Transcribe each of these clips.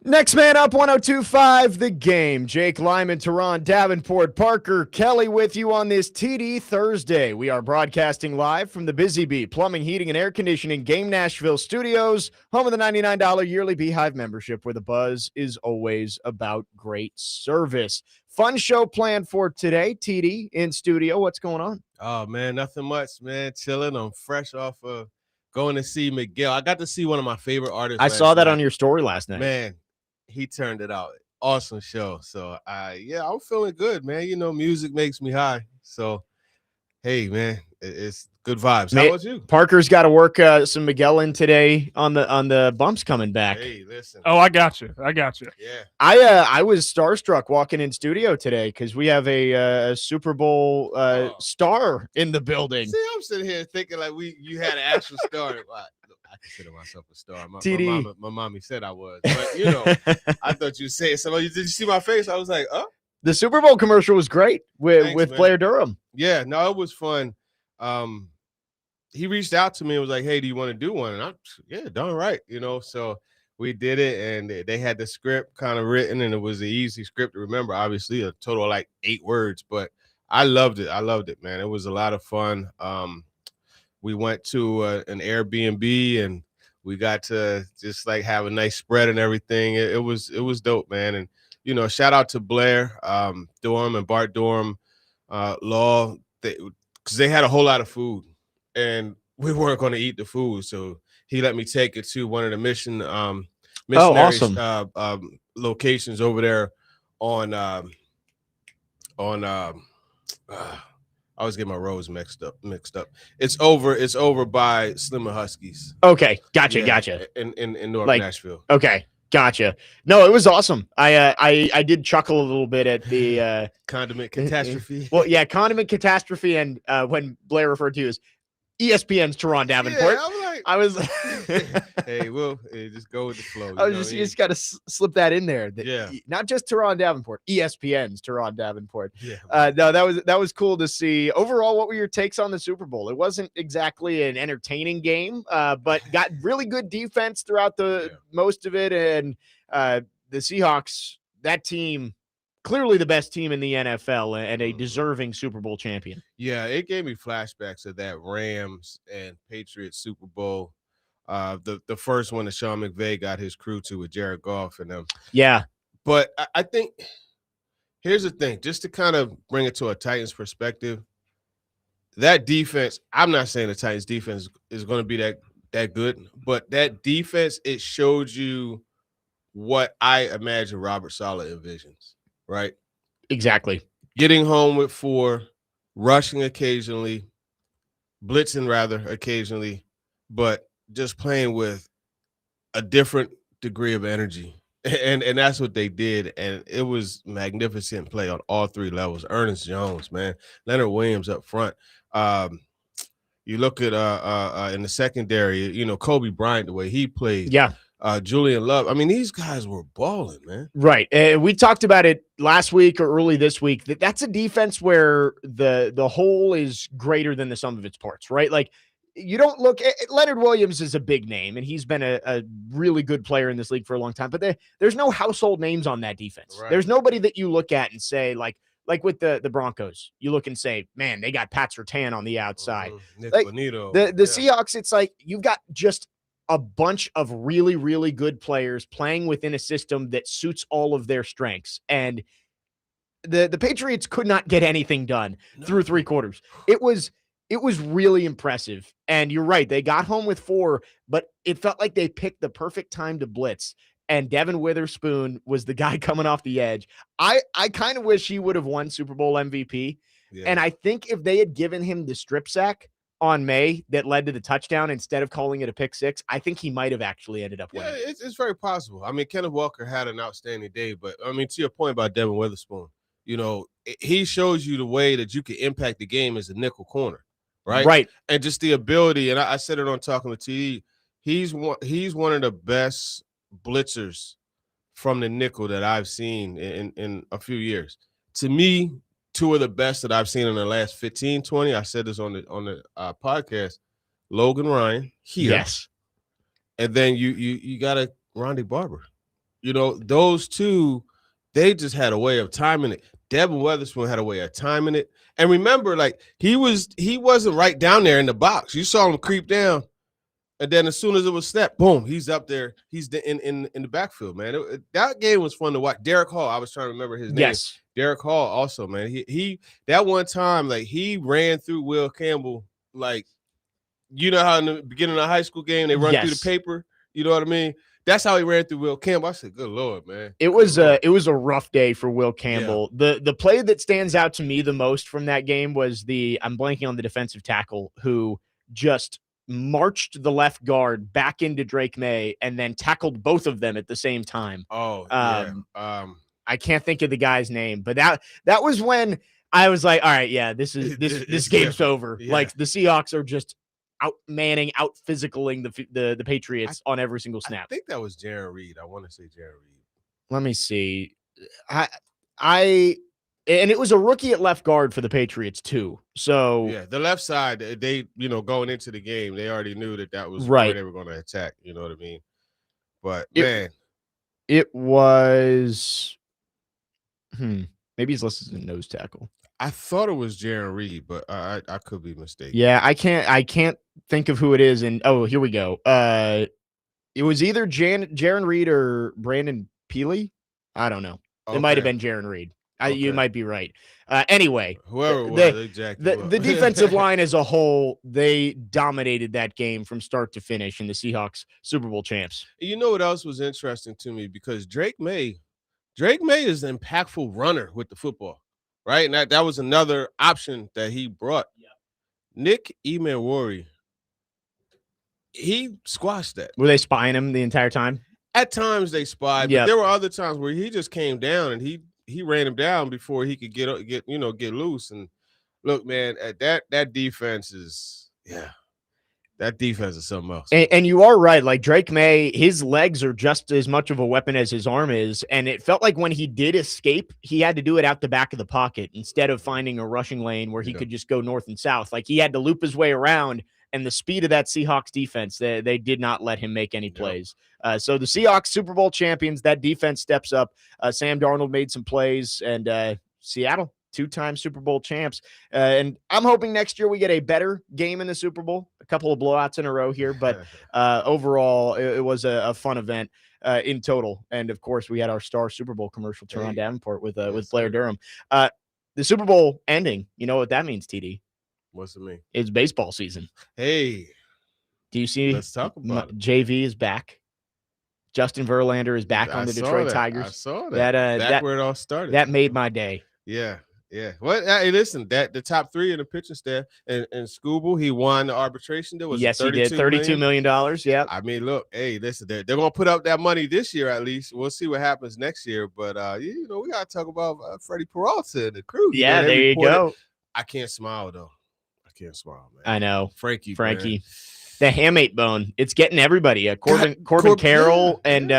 Next man up, 1025 The Game. Jake Lyman, Turron, Davenport, Parker, Kelly with you on this TD Thursday. We are broadcasting live from the Busy Bee Plumbing, Heating, and Air Conditioning Game Nashville Studios, home of the $99 yearly Beehive membership, where the buzz is always about great service. Fun show planned for today. TD in studio. What's going on? Oh, man, nothing much, man. Chilling. I'm fresh off of going to see Miguel. I got to see one of my favorite artists I last saw that night. on your story last night. Man, he turned it out. Awesome show. So, I'm feeling good, man. You know, music makes me high. So, hey, man, it's good vibes. How about you? Parker's got to work some Miguel in today on the bumps coming back. Hey, listen. Oh, I got you. Yeah. I was starstruck walking in studio today because we have a Super Bowl star in the building. See, I'm sitting here thinking like you had an actual star. I consider myself a star. TD. My mommy said I was, but you know, I thought you said so. Did you see my face? I was like, oh. The Super Bowl commercial was great with Blair Durham. Yeah, no, it was fun. He reached out to me and was like, "Hey, do you want to do one?" And yeah, darn right, you know. So we did it, and they had the script kind of written, and it was an easy script to remember. Obviously, a total of like 8 words, but I loved it, man. It was a lot of fun. We went to an Airbnb, and we got to just like have a nice spread and everything. It was dope, man. And you know, shout out to Blair Durham and Bart Durham Law, because they had a whole lot of food, and we weren't going to eat the food, so he let me take it to one of the missionary locations over there on I always get my roads mixed up. It's over by Slim and Huskies. Okay, gotcha. In North Nashville. Okay, gotcha. No, it was awesome. I did chuckle a little bit at the condiment catastrophe. Well, yeah, condiment catastrophe, and when Blair referred to as ESPN's Turron Davenport. Yeah, I was hey, just go with the flow. You just got to slip that in there. Yeah, not just Turron Davenport, ESPN's Turron Davenport. Yeah. No, that was cool to see. Overall, what were your takes on the Super Bowl? It wasn't exactly an entertaining game, but got really good defense throughout most of it, and the Seahawks, that team, clearly the best team in the NFL and a deserving Super Bowl champion. Yeah, it gave me flashbacks of that Rams and Patriots Super Bowl. The first one that Sean McVay got his crew to with Jared Goff and them. Yeah. But I think here's the thing, just to kind of bring it to a Titans perspective, that defense, I'm not saying the Titans defense is going to be that good, but that defense, it showed you what I imagine Robert Saleh envisions. Right. Exactly. Getting home with 4, rushing occasionally, blitzing rather occasionally, but just playing with a different degree of energy. And that's what they did. And it was magnificent play on all 3 levels. Ernest Jones, man, Leonard Williams up front. You look at in the secondary, you know, Kobe Bryant, the way he played. Yeah. Julian Love. I mean, these guys were balling, man. Right. We talked about it last week or early this week. That's a defense where the whole is greater than the sum of its parts, right? Like, you don't look at Leonard Williams is a big name, and he's been a really good player in this league for a long time, but there's no household names on that defense. Right. There's nobody that you look at and say, like with the Broncos, you look and say, man, they got Pat Surtain on the outside. Nick like, Bonito. The Seahawks, it's like you've got just a bunch of really, really good players playing within a system that suits all of their strengths. And the Patriots could not get anything done through 3 quarters. It was really impressive. And you're right. They got home with 4, but it felt like they picked the perfect time to blitz. And Devin Witherspoon was the guy coming off the edge. I kind of wish he would have won Super Bowl MVP. Yeah. And I think if they had given him the strip sack on May that led to the touchdown instead of calling it a pick 6, I think he might have actually ended up winning. Yeah, it's very possible. I mean, Kenneth Walker had an outstanding day, but I mean, to your point about Devin Witherspoon, you know, he shows you the way that you can impact the game as a nickel corner, right? Right. And just the ability, and I said it on Talking to TD, he's one of the best blitzers from the nickel that I've seen in a few years. To me, 2 of the best that I've seen in the last 15, 20. I said this on the podcast. Logan Ryan here. Yes. And then you got a Ronde Barber. those two, they just had a way of timing it. Devin Weatherspoon had a way of timing it. And remember, like he wasn't right down there in the box. You saw him creep down. And then as soon as it was snapped, boom, he's up there. He's in the backfield, man. That game was fun to watch. Derek Hall, I was trying to remember his name. Yes. Derek Hall also, man. He that one time, like he ran through Will Campbell, like how in the beginning of a high school game they run through the paper. You know what I mean? That's how he ran through Will Campbell. I said, "Good Lord, man!" It was a rough day for Will Campbell. Yeah. The play that stands out to me the most from that game was I'm blanking on the defensive tackle who just marched the left guard back into Drake May and then tackled both of them at the same time. Oh, yeah. I can't think of the guy's name, but that was when I was like, all right, yeah, this game's over. Yeah. Like the Seahawks are just out physicaling the Patriots on every single snap. I think that was Jaron Reed. I want to say Jaron Reed. Let me see. And it was a rookie at left guard for the Patriots too. So yeah, the left side, they going into the game, they already knew that was right. Where they were going to attack. You know what I mean? But man, it was. Maybe he's listed as a nose tackle. I thought it was Jaron Reed, but I could be mistaken. Yeah, I can't think of who it is. And here we go. It was either Jaron Reed or Brandon Peely. I don't know. Okay. It might have been Jaron Reed. Okay. You might be right. Anyway, whoever it was, the defensive line as a whole, they dominated that game from start to finish, and the Seahawks Super Bowl champs. You know what else was interesting to me? Because Drake May is an impactful runner with the football, right? And that was another option that he brought. Yeah. Nick Emmanwori, he squashed that. Were they spying him the entire time? At times they spied, but there were other times where he just came down and he ran him down before he could get loose. And look, man, that defense is that defense is something else. And you are right. Like Drake May, his legs are just as much of a weapon as his arm is. And it felt like when he did escape, he had to do it out the back of the pocket instead of finding a rushing lane where he could just go north and south. Like he had to loop his way around. And the speed of that Seahawks defense, they did not let him make any plays. So the Seahawks Super Bowl champions, that defense steps up. Sam Darnold made some plays, and Seattle, two-time Super Bowl champs. And I'm hoping next year we get a better game in the Super Bowl. A couple of blowouts in a row here, but overall, it was a fun event in total. And, of course, we had our star Super Bowl commercial, Turron Davenport, with Blair Durham. The Super Bowl ending, you know what that means, TD? What's it mean? It's baseball season. Hey. Do you see? Let's talk about it. JV is back. Justin Verlander is back on the Detroit Tigers. I saw that. That's where it all started. That made my day. Yeah. Well, hey, listen, the top three in the pitching staff and Scooble, he won the arbitration. There was he did. $32 million. Yeah. I mean, look, hey, listen, they're gonna put up that money this year at least. We'll see what happens next year. But we gotta talk about Freddie Peralta and the crew. Yeah, there you go. I can't smile though. Can't smile, man. I know. Frankie. Man. The hamate bone. It's getting everybody. Corbin Carroll and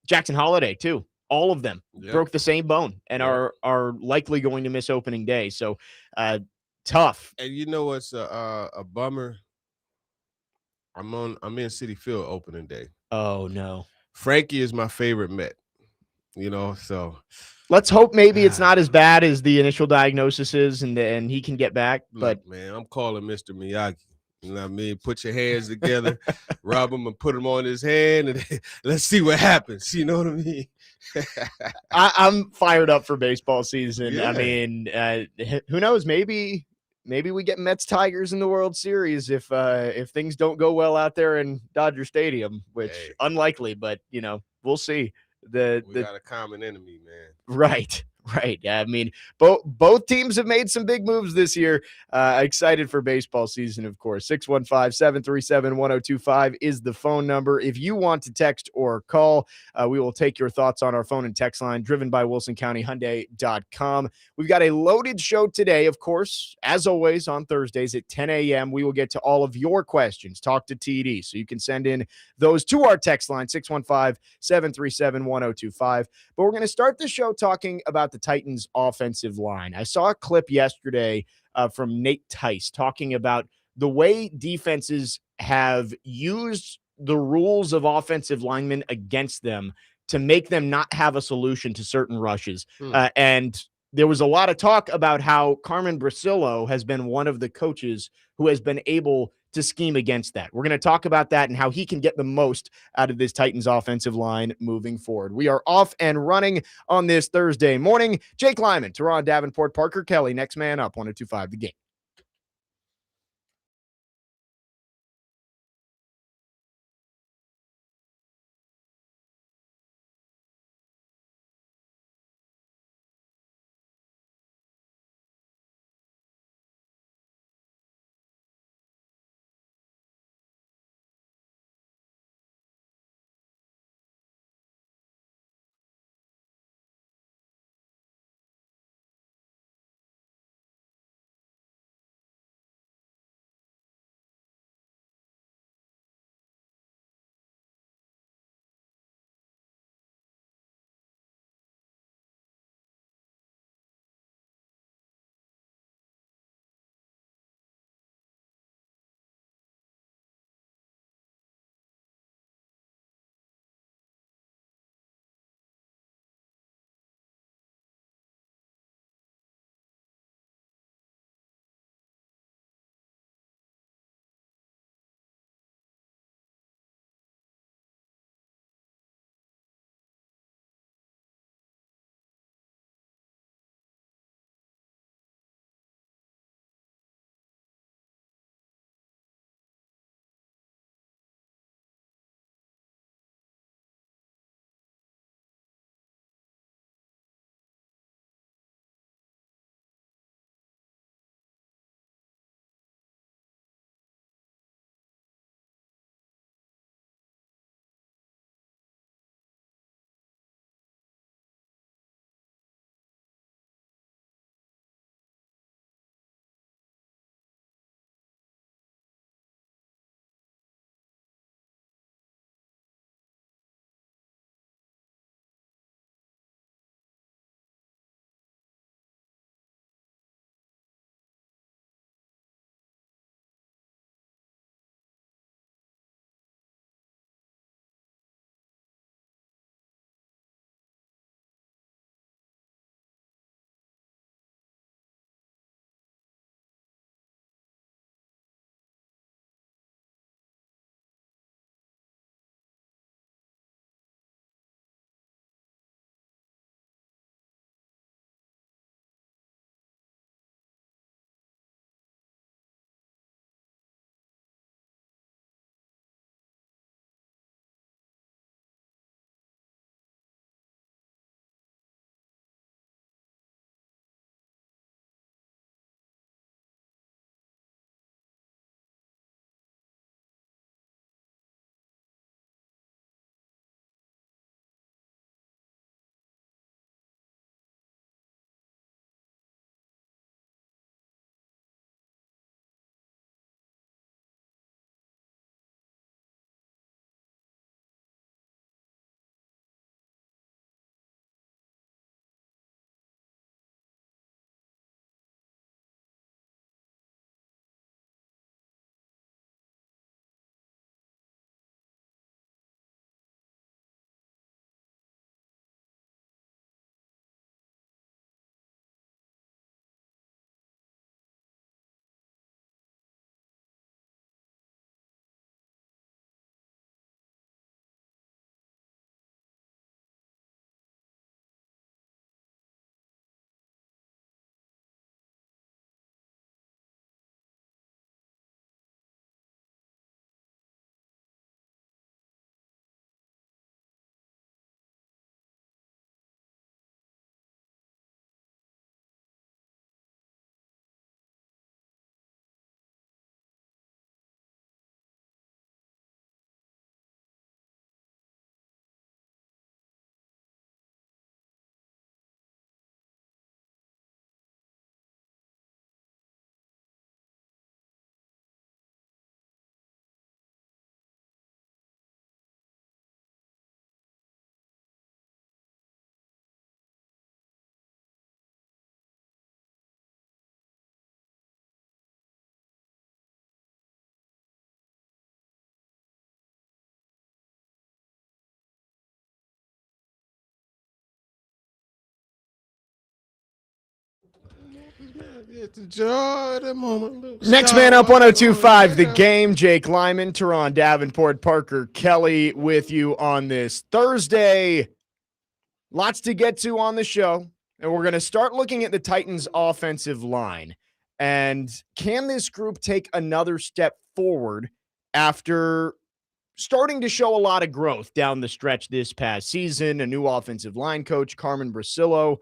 Jackson Holiday, too. All of them broke the same bone and are likely going to miss opening day. So tough. And you know what's a bummer? I'm in Citi Field opening day. Oh no. Frankie is my favorite Met. So let's hope maybe it's not as bad as the initial diagnosis is, and he can get back. But look, man, I'm calling Mr. Miyagi. You know what I mean? Put your hands together, rub him, and put him on his hand, and let's see what happens. You know what I mean? I'm fired up for baseball season. Yeah. I mean, who knows? Maybe we get Mets Tigers in the World Series if things don't go well out there in Dodger Stadium, which unlikely, but we'll see. We got a common enemy, man. Right. Yeah, I mean, both teams have made some big moves this year. Excited for baseball season, of course. 615-737-1025 is the phone number. If you want to text or call, we will take your thoughts on our phone and text line, driven by WilsonCountyHyundai.com. We've got a loaded show today, of course. As always, on Thursdays at 10 a.m., we will get to all of your questions. Talk to TD, so you can send in those to our text line, 615-737-1025. But we're going to start the show talking about the Titans offensive line. I saw a clip yesterday from Nate Tice talking about the way defenses have used the rules of offensive linemen against them to make them not have a solution to certain rushes. Hmm. And there was a lot of talk about how Carmen Brasillo has been one of the coaches who has been able to scheme against that. We're going to talk about that and how he can get the most out of this Titans offensive line moving forward. We are off and running on this Thursday morning. Jake Lyman, Turron, Davenport, Parker Kelly, next man up, 102.5 The Game. It's the joy of the moment. Next man up, 102.5 The Game. Jake Lyman, Turron, Davenport, Parker, Kelly with you on this Thursday. Lots to get to on the show. And we're going to start looking at the Titans' offensive line. And can this group take another step forward after starting to show a lot of growth down the stretch this past season? A new offensive line coach, Carmen Brasillo.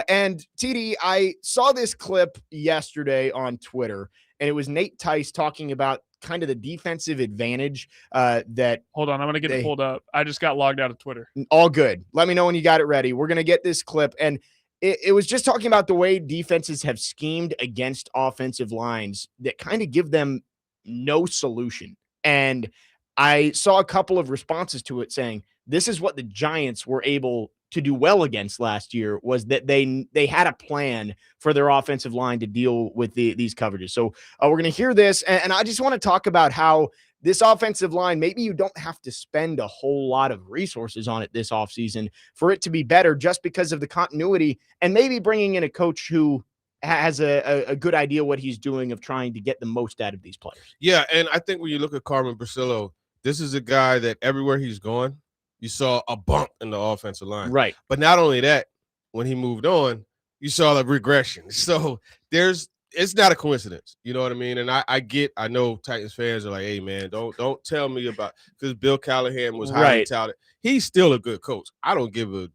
And TD, I saw this clip yesterday on Twitter, and it was Nate Tice talking about kind of the defensive advantage that. Hold on, I'm going to get it pulled up. I just got logged out of Twitter. All good. Let me know when you got it ready. We're going to get this clip, and it was just talking about the way defenses have schemed against offensive lines that kind of give them no solution. And I saw a couple of responses to it saying, this is what the Giants were able to do well against last year, was that they had a plan for their offensive line to deal with these coverages. So we're going to hear this, and I just want to talk about how this offensive line, maybe you don't have to spend a whole lot of resources on it this offseason for it to be better, just because of the continuity and maybe bringing in a coach who has a good idea what he's doing of trying to get the most out of these players. Yeah, and I think when you look at Carmen Brasillo, this is a guy that everywhere he's going, you saw a bump in the offensive line. Right. But not only that, when he moved on, you saw the regression. So it's not a coincidence. You know what I mean? And I know Titans fans are like, hey man, don't tell me about, because Bill Callahan was highly touted. He's still a good coach. I don't give a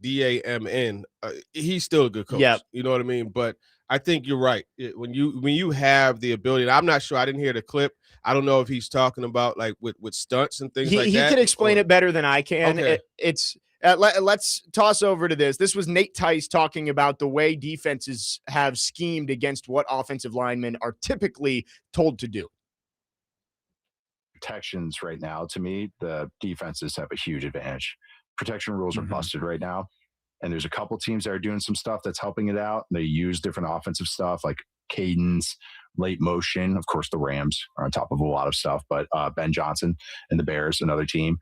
DAMN. He's still a good coach. Yep. You know what I mean? But I think you're right. When you have the ability, and I'm not sure, I didn't hear the clip. I don't know if he's talking about like with stunts and things like that. He can explain it better than I can. Okay. Let's toss over to this. This was Nate Tice talking about the way defenses have schemed against what offensive linemen are typically told to do. Protections right now, to me, the defenses have a huge advantage. Protection rules are busted right now. And there's a couple teams that are doing some stuff that's helping it out. They use different offensive stuff like cadence, late motion. Of course, the Rams are on top of a lot of stuff, but Ben Johnson and the Bears, another team.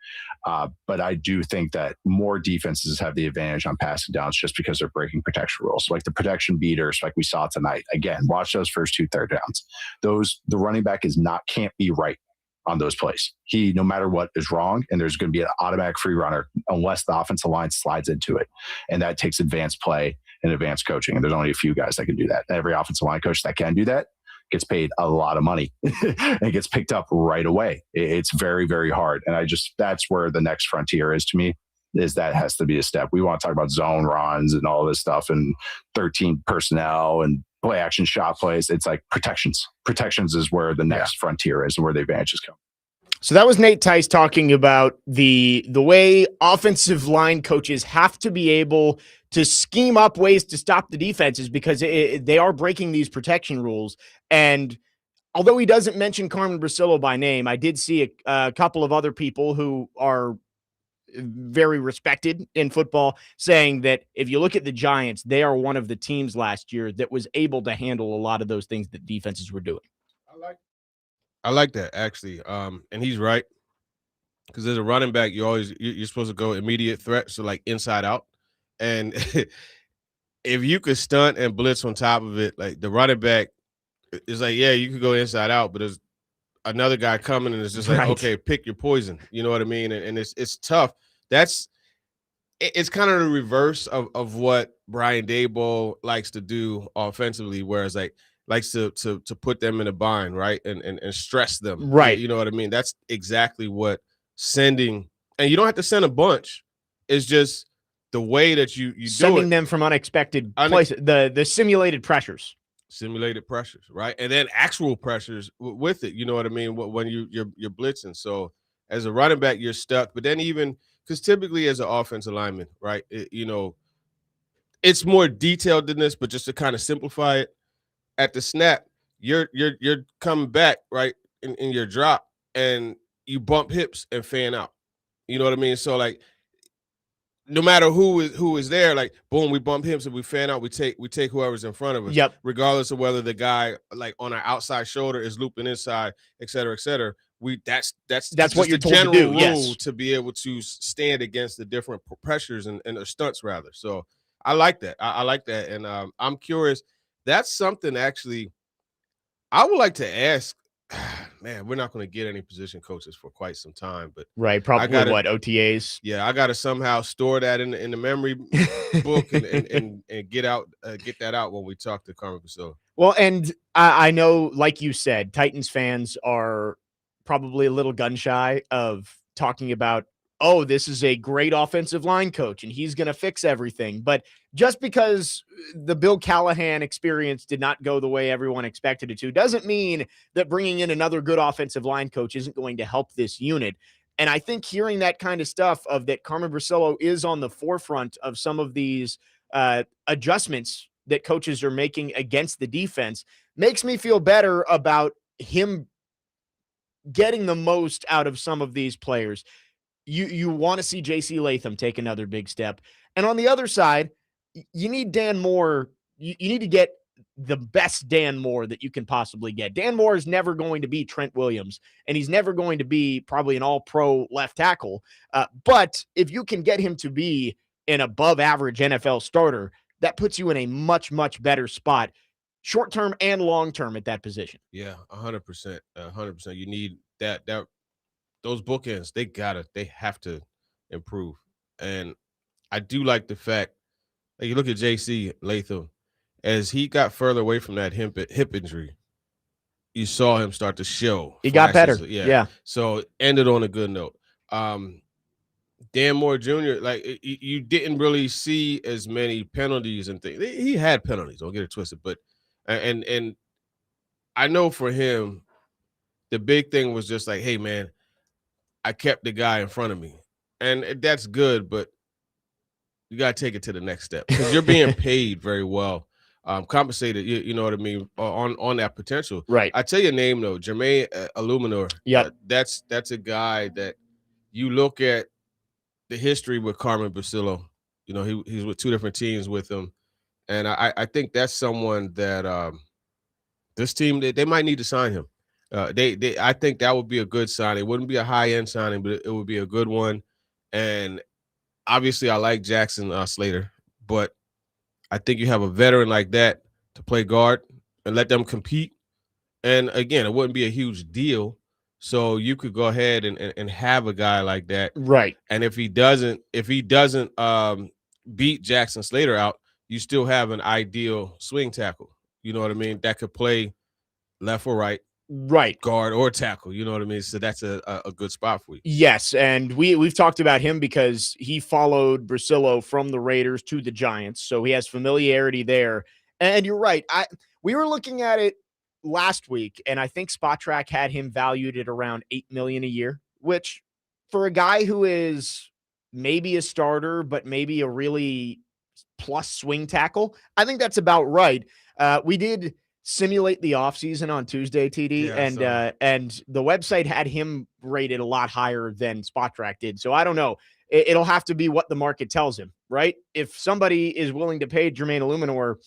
But I do think that more defenses have the advantage on passing downs just because they're breaking protection rules. Like the protection beaters, like we saw tonight. Again, watch those first 2 third downs. The running back can't be right on those plays. He, no matter what, is wrong, and there's going to be an automatic free runner unless the offensive line slides into it. And that takes advanced play and advanced coaching. And there's only a few guys that can do that. Every offensive line coach that can do that gets paid a lot of money and gets picked up right away. It's very, very hard. And that's where the next frontier is to me, is that has to be a step. We want to talk about zone runs and all this stuff and 13 personnel and play action shot plays. It's like protections. Protections is where the next frontier is and where the advantages come. So that was Nate Tice talking about the way offensive line coaches have to be able to scheme up ways to stop the defenses because they are breaking these protection rules. And although he doesn't mention Carmen Brasillo by name, I did see a couple of other people who are very respected in football saying that if you look at the Giants, they are one of the teams last year that was able to handle a lot of those things that defenses were doing. I like that actually. And he's right. Because as a running back, you're supposed to go immediate threat, so like inside out. And if you could stunt and blitz on top of it, like the running back is like, yeah, you could go inside out, but there's another guy coming and it's just like, okay, pick your poison. You know what I mean? And it's tough. It's kind of the reverse of what Brian Daboll likes to do offensively, whereas likes to put them in a bind, right? And stress them. Right. You know what I mean? That's exactly what sending, and you don't have to send a bunch. It's just the way that you sending do it. them from unexpected places, the simulated pressures. Simulated pressures, right? And then actual pressures with it. You know what I mean? When you're blitzing. So as a running back, you're stuck. But then even because typically as an offensive lineman, right? It's more detailed than this, but just to kind of simplify it, at the snap, you're coming back right in your drop, and you bump hips and fan out. You know what I mean? So like, no matter who is there, like boom, we bump hips and we fan out. We take whoever's in front of us, regardless of whether the guy like on our outside shoulder is looping inside, et cetera, et cetera. That's what you're told general to do. Rule yes. To be able to stand against the different pressures and the stunts rather. So I like that. I like that, and I'm curious. that's something actually I would like to ask. Man, we're not going to get any position coaches for quite some time, but Right. Probably OTAs. Yeah, I got to somehow store that in the memory book and get that out when we talk to Carmen Basillo. Well, and I know, like you said, Titans fans are probably a little gun shy of talking about, oh, this is a great offensive line coach and he's going to fix everything. But just because the Bill Callahan experience did not go the way everyone expected it to doesn't mean that bringing in another good offensive line coach isn't going to help this unit. And I think hearing that kind of stuff of that Carmen Basillo is on the forefront of some of these adjustments that coaches are making against the defense makes me feel better about him getting the most out of some of these players. You want to see JC Latham take another big step. And on the other side, you need Dan Moore. You need to get the best Dan Moore that you can possibly get. Dan Moore is never going to be Trent Williams, and he's never going to be probably an all-pro left tackle. But if you can get him to be an above-average NFL starter, that puts you in a much, much better spot, short-term and long-term at that position. Yeah, 100%. 100%. You need that those bookends. They have to improve. And I do like the fact that you look at JC Latham, as he got further away from that hip injury, you saw him start to show. He got better. Yeah. So ended on a good note. Dan Moore Jr., like you didn't really see as many penalties and things. He had penalties, don't get it twisted. But and I know for him, the big thing was just like, hey man, I kept the guy in front of me. And that's good, but you gotta take it to the next step because you're being paid very well. Compensated, you know what I mean, on that potential. Right. I tell you a name though, Jermaine Illuminor. Yeah, that's a guy that you look at the history with Carmen Basillo. You know, he's with two different teams with him, and I think that's someone that this team they might need to sign him. I think that would be a good signing. It wouldn't be a high end signing, but it would be a good one. And obviously, I like Jackson Slater, but I think you have a veteran like that to play guard and let them compete. And again, it wouldn't be a huge deal. So you could go ahead and have a guy like that. Right. And if he doesn't beat Jackson Slater out, you still have an ideal swing tackle. You know what I mean? That could play left or right. Right. Guard or tackle. You know what I mean? So that's a good spot for you. Yes. And we've talked about him because he followed Basillo from the Raiders to the Giants. So he has familiarity there. And you're right. We were looking at it last week, and I think Spot Track had him valued at around $8 million a year, which for a guy who is maybe a starter, but maybe a really plus swing tackle, I think that's about right. We did simulate the offseason on Tuesday, TD, and the website had him rated a lot higher than Spot Track did. So I don't know. It'll have to be what the market tells him, right? If somebody is willing to pay Jermaine Illuminor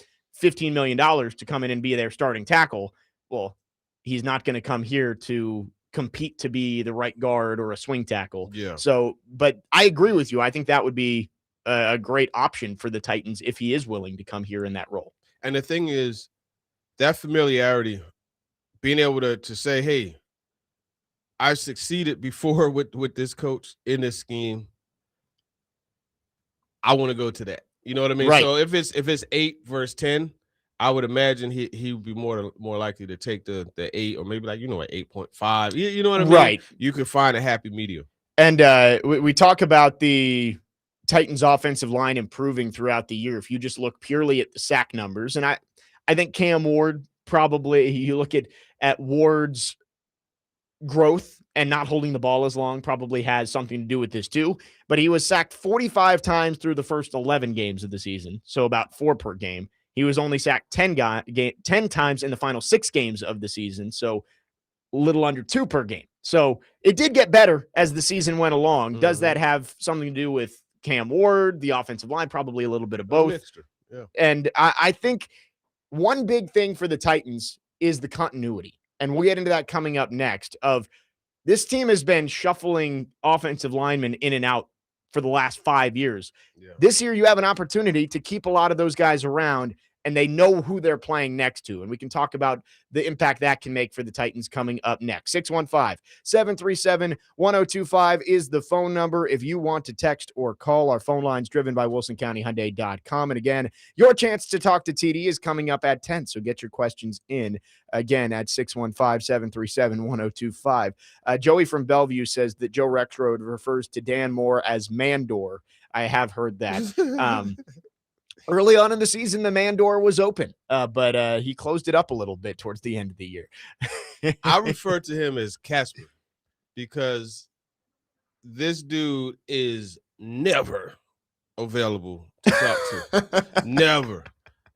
$15 million to come in and be their starting tackle, well, he's not going to come here to compete to be the right guard or a swing tackle. Yeah. So, but I agree with you. I think that would be a great option for the Titans if he is willing to come here in that role. And the thing is, that familiarity, being able to say, hey, I've succeeded before with this coach in this scheme. I want to go to that. You know what I mean? Right. So if it's 8 versus 10, I would imagine he would be more likely to take the 8 or maybe 8.5. You know what I mean? Right. You could find a happy medium. And we talk about the Titans offensive line improving throughout the year. If you just look purely at the sack numbers, and I think Cam Ward probably, you look at Ward's growth and not holding the ball as long probably has something to do with this too, but he was sacked 45 times through the first 11 games of the season. So about 4 per game. He was only sacked 10 times in the final 6 games of the season. So a little under 2 per game. So it did get better as the season went along. Mm-hmm. Does that have something to do with Cam Ward, the offensive line? Probably a little bit of both. Yeah. And I think one big thing for the Titans is the continuity. And we'll get into that coming up next. Of this team has been shuffling offensive linemen in and out for the last 5 years. Yeah. This year, you have an opportunity to keep a lot of those guys around and they know who they're playing next to. And we can talk about the impact that can make for the Titans coming up next. 615-737-1025 is the phone number if you want to text or call. Our phone line's driven by WilsonCountyHyundai.com. And again, your chance to talk to TD is coming up at 10, so get your questions in again at 615-737-1025. Joey from Bellevue says that Joe Rexrode refers to Dan Moore as Mandor. I have heard that. Early on in the season, the man door was open, but he closed it up a little bit towards the end of the year. I refer to him as Casper because this dude is never available to talk to. Never.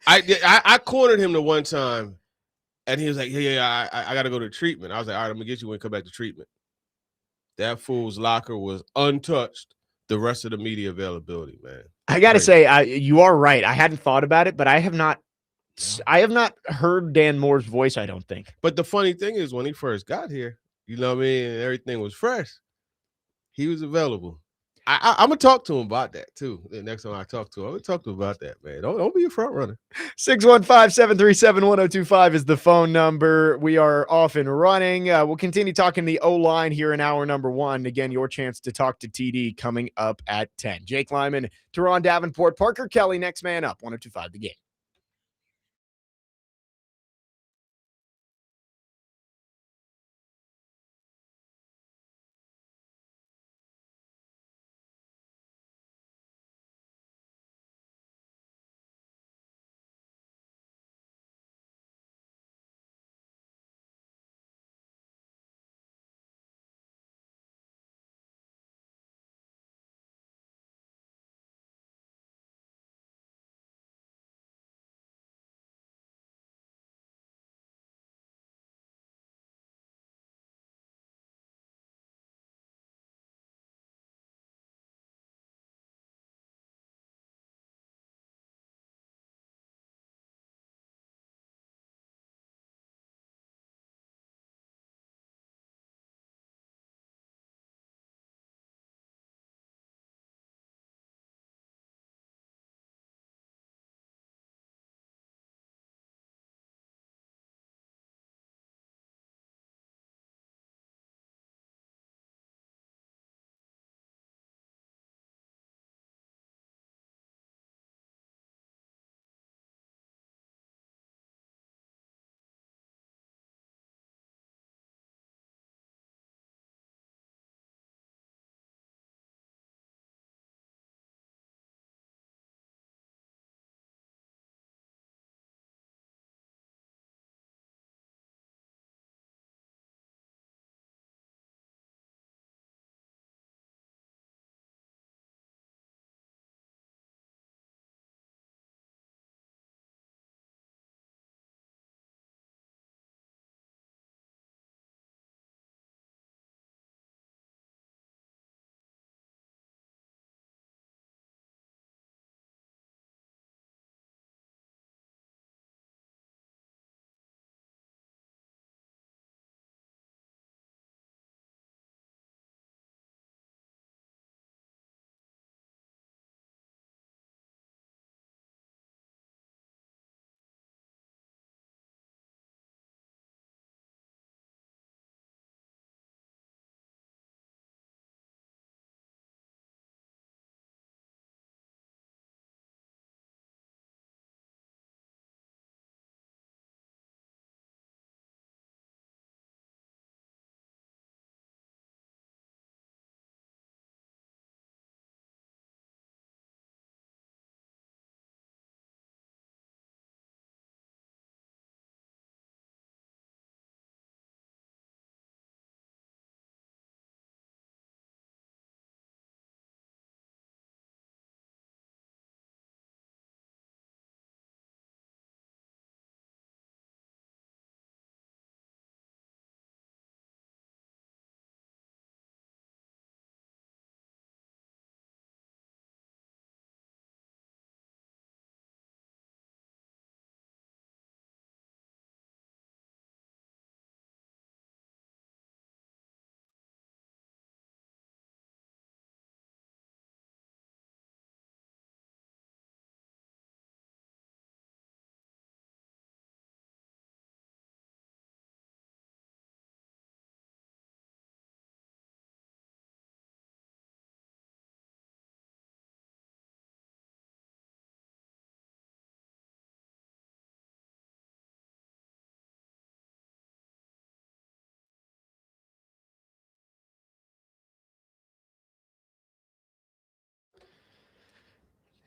I cornered him the one time, and he was like, yeah, I got to go to treatment. I was like, all right, I'm going to get you when you come back to treatment. That fool's locker was untouched the rest of the media availability, man. I got to say, you are right. I hadn't thought about it, but I have not heard Dan Moore's voice, I don't think. But the funny thing is, when he first got here, you know what I mean, and everything was fresh, he was available. I'm going to talk to him about that, too. The next time I talk to him, I'm going to talk to him about that, man. Don't be a front runner. 615-737-1025 is the phone number. We are off and running. We'll continue talking the O-line here in hour number 1. Again, your chance to talk to TD coming up at 10. Jake Lyman, Turron Davenport, Parker Kelly, next man up, 102.5 The Game.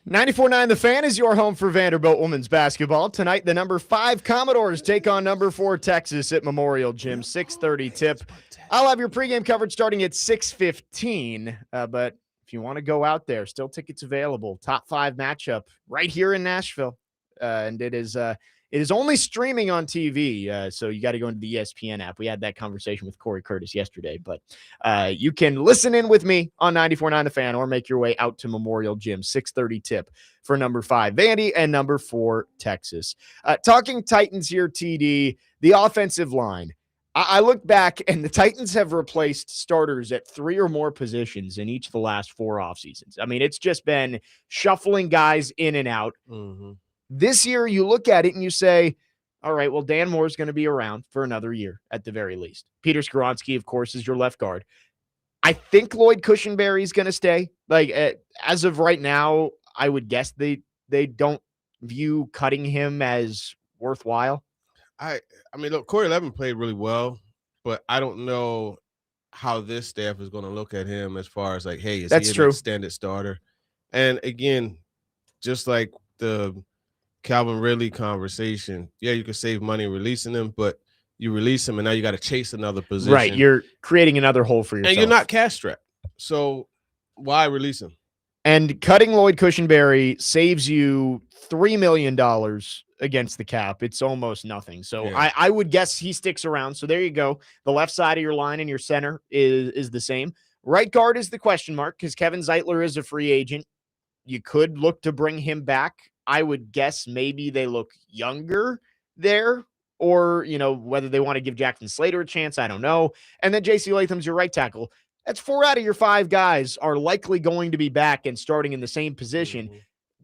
94.9 The Fan is your home for Vanderbilt women's basketball. Tonight, the number 5 Commodores take on number 4 Texas at Memorial Gym, 6:30 tip. I'll have your pregame coverage starting at 6:15, but if you want to go out there, still tickets available. Top 5 matchup right here in Nashville, and it is only streaming on TV, so you got to go into the ESPN app. We had that conversation with Corey Curtis yesterday, but you can listen in with me on 94.9 The Fan or make your way out to Memorial Gym, 6:30 tip for number 5 Vandy and number 4 Texas. Talking Titans here, TD, the offensive line. I look back, and the Titans have replaced starters at 3 or more positions in each of the last 4 offseasons. I mean, it's just been shuffling guys in and out. Mm-hmm. This year, you look at it and you say, all right, well, Dan Moore's going to be around for another year at the very least. Peter Skoronski, of course, is your left guard. I think Lloyd Cushenberry is going to stay. Like, as of right now, I would guess they don't view cutting him as worthwhile. I mean, look, Corey Levin played really well, but I don't know how this staff is going to look at him as far as like, hey, is he an extended starter? And again, just like the Calvin Ridley conversation, yeah, you can save money releasing him, but you release him and now you got to chase another position. Right, you're creating another hole for yourself. And you're not cash strapped. So why release him? And cutting Lloyd Cushenberry saves you $3 million against the cap. It's almost nothing. So yeah. I would guess he sticks around. So there you go. The left side of your line and your center is the same. Right guard is the question mark because Kevin Zeitler is a free agent. You could look to bring him back. I would guess maybe they look younger there, or, you know, whether they want to give Jackson Slater a chance, I don't know. And then J.C. Latham's your right tackle. That's 4 out of your 5 guys are likely going to be back and starting in the same position. Mm-hmm.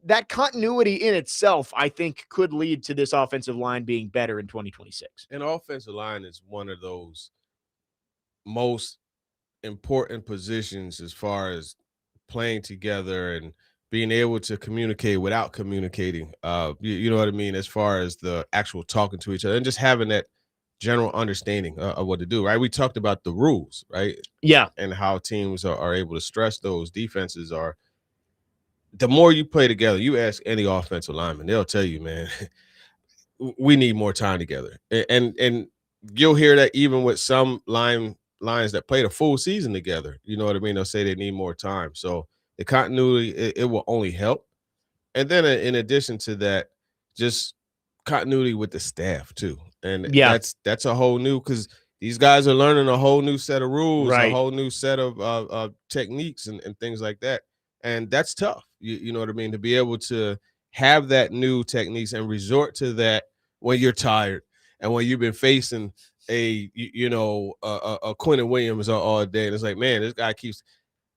That continuity in itself, I think, could lead to this offensive line being better in 2026. And offensive line is one of those most important positions as far as playing together and being able to communicate without communicating. You know what I mean? As far as the actual talking to each other and just having that general understanding of what to do, right? We talked about the rules, right? Yeah. And how teams are able to stress those. Defenses are, the more you play together, you ask any offensive lineman, they'll tell you, man, we need more time together. And you'll hear that even with some lines that played a full season together. You know what I mean? They'll say they need more time. So the continuity, it will only help. And then in addition to that, just continuity with the staff too. And yeah, that's a whole new, because these guys are learning a whole new set of rules, right, a whole new set of techniques and things like that. And that's tough. You know what I mean? To be able to have that new techniques and resort to that when you're tired and when you've been facing a Quentin Williams all day. And it's like, man, this guy keeps,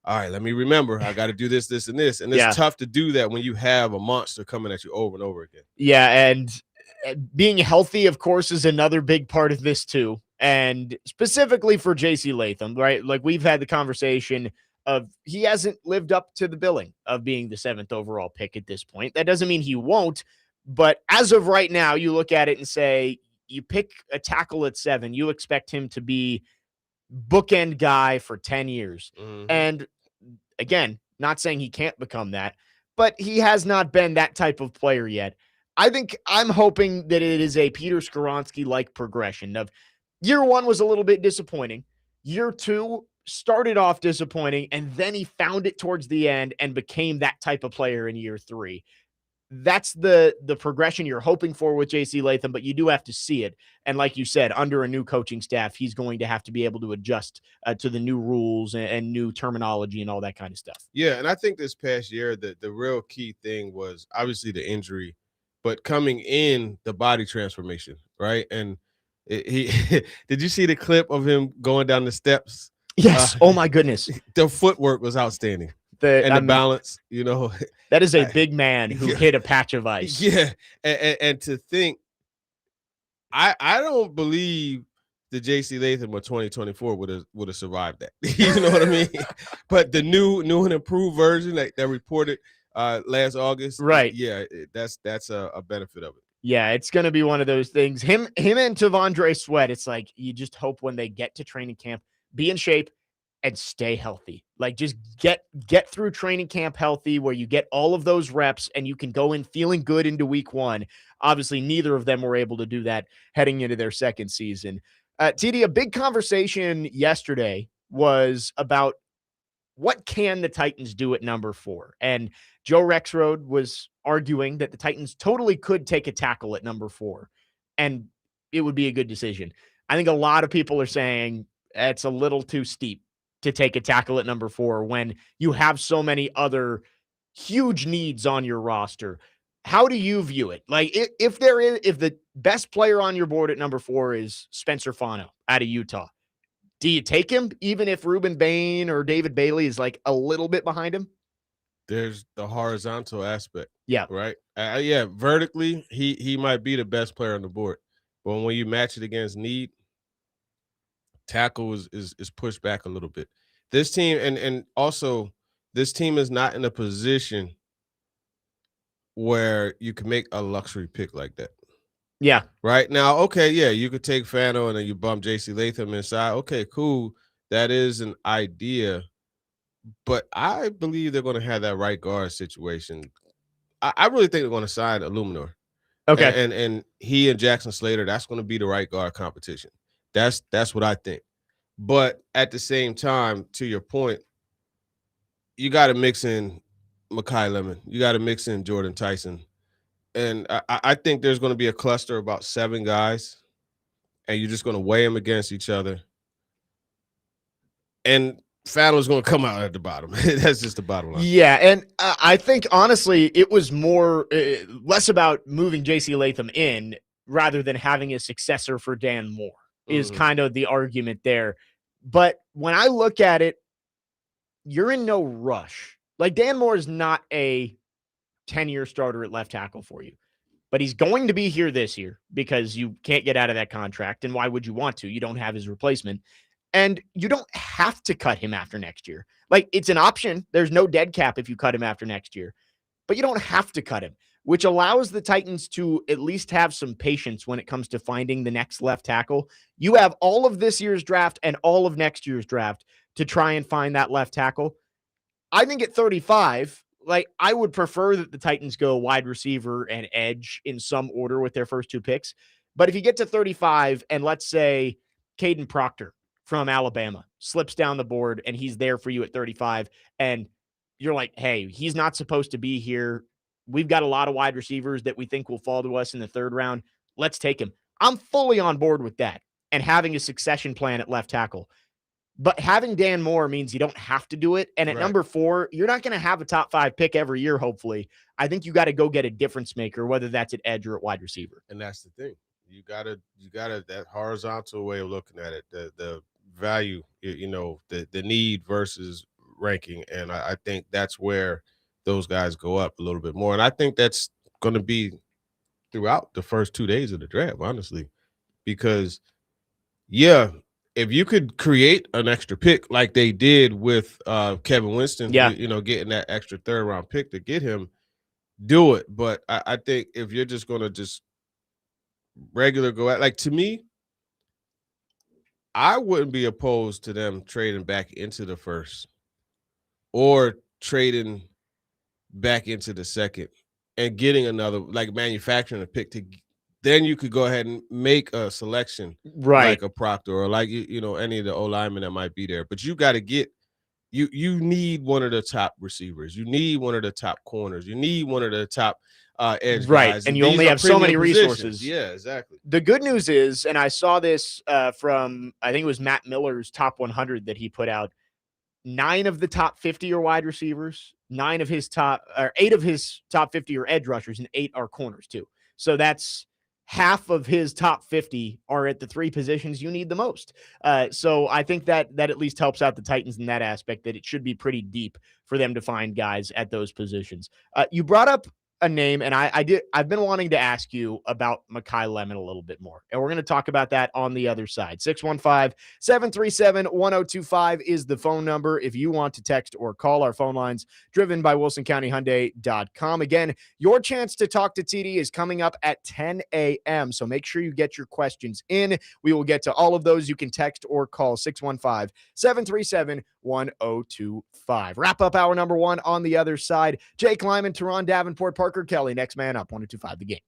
all right, let me remember, I got to do this, this, and this. And it's tough to do that when you have a monster coming at you over and over again. Yeah, and being healthy, of course, is another big part of this too. And specifically for J.C. Latham, right? Like, we've had the conversation of he hasn't lived up to the billing of being the 7th overall pick at this point. That doesn't mean he won't, but as of right now, you look at it and say, you pick a tackle at 7, you expect him to be bookend guy for 10 years. Mm-hmm. And again, not saying he can't become that, but he has not been that type of player yet. I think I'm hoping that it is a Peter Skoronski-like progression of year 1 was a little bit disappointing. Year 2 started off disappointing, and then he found it towards the end and became that type of player in year 3. That's the progression you're hoping for with J.C. Latham, but you do have to see it. And like you said, under a new coaching staff, he's going to have to be able to adjust to the new rules and new terminology and all that kind of stuff. Yeah, and I think this past year, the real key thing was obviously the injury, but coming in, the body transformation, right? And he did you see the clip of him going down the steps? Yes. Oh, my goodness. The footwork was outstanding. The balance, you know. That is a big man who hit a patch of ice. Yeah. And to think, I don't believe the J.C. Latham of 2024 would have survived that. You know what I mean? But the new and improved version that reported last August. Right. Yeah, that's a benefit of it. Yeah, it's going to be one of those things. Him and Tavondre Sweat, it's like you just hope when they get to training camp, be in shape, and stay healthy. Like, just get through training camp healthy, where you get all of those reps and you can go in feeling good into week 1. Obviously, neither of them were able to do that heading into their second season. TD, a big conversation yesterday was about what can the Titans do at number 4? And Joe Rexrode was arguing that the Titans totally could take a tackle at number 4, and it would be a good decision. I think a lot of people are saying it's a little too steep to take a tackle at number 4 when you have so many other huge needs on your roster. How do you view it? Like, if the best player on your board at number 4 is Spencer Fano out of Utah, do you take him even if Reuben Bain or David Bailey is like a little bit behind him? There's the horizontal aspect. Yeah. Right. Yeah. Vertically, he might be the best player on the board, but when you match it against need, tackle is pushed back a little bit. This team, and also this team is not in a position where you can make a luxury pick like that. Yeah. Right now, okay, yeah, you could take Fano and then you bump JC Latham inside. Okay, cool. That is an idea, but I believe they're going to have that right guard situation. I really think they're going to sign Illuminor. Okay. And he and Jackson Slater, that's going to be the right guard competition. That's what I think. But at the same time, to your point, you got to mix in Mekhi Lemon. You got to mix in Jordan Tyson. And I think there's going to be a cluster of about 7 guys, and you're just going to weigh them against each other. And Fano's going to come out at the bottom. That's just the bottom line. Yeah, and I think, honestly, it was more less about moving J.C. Latham in rather than having a successor for Dan Moore is kind of the argument there. But when I look at it, you're in no rush. Like, Dan Moore is not a 10-year starter at left tackle for you, but he's going to be here this year because you can't get out of that contract. And why would you want to? You don't have his replacement, and you don't have to cut him after next year. Like, it's an option. There's no dead cap if you cut him after next year, but you don't have to cut him, which allows the Titans to at least have some patience when it comes to finding the next left tackle. You have all of this year's draft and all of next year's draft to try and find that left tackle. I think at 35, like, I would prefer that the Titans go wide receiver and edge in some order with their first 2 picks. But if you get to 35 and let's say Caden Proctor from Alabama slips down the board and he's there for you at 35 and you're like, hey, he's not supposed to be here. We've got a lot of wide receivers that we think will fall to us in the 3rd round. Let's take him. I'm fully on board with that and having a succession plan at left tackle. But having Dan Moore means you don't have to do it. And at number 4, you're not going to have a top 5 pick every year, hopefully. I think you got to go get a difference maker, whether that's at edge or at wide receiver. And that's the thing. You gotta that horizontal way of looking at it, the value, the need versus ranking. And I think that's where those guys go up a little bit more. And I think that's going to be throughout the first 2 days of the draft, honestly, because if you could create an extra pick like they did with Kevin Winston, getting that extra 3rd round pick to get him, do it. But I think if you're just going to just regular go at, like, to me, I wouldn't be opposed to them trading back into the 1st or trading back into the 2nd and getting another, like, manufacturing a pick to then you could go ahead and make a selection, like a Proctor or like any of the O linemen that might be there. But you got to get you need one of the top receivers. You need one of the top corners. You need one of the top edge guys. And you only have so many resources. Yeah, exactly. The good news is, and I saw this from, I think it was Matt Miller's top 100 that he put out, 9 of the top 50 are wide receivers, 8 of his top 50 are edge rushers, and 8 are corners too. So that's half of his top 50 are at the 3 positions you need the most. So I think that at least helps out the Titans in that aspect, that it should be pretty deep for them to find guys at those positions. You brought up a name, and I've been wanting to ask you about Mekhi Lemon a little bit more, and we're going to talk about that on the other side. 615-737-1025 is the phone number if you want to text or call. Our phone lines driven by WilsonCountyHyundai.com. Again, your chance to talk to TD is coming up at 10 a.m., so make sure you get your questions in. We will get to all of those. You can text or call 615-737-1025. Wrap up hour number one on the other side. Jake Lyman, Turron, Davenport, Parker Kelly. Next man up, 1025 the game.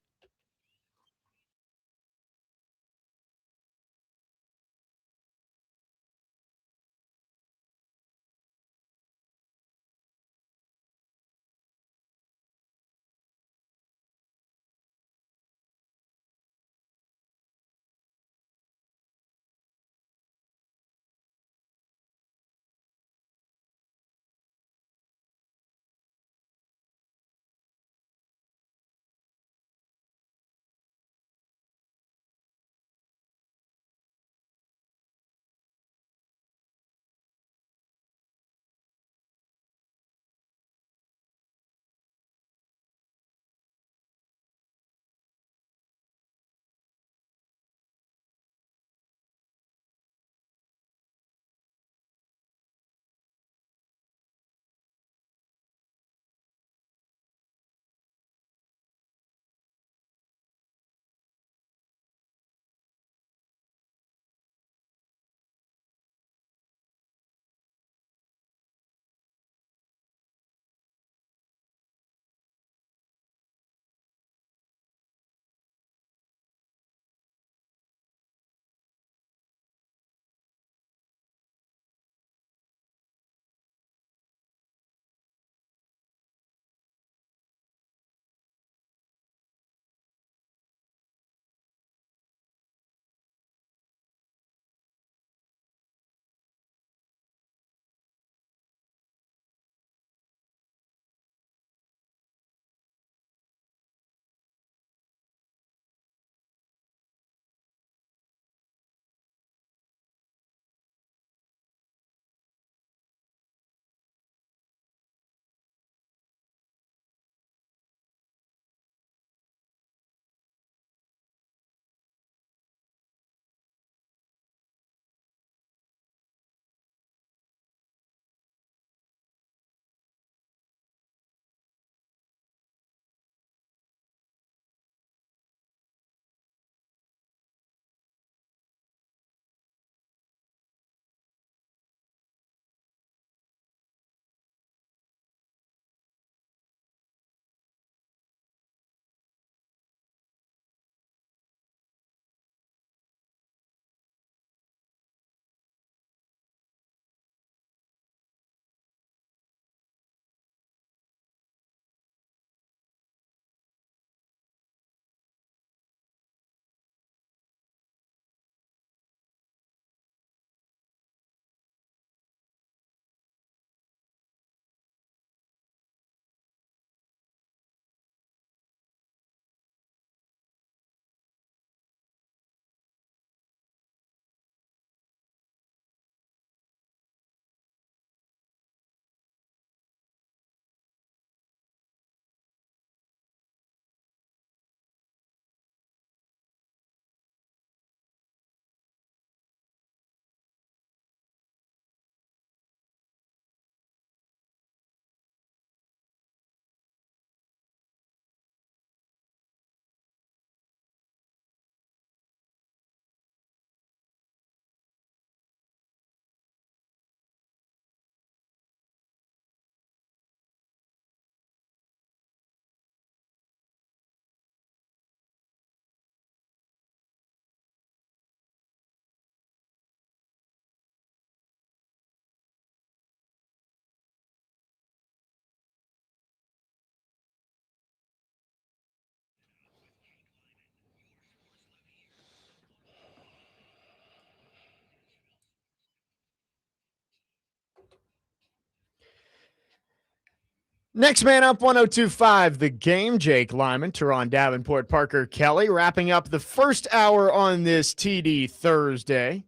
Next man up, 1025 the game. Jake Lyman, Turron, Davenport, Parker Kelly, wrapping up the first hour on this TD Thursday.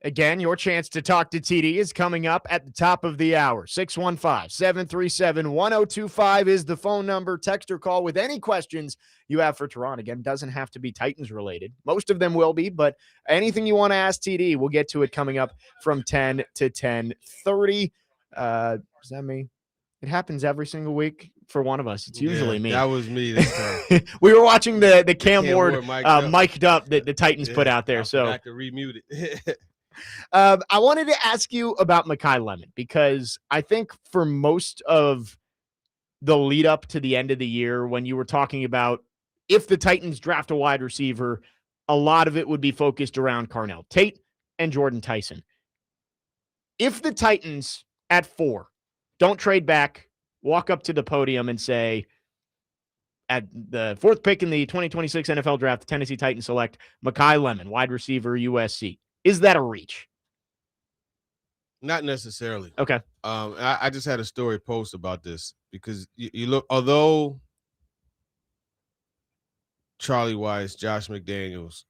Again, your chance to talk to TD is coming up at the top of the hour. 615-737-1025 is the phone number. Text or call with any questions you have for Turron. Again, doesn't have to be Titans related. Most of them will be, but anything you want to ask TD, we'll get to it coming up from 10 to 10:30. Does that mean it happens every single week for one of us? It's usually me. That was me this time. We were watching the Cam Ward mic'd up that the Titans put out there. I forgot to remute it. I wanted to ask you about Makai Lemon because I think for most of the lead up to the end of the year, when you were talking about if the Titans draft a wide receiver, a lot of it would be focused around Carnell Tate and Jordan Tyson. If the Titans at 4 don't trade back, walk up to the podium and say, at the 4th pick in the 2026 NFL draft, the Tennessee Titans select Makai Lemon, wide receiver, USC. Is that a reach? Not necessarily. Okay. I just had a story post about this because you look, although Charlie Weiss, Josh McDaniels,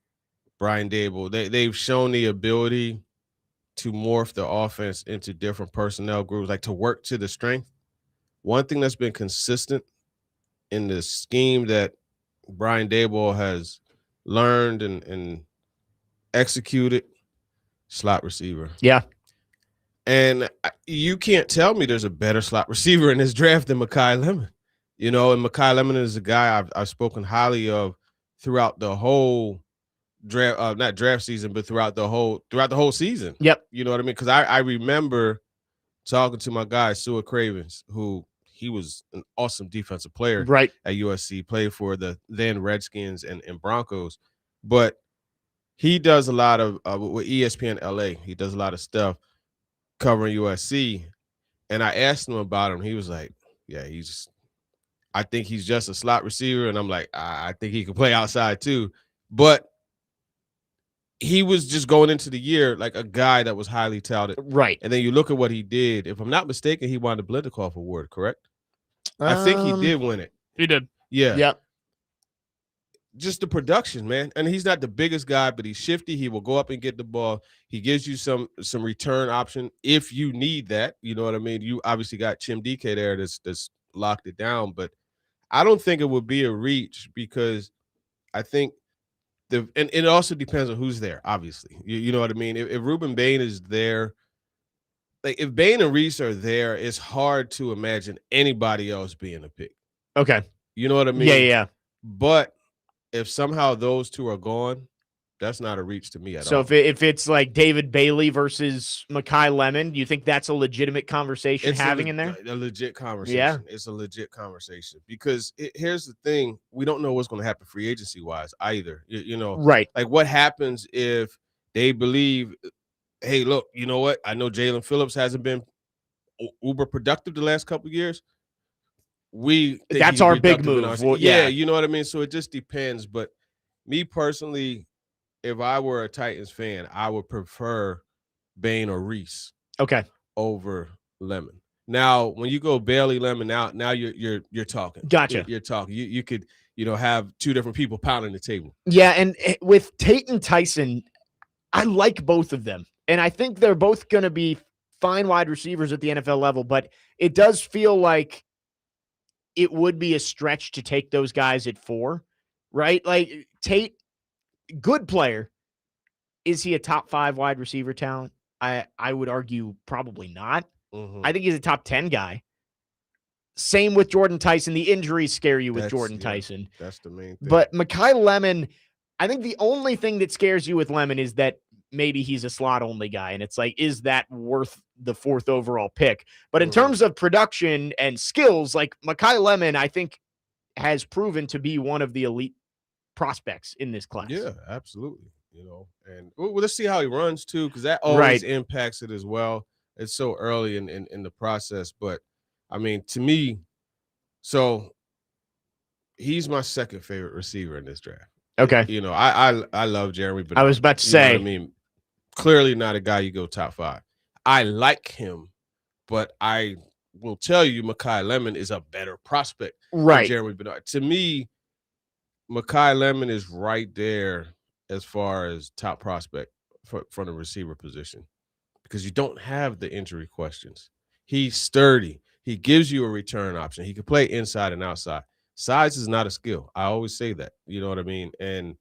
Brian Dable, they've shown the ability to morph the offense into different personnel groups, like to work to the strength. One thing that's been consistent in the scheme that Brian Dable has learned and executed, slot receiver. Yeah. And you can't tell me there's a better slot receiver in this draft than Makai Lemon. You know, and Makai Lemon is a guy I've spoken highly of throughout the whole draft, not draft season, but throughout the whole season. Yep. You know what I mean? Because I remember talking to my guy, Stuart Cravens, who he was an awesome defensive player right at USC, played for the then Redskins and Broncos. But he does a lot of with ESPN LA. He does a lot of stuff covering USC. And I asked him about him. He was like, yeah, I think he's just a slot receiver. And I'm like, I think he can play outside too. But he was just going into the year like a guy that was highly touted. Right. And then you look at what he did. If I'm not mistaken, he won the Blitikoff Award, correct? I think he did win it. He did. Yeah. Yep. Just the production, man. And he's not the biggest guy, but he's shifty. He will go up and get the ball. He gives you some return option if you need that. You know what I mean? You obviously got Chim DK there that's locked it down, but I don't think it would be a reach because I think and it also depends on who's there, obviously. You know what I mean? If Ruben Bain is there, like if Bain and Reese are there, it's hard to imagine anybody else being a pick. Okay. You know what I mean? Yeah. But if somehow those two are gone, that's not a reach to me at all. So if it's like David Bailey versus Makai Lemon, do you think that's a legitimate conversation in there? A legit conversation. Yeah. It's a legit conversation because here's the thing. We don't know what's going to happen free agency wise either. You know, right. Like what happens if they believe, hey, look, you know what? I know Jalen Phillips hasn't been uber productive the last couple of years. That's our big move. Yeah, you know what I mean? So it just depends. But me personally, if I were a Titans fan, I would prefer Bain or Reese over Lemon. Now, when you go Bailey Lemon out, now you're talking. Gotcha. You're talking. You could, have two different people pounding the table. Yeah, and with Tate and Tyson, I like both of them. And I think they're both going to be fine wide receivers at the NFL level, but it does feel like it would be a stretch to take those guys at 4, right? Like Tate, good player. Is he a top 5 wide receiver talent? I would argue probably not. Mm-hmm. I think he's a top 10 guy. Same with Jordan Tyson. The injuries scare you with Jordan Tyson. That's the main thing. But Makai Lemon, I think the only thing that scares you with Lemon is that maybe he's a slot only guy. And it's like, is that worth the 4th overall pick? But in terms of production and skills, like Makai Lemon, I think has proven to be one of the elite prospects in this class. Yeah, absolutely. And let's see how he runs too, because that always impacts it as well. It's so early in the process. But I mean, to me, so he's my second favorite receiver in this draft. Okay. I love Jeremy Bernard. I was about to say, I mean, clearly not a guy you go top 5. I like him, but I will tell you Makai Lemon is a better prospect than Jeremy Bernard. To me, Makai Lemon is right there as far as top prospect from the receiver position because you don't have the injury questions. He's sturdy. He gives you a return option. He can play inside and outside. Size is not a skill. I always say that. You know what I mean? And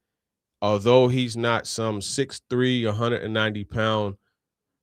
although he's not some 6'3", 190-pound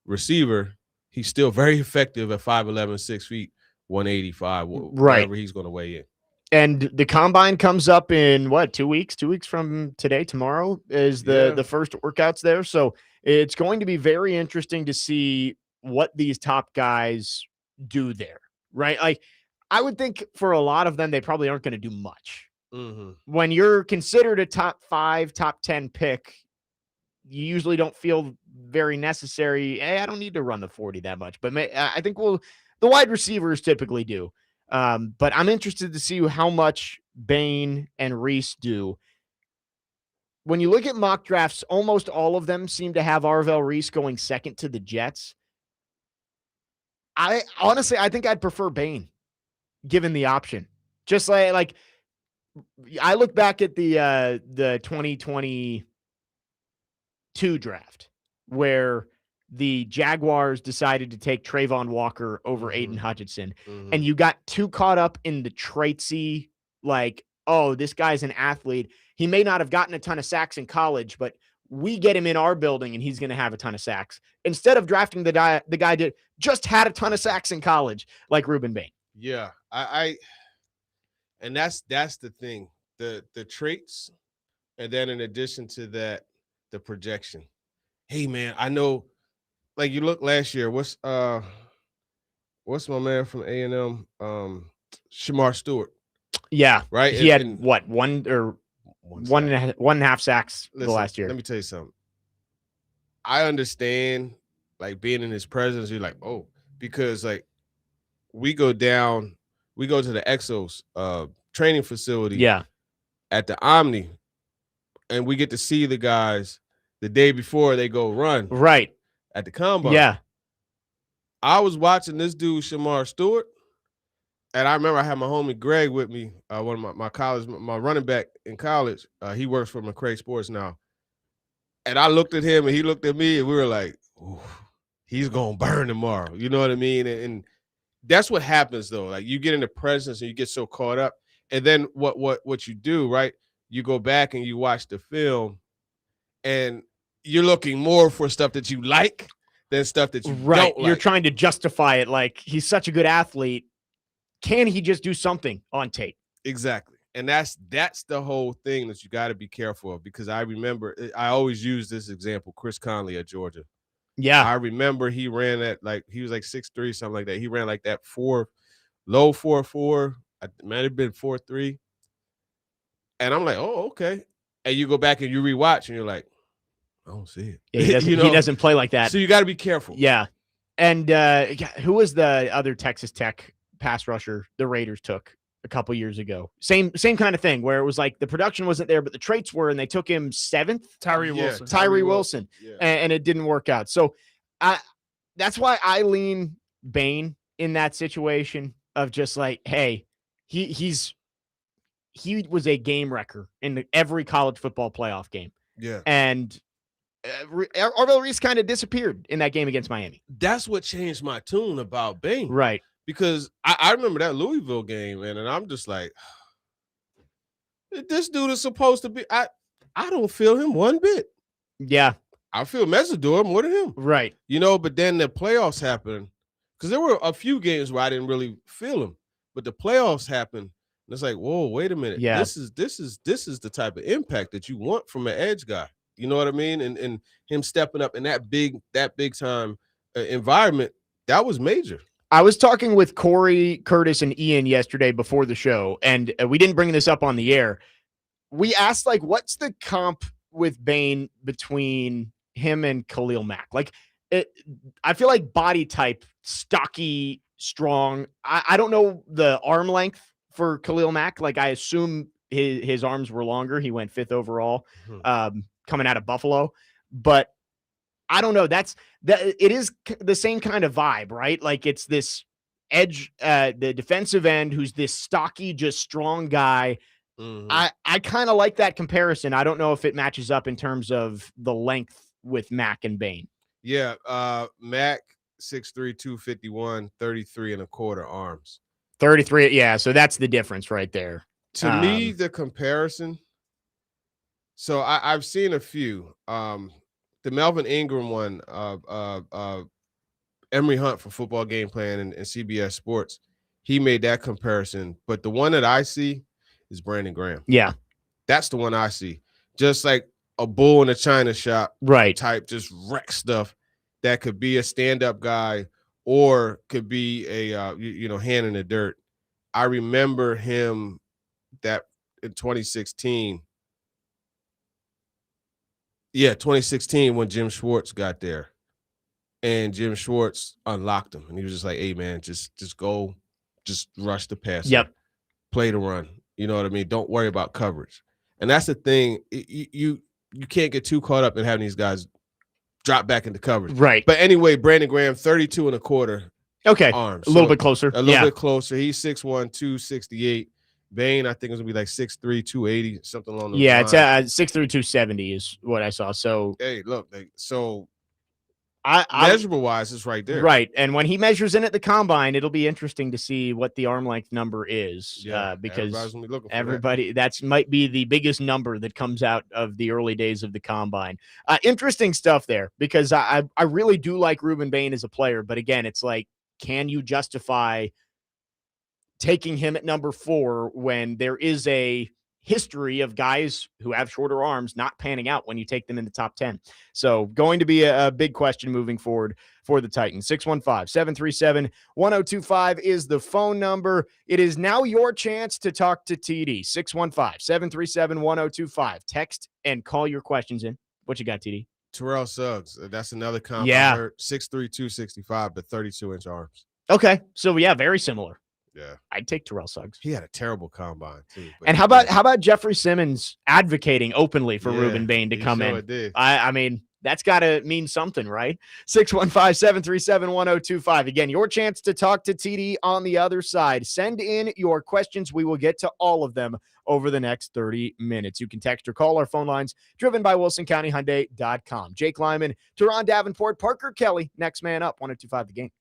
receiver, he's still very effective at 5'11", 6 feet, 185, whatever he's going to weigh in. And the combine comes up in 2 weeks? 2 weeks from today, tomorrow is the first workouts there. So it's going to be very interesting to see what these top guys do there, right? Like, I would think for a lot of them, they probably aren't going to do much. Mm-hmm. When you're considered a top 5, top 10 pick, you usually don't feel very necessary. Hey, I don't need to run the 40 that much, but I think the wide receivers typically do. But I'm interested to see how much Bain and Reese do. When you look at mock drafts, almost all of them seem to have Arvell Reese going second to the Jets. I think I'd prefer Bain given the option. Just like I look back at the 2022 draft where the Jaguars decided to take Trayvon Walker over Aiden Hutchinson. Mm-hmm. And you got too caught up in the traitsy, like, oh, this guy's an athlete. He may not have gotten a ton of sacks in college, but we get him in our building and he's going to have a ton of sacks. Instead of drafting the guy that just had a ton of sacks in college, like Ruben Bain. Yeah, and that's the thing, the traits, and then in addition to that, the projection. Hey, man, I know. Like you look last year, what's my man from A&M? Shamar Stewart. Yeah. Right. He had one and a half sacks the last year. Let me tell you something. I understand like being in his presence, you're like, oh, because like we go to the Exos training facility at the Omni, and we get to see the guys the day before they go run. Right. At the combine. Yeah. I was watching this dude, Shamar Stewart, and I remember I had my homie Greg with me, one of my running back in college. He works for McCray Sports now. And I looked at him and he looked at me and we were like, ooh, he's going to burn tomorrow. You know what I mean? And that's what happens though. Like you get in the presence and you get so caught up. And then what you do, right? You go back and you watch the film and you're looking more for stuff that you like than stuff that you don't like. You're trying to justify it like he's such a good athlete. Can he just do something on tape? Exactly. And that's the whole thing that you got to be careful of, because I remember I always use this example, Chris Conley at Georgia. Yeah. I remember he ran at he was like 6'3", something like that. He ran like that low 4.4. It might have been 4.3. And I'm like, oh, okay. And you go back and you rewatch and you're like, I don't see it. Yeah, he doesn't play like that. So you got to be careful. Yeah. And who was the other Texas Tech pass rusher the Raiders took a couple years ago? Same kind of thing where it was like the production wasn't there, but the traits were, and they took him 7th. Tyree Wilson. Tyree Wilson. Yeah. And it didn't work out. So that's why I lean Bain in that situation of just like, hey, he was a game wrecker in every college football playoff game. Yeah. And Arvell Reese kind of disappeared in that game against Miami. That's what changed my tune about Bain. Right. Because I remember that Louisville game, man, and I'm just like, this dude is supposed to be, I don't feel him one bit. Yeah. I feel Mesidor more than him. Right. But then the playoffs happened, because there were a few games where I didn't really feel him, but the playoffs happened, and it's like, whoa, wait a minute. Yeah. This is the type of impact that you want from an edge guy. You know what I mean? And him stepping up in that big time environment, that was major. I was talking with Corey, Curtis, and Ian yesterday before the show, and we didn't bring this up on the air. We asked, like, what's the comp with Bain between him and Khalil Mack? Like, I feel like body type, stocky, strong. I don't know the arm length for Khalil Mack. Like, I assume his arms were longer. He went 5th overall. Coming out of Buffalo, but I don't know. It is the same kind of vibe, right? Like it's this edge, the defensive end who's this stocky, just strong guy. Mm-hmm. I kind of like that comparison. I don't know if it matches up in terms of the length with Mack and Bain. Yeah, Mac 6'3", 251, 33 and a quarter arms. 33. Yeah, so that's the difference right there. To me, the comparison. So I've seen a few. The Melvin Ingram one, Emory Hunt for Football Game Plan and CBS Sports, he made that comparison. But the one that I see is Brandon Graham. Yeah. That's the one I see. Just like a bull in a china shop type, just wreck stuff that could be a stand-up guy or could be a hand in the dirt. I remember him that in 2016. Yeah, 2016 when Jim Schwartz got there. And Jim Schwartz unlocked him. And he was just like, hey, man, just go, just rush the passer. Yep. Play the run. You know what I mean? Don't worry about coverage. And that's the thing. You can't get too caught up in having these guys drop back into coverage. Right. But anyway, Brandon Graham, 32 and a quarter arms. A little bit closer. A little bit closer. He's 6'1", 268. Bain, I think it's going to be like 6'3", 280, something along those lines. Yeah, it's 6'3", 270 is what I saw. So, hey, look, so measurable wise, it's right there. Right. And when he measures in at the combine, it'll be interesting to see what the arm length number is. Because everybody, that might be the biggest number that comes out of the early days of the combine. Interesting stuff there, because I really do like Ruben Bain as a player. But again, it's like, can you justify taking him at number 4 when there is a history of guys who have shorter arms not panning out when you take them in the top 10. So going to be a big question moving forward for the Titans. 615-737-1025 is the phone number. It is now your chance to talk to TD. 615-737-1025. Text and call your questions in. What you got, TD? Terrell Suggs. That's another comp. Yeah. I heard 6'3", 265, but 32-inch arms. Okay. So yeah, very similar. Yeah, I'd take Terrell Suggs. He had a terrible combine too. And how about Jeffrey Simmons advocating openly for Ruben Bain to come in? Did. I mean, that's got to mean something, right? 615-737-1025. Again, your chance to talk to TD on the other side. Send in your questions. We will get to all of them over the next 30 minutes. You can text or call our phone lines, driven by WilsonCountyHyundai.com. Jake Lyman, Turron Davenport, Parker Kelly, next man up, 1025 The Game.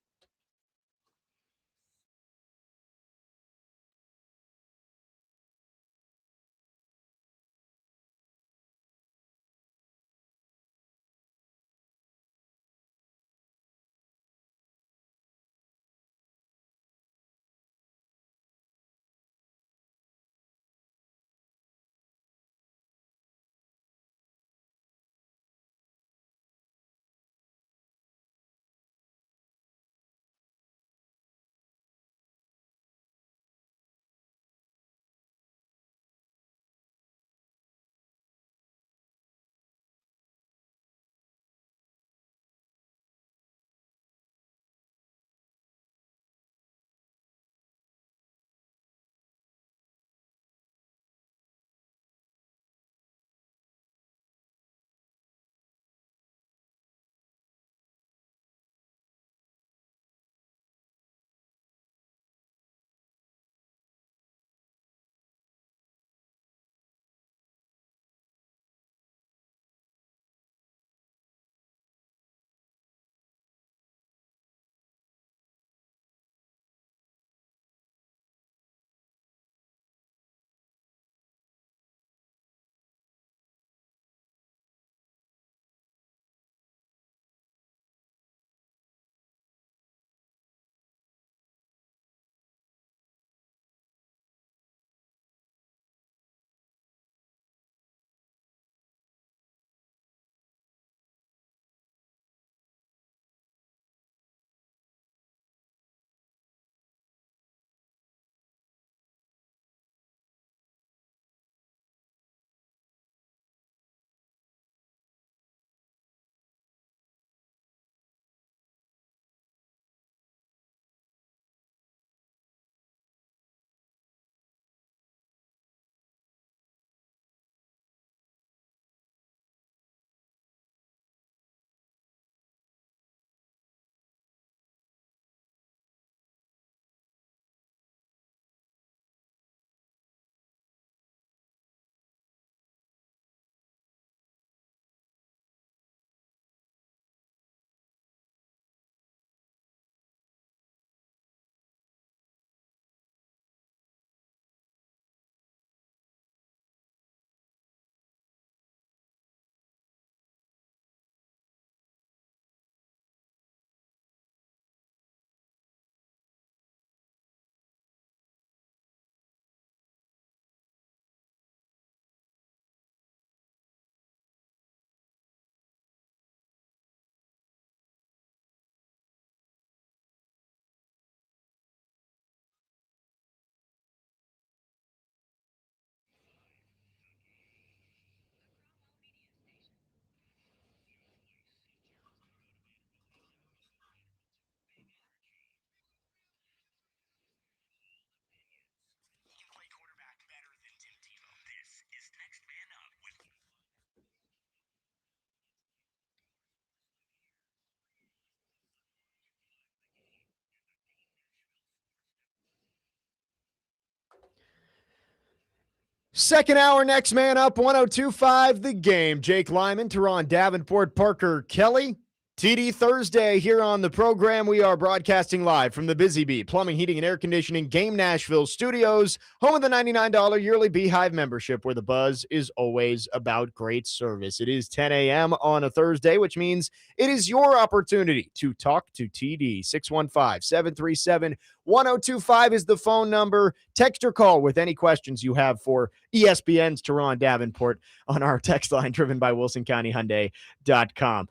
Second hour, next man up, 102.5 The Game. Jake Lyman, Turron, Davenport, Parker Kelly. TD Thursday here on the program. We are broadcasting live from the Busy Bee Plumbing, Heating, and Air Conditioning Game Nashville studios, home of the $99 yearly Beehive membership, where the buzz is always about great service. It is 10 a.m. on a Thursday, which means it is your opportunity to talk to TD. 615-737-1025 is the phone number. Text or call with any questions you have for ESPN's Turron Davenport on our text line driven by WilsonCountyHyundai.com.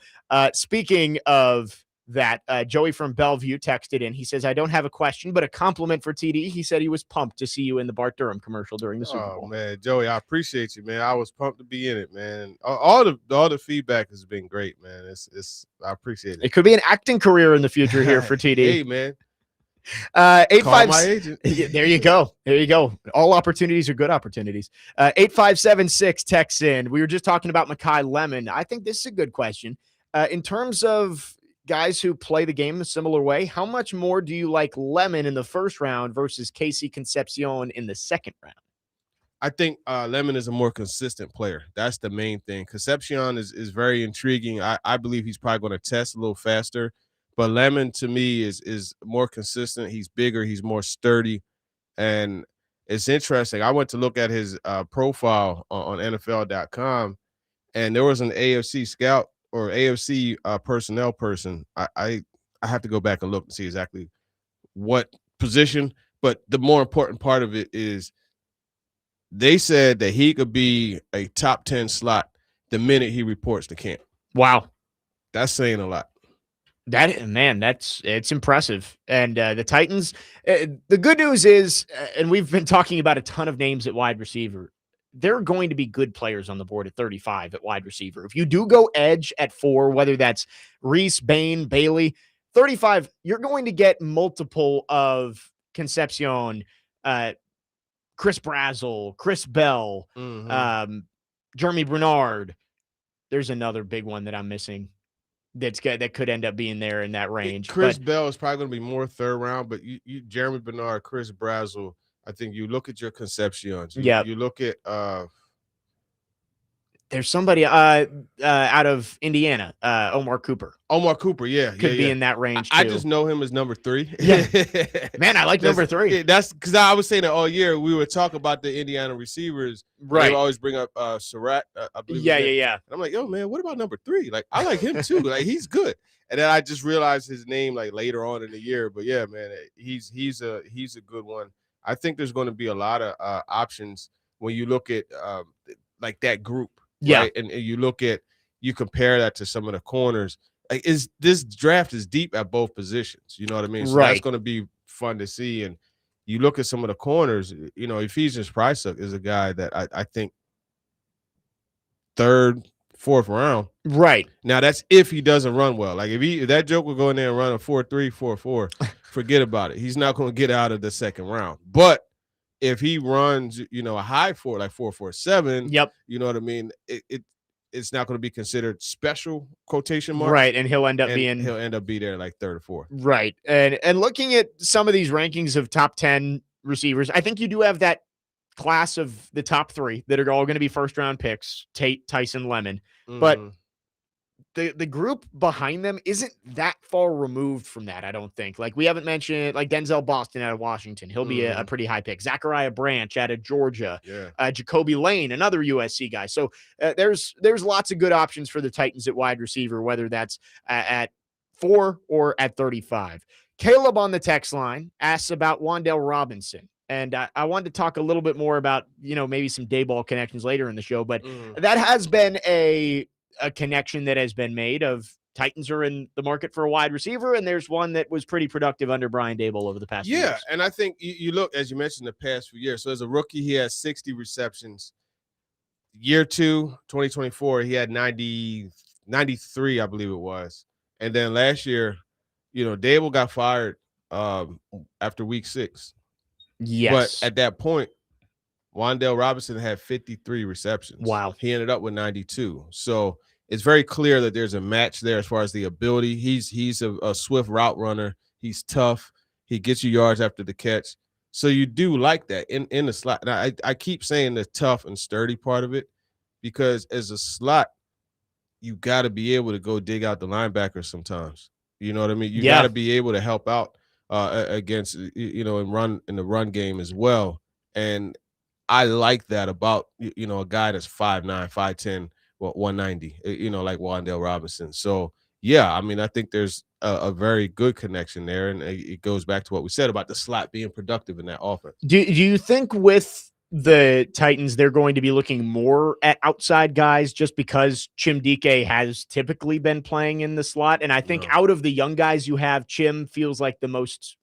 Speaking of that, Joey from Bellevue texted in. He says, I don't have a question, but a compliment for TD. He said he was pumped to see you in the Bart Durham commercial during the Super Bowl. Oh, man, Joey, I appreciate you, man. I was pumped to be in it, man. All the feedback has been great, man. I appreciate it. It could be an acting career in the future here for TD. Hey, man. 856 Call my agent. There you go. All opportunities are good opportunities. 8576 texts in. We were just talking about Mekhi Lemon. I think this is a good question. In terms of guys who play the game a similar way, how much more do you like Lemon in the first round versus Casey Concepcion in the second round? I think Lemon is a more consistent player. That's the main thing. Concepcion is very intriguing. I believe he's probably going to test a little faster. But Lemon, to me, is more consistent. He's bigger. He's more sturdy. And it's interesting. I went to look at his profile on NFL.com, and there was an AFC scout or AFC personnel person. I have to go back and look and see exactly what position. But the more important part of it is they said that he could be a top 10 slot the minute he reports to camp. Wow. That's saying a lot. It's impressive. And the Titans, the good news is, and we've been talking about a ton of names at wide receiver, there are going to be good players on the board at 35 at wide receiver. If you do go edge at 4, whether that's Reese, Bain, Bailey, 35, you're going to get multiple of Concepcion, Chris Brazzell, Chris Bell, Jeremy Bernard. There's another big one that I'm missing. That could end up being there in that range. Chris Bell is probably going to be more third round, but you Jeremy Bernard, Chris Brazzell, I think you look at your Concepcions. You look at there's somebody out of Indiana, Omar Cooper. Omar Cooper, could be in that range. I just know him as number 3. Yeah, man, I like number 3. That's because I was saying that all year. We would talk about the Indiana receivers. Right. They would always bring up Surratt. I believe. Yeah. And I'm like, yo, man, what about number 3? Like, I like him too. Like, he's good. And then I just realized his name like later on in the year. But yeah, man, he's a good one. I think there's going to be a lot of options when you look at like that group. Yeah. Right? And you compare that to some of the corners. Like, this draft is deep at both positions. You know what I mean? So that's going to be fun to see. And you look at some of the corners, Ephesians Prysuck is a guy that I think 3rd, 4th round. Right. Now that's if he doesn't run well. Like if that joke will go in there and run a 4.3, 4.4, forget about it. He's not going to get out of the second round. But if he runs, a high 4, like 4.47, yep, you know what I mean? It's not going to be considered special quotation marks. Right, and he'll end up be there like 3rd or 4th. Right. And looking at some of these rankings of top 10 receivers, I think you do have that class of the top 3 that are all going to be first round picks, Tate, Tyson, Lemon. But the group behind them isn't that far removed from that, I don't think. Like, we haven't mentioned like Denzel Boston out of Washington. He'll be a pretty high pick. Zachariah Branch out of Georgia. Yeah. Jacoby Lane, another USC guy. So there's lots of good options for the Titans at wide receiver, whether that's at 4 or at 35. Caleb on the text line asks about Wan'Dale Robinson. And I wanted to talk a little bit more about, maybe some day ball connections later in the show, but that has been a connection that has been made of Titans are in the market for a wide receiver, and there's one that was pretty productive under Brian Daboll over the past few years. And I think you look, as you mentioned, the past few years. So as a rookie, he has 60 receptions. Year 2, 2024, he had 93, I believe it was. And then last year, Daboll got fired after week 6. Yes. But at that point, Wan'Dale Robinson had 53 receptions. Wow. He ended up with 92. So it's very clear that there's a match there as far as the ability. He's a swift route runner. He's tough. He gets you yards after the catch. So you do like that in the slot. Now, I keep saying the tough and sturdy part of it because as a slot, you got to be able to go dig out the linebackers sometimes. You know what I mean? You got Yeah. to be able to help out against, in the run game as well. And I like that about, a guy that's 5'9", 5'10", 190, like Wandale Robinson. So, yeah, I mean, I think there's a very good connection there. And it goes back to what we said about the slot being productive in that offense. Do you think with the Titans, they're going to be looking more at outside guys just because Chim Dike has typically been playing in the slot? And I think out of the young guys you have, Chim feels like the most,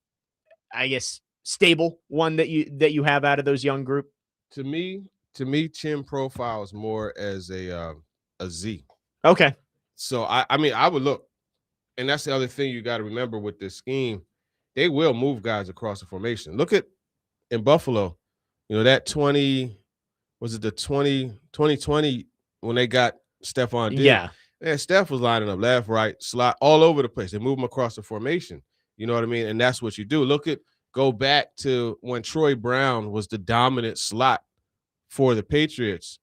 I guess, stable one that you have out of those young group. To me, Chim profiles more as a Z. Okay. So I mean, I would look, and that's the other thing you got to remember with this scheme. They will move guys across the formation. Look at in Buffalo, that 2020 when they got Stephon Diggs. Yeah. And Steph was lining up left, right, slot, all over the place. They move him across the formation. You know what I mean? And that's what you do. Go back to when Troy Brown was the dominant slot for the Patriots.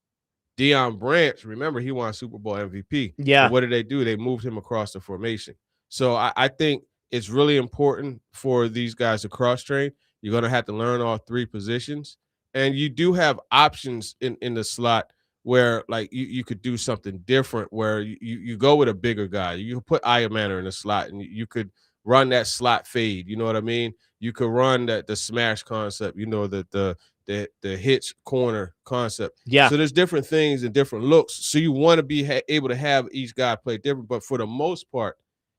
Deion Branch, remember, he won Super Bowl MVP. Yeah. But what did they do? They moved him across the formation. So I think it's really important for these guys to cross-train. You're going to have to learn all three positions. And you do have options in the slot where, like, you could do something different where you go with a bigger guy. You put Manor in the slot, and you could run that slot fade. You know what I mean? You could run the smash concept, the hitch corner concept. Yeah. So there's different things and different looks. So you want to be able to have each guy play different. But for the most part,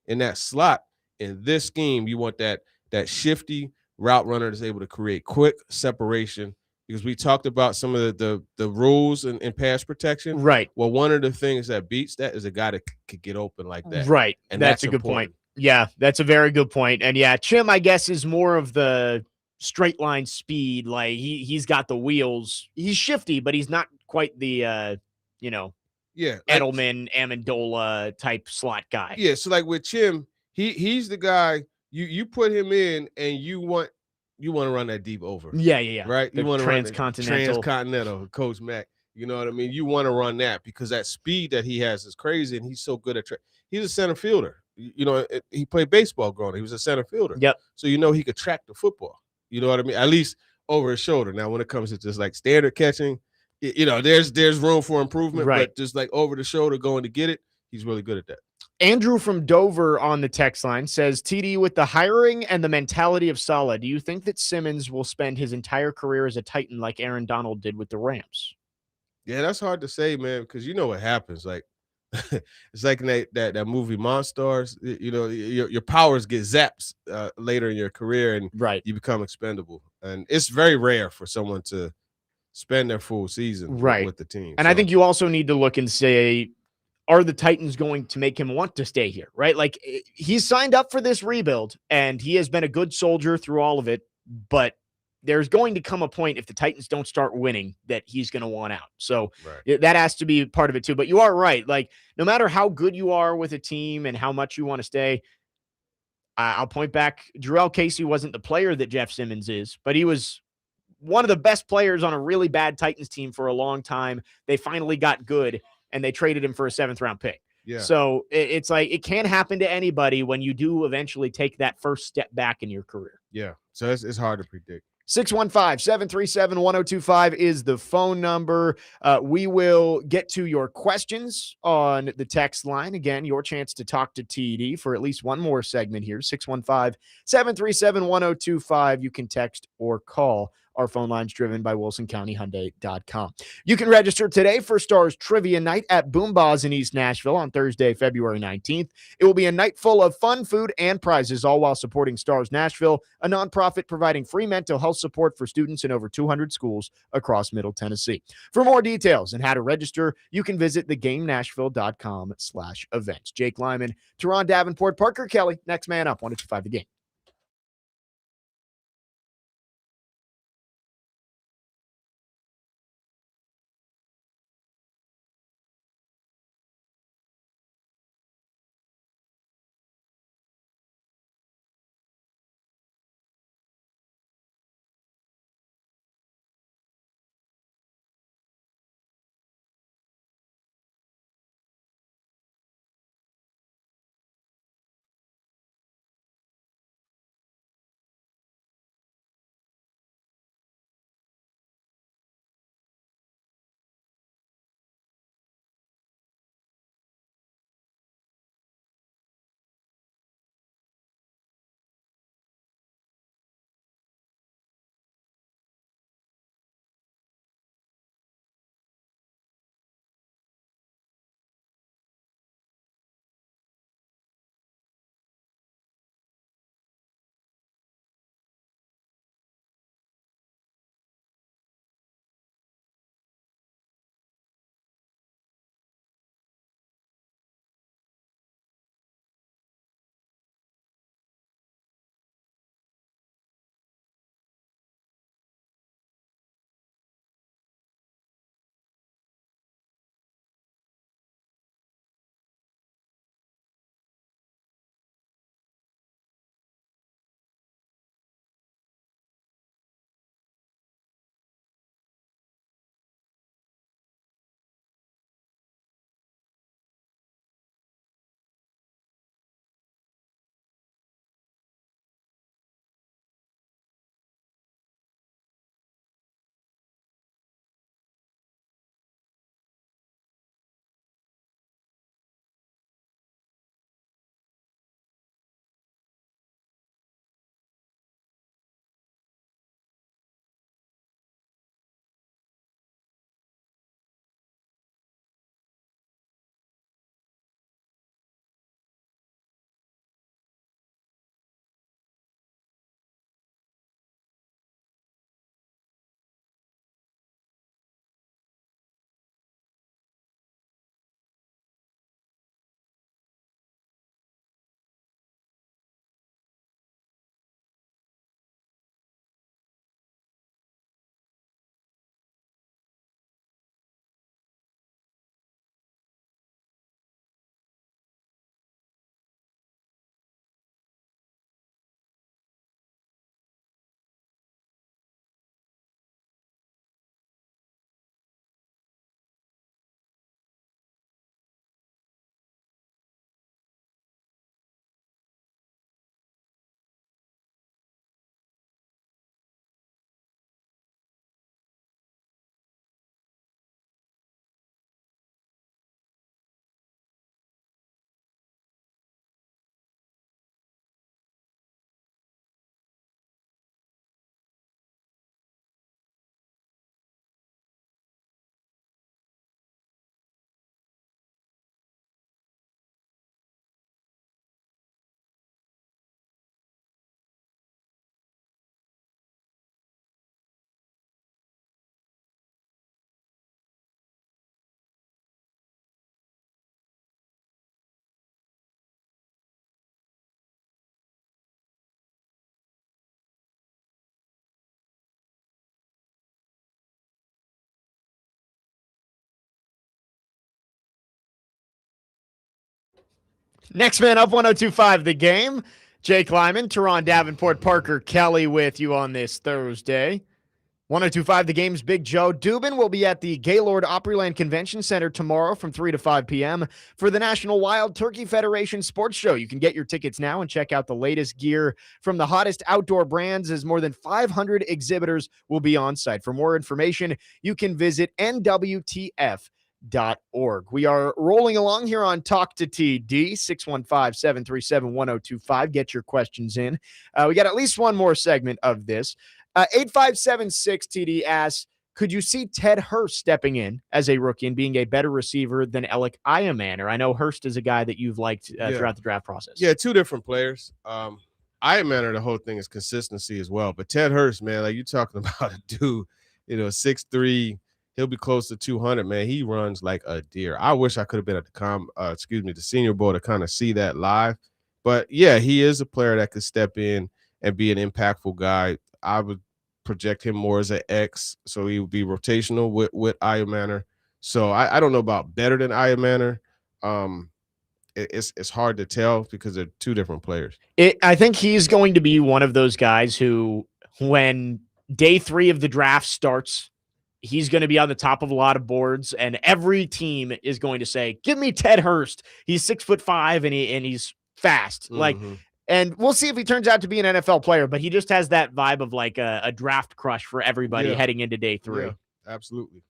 in that slot, in this scheme, you want that shifty route runner that's able to create quick separation. Because we talked about some of the rules in pass protection. Right. Well, one of the things that beats that is a guy that could get open like that. Right. And that's a good important. point. Yeah, that's a very good point. And yeah, Chim, I guess, is more of the straight line speed. Like he's got the wheels. He's shifty, but he's not quite the Yeah, Edelman, Amendola type slot guy. Yeah, so like with Chim, he's the guy you put him in and you want to run that deep over. Yeah. Right? You want to run transcontinental, Coach Mac. You know what I mean? You want to run that because that speed that he has is crazy, and he's so good at he's a center fielder. He played baseball growing up. He was a center fielder. Yep. So he could track the football. You know what I mean? At least over his shoulder. Now, when it comes to just like standard catching, there's room for improvement. Right. But just like over the shoulder going to get it, he's really good at that. Andrew from Dover on the text line says, TD, with the hiring and the mentality of Saleh, do you think that Simmons will spend his entire career as a Titan like Aaron Donald did with the Rams? Yeah, that's hard to say, man, because you know what happens. Like, it's like in that movie Monstars. Your powers get zapped later in your career, and you become expendable. And it's very rare for someone to spend their full season with the team. And I think you also need to look and say, are the Titans going to make him want to stay here, right? Like, he's signed up for this rebuild, and he has been a good soldier through all of it, but there's going to come a point if the Titans don't start winning that he's going to want out. So that has to be part of it too. But you are right. Like, no matter how good you are with a team and how much you want to stay, I'll point back. Jurrell Casey wasn't the player that Jeff Simmons is, but he was one of the best players on a really bad Titans team for a long time. They finally got good, and they traded him for a 7th-round pick. Yeah. So it's like it can happen to anybody when you do eventually take that first step back in your career. Yeah. So it's hard to predict. 615-737-1025 is the phone number. We will get to your questions on the text line. Again, your chance to talk to TD for at least one more segment here. 615-737-1025. You can text or call. Our phone line's driven by WilsonCountyHyundai.com. You can register today for Stars Trivia Night at Boomba's in East Nashville on Thursday, February 19th. It will be a night full of fun, food, and prizes, all while supporting Stars Nashville, a nonprofit providing free mental health support for students in over 200 schools across Middle Tennessee. For more details and how to register, you can visit thegamenashville.com/events. Jake Lyman, Turron, Davenport, Parker Kelly, next man up, 102.5 The Game. Next man up, 102.5 The Game. Jake Lyman, Turron, Davenport, Parker Kelly with you on this Thursday. 102.5 The Game's Big Joe Dubin will be at the Gaylord Opryland Convention Center tomorrow from 3 to 5 p.m. for the National Wild Turkey Federation Sports Show. You can get your tickets now and check out the latest gear from the hottest outdoor brands, as more than 500 exhibitors will be on site. For more information, you can visit nwtf.org. We are rolling along here on Talk to TD, 615-737-1025. Get your questions in. We got at least one more segment of this. 8576 TD asks, could you see Ted Hurst stepping in as a rookie and being a better receiver than Alec Iamaner? I know Hurst is a guy that you've liked throughout the draft process. Yeah, two different players. Iamaner, the whole thing is consistency as well. But Ted Hurst, man, like you're talking about a dude, 6'3", he'll be close to 200, man. He runs like a deer. I wish I could have been at the Senior Bowl to kind of see that live. But yeah, he is a player that could step in and be an impactful guy. I would project him more as an X, so he would be rotational with Iamaner. So I don't know about better than Iamaner. It's hard to tell because they're two different players. I think he's going to be one of those guys who, when day 3 of the draft starts, he's going to be on the top of a lot of boards, and every team is going to say, "Give me Ted Hurst. He's 6'5" and he's fast." Mm-hmm. And we'll see if he turns out to be an NFL player, but he just has that vibe of like a draft crush for everybody heading into day 3. Yeah, absolutely.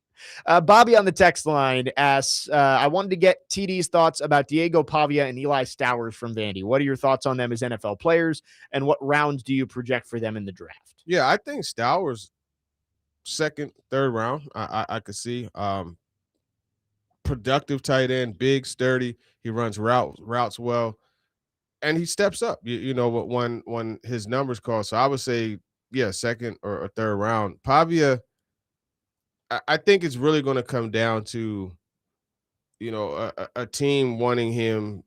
Bobby on the text line asks, I wanted to get TD's thoughts about Diego Pavia and Eli Stowers from Vandy. What are your thoughts on them as NFL players, and what rounds do you project for them in the draft? Yeah, I think Stowers, second, third round, I could see. Productive tight end, big, sturdy. He runs routes well. And he steps up, when his numbers call. So I would say, yeah, second or third round. Pavia, I think it's really going to come down to, a team wanting him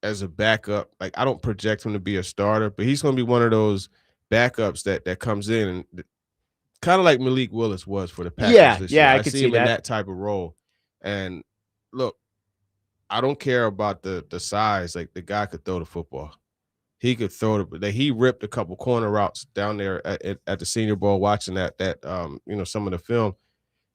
as a backup. Like, I don't project him to be a starter, but he's going to be one of those backups that comes in, and kind of like Malik Willis was for the Packers this year. I could see him in that type of role. And look, I don't care about the size. Like, the guy could throw the football. He could throw it. He ripped a couple corner routes down there at the Senior Bowl. Watching that some of the film,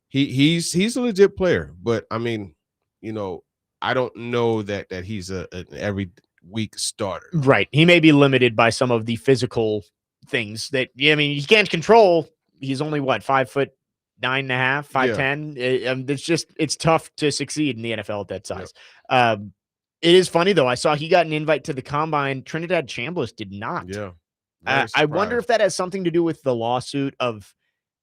he's a legit player. But I mean, I don't know that he's an every week starter. Right. He may be limited by some of the physical things that he can't control. He's only 5'9.5", 5'10". It's tough to succeed in the NFL at that size. Yep. It is funny though. I saw he got an invite to the combine. Trinidad Chambliss did not. Yeah. I wonder if that has something to do with the lawsuit of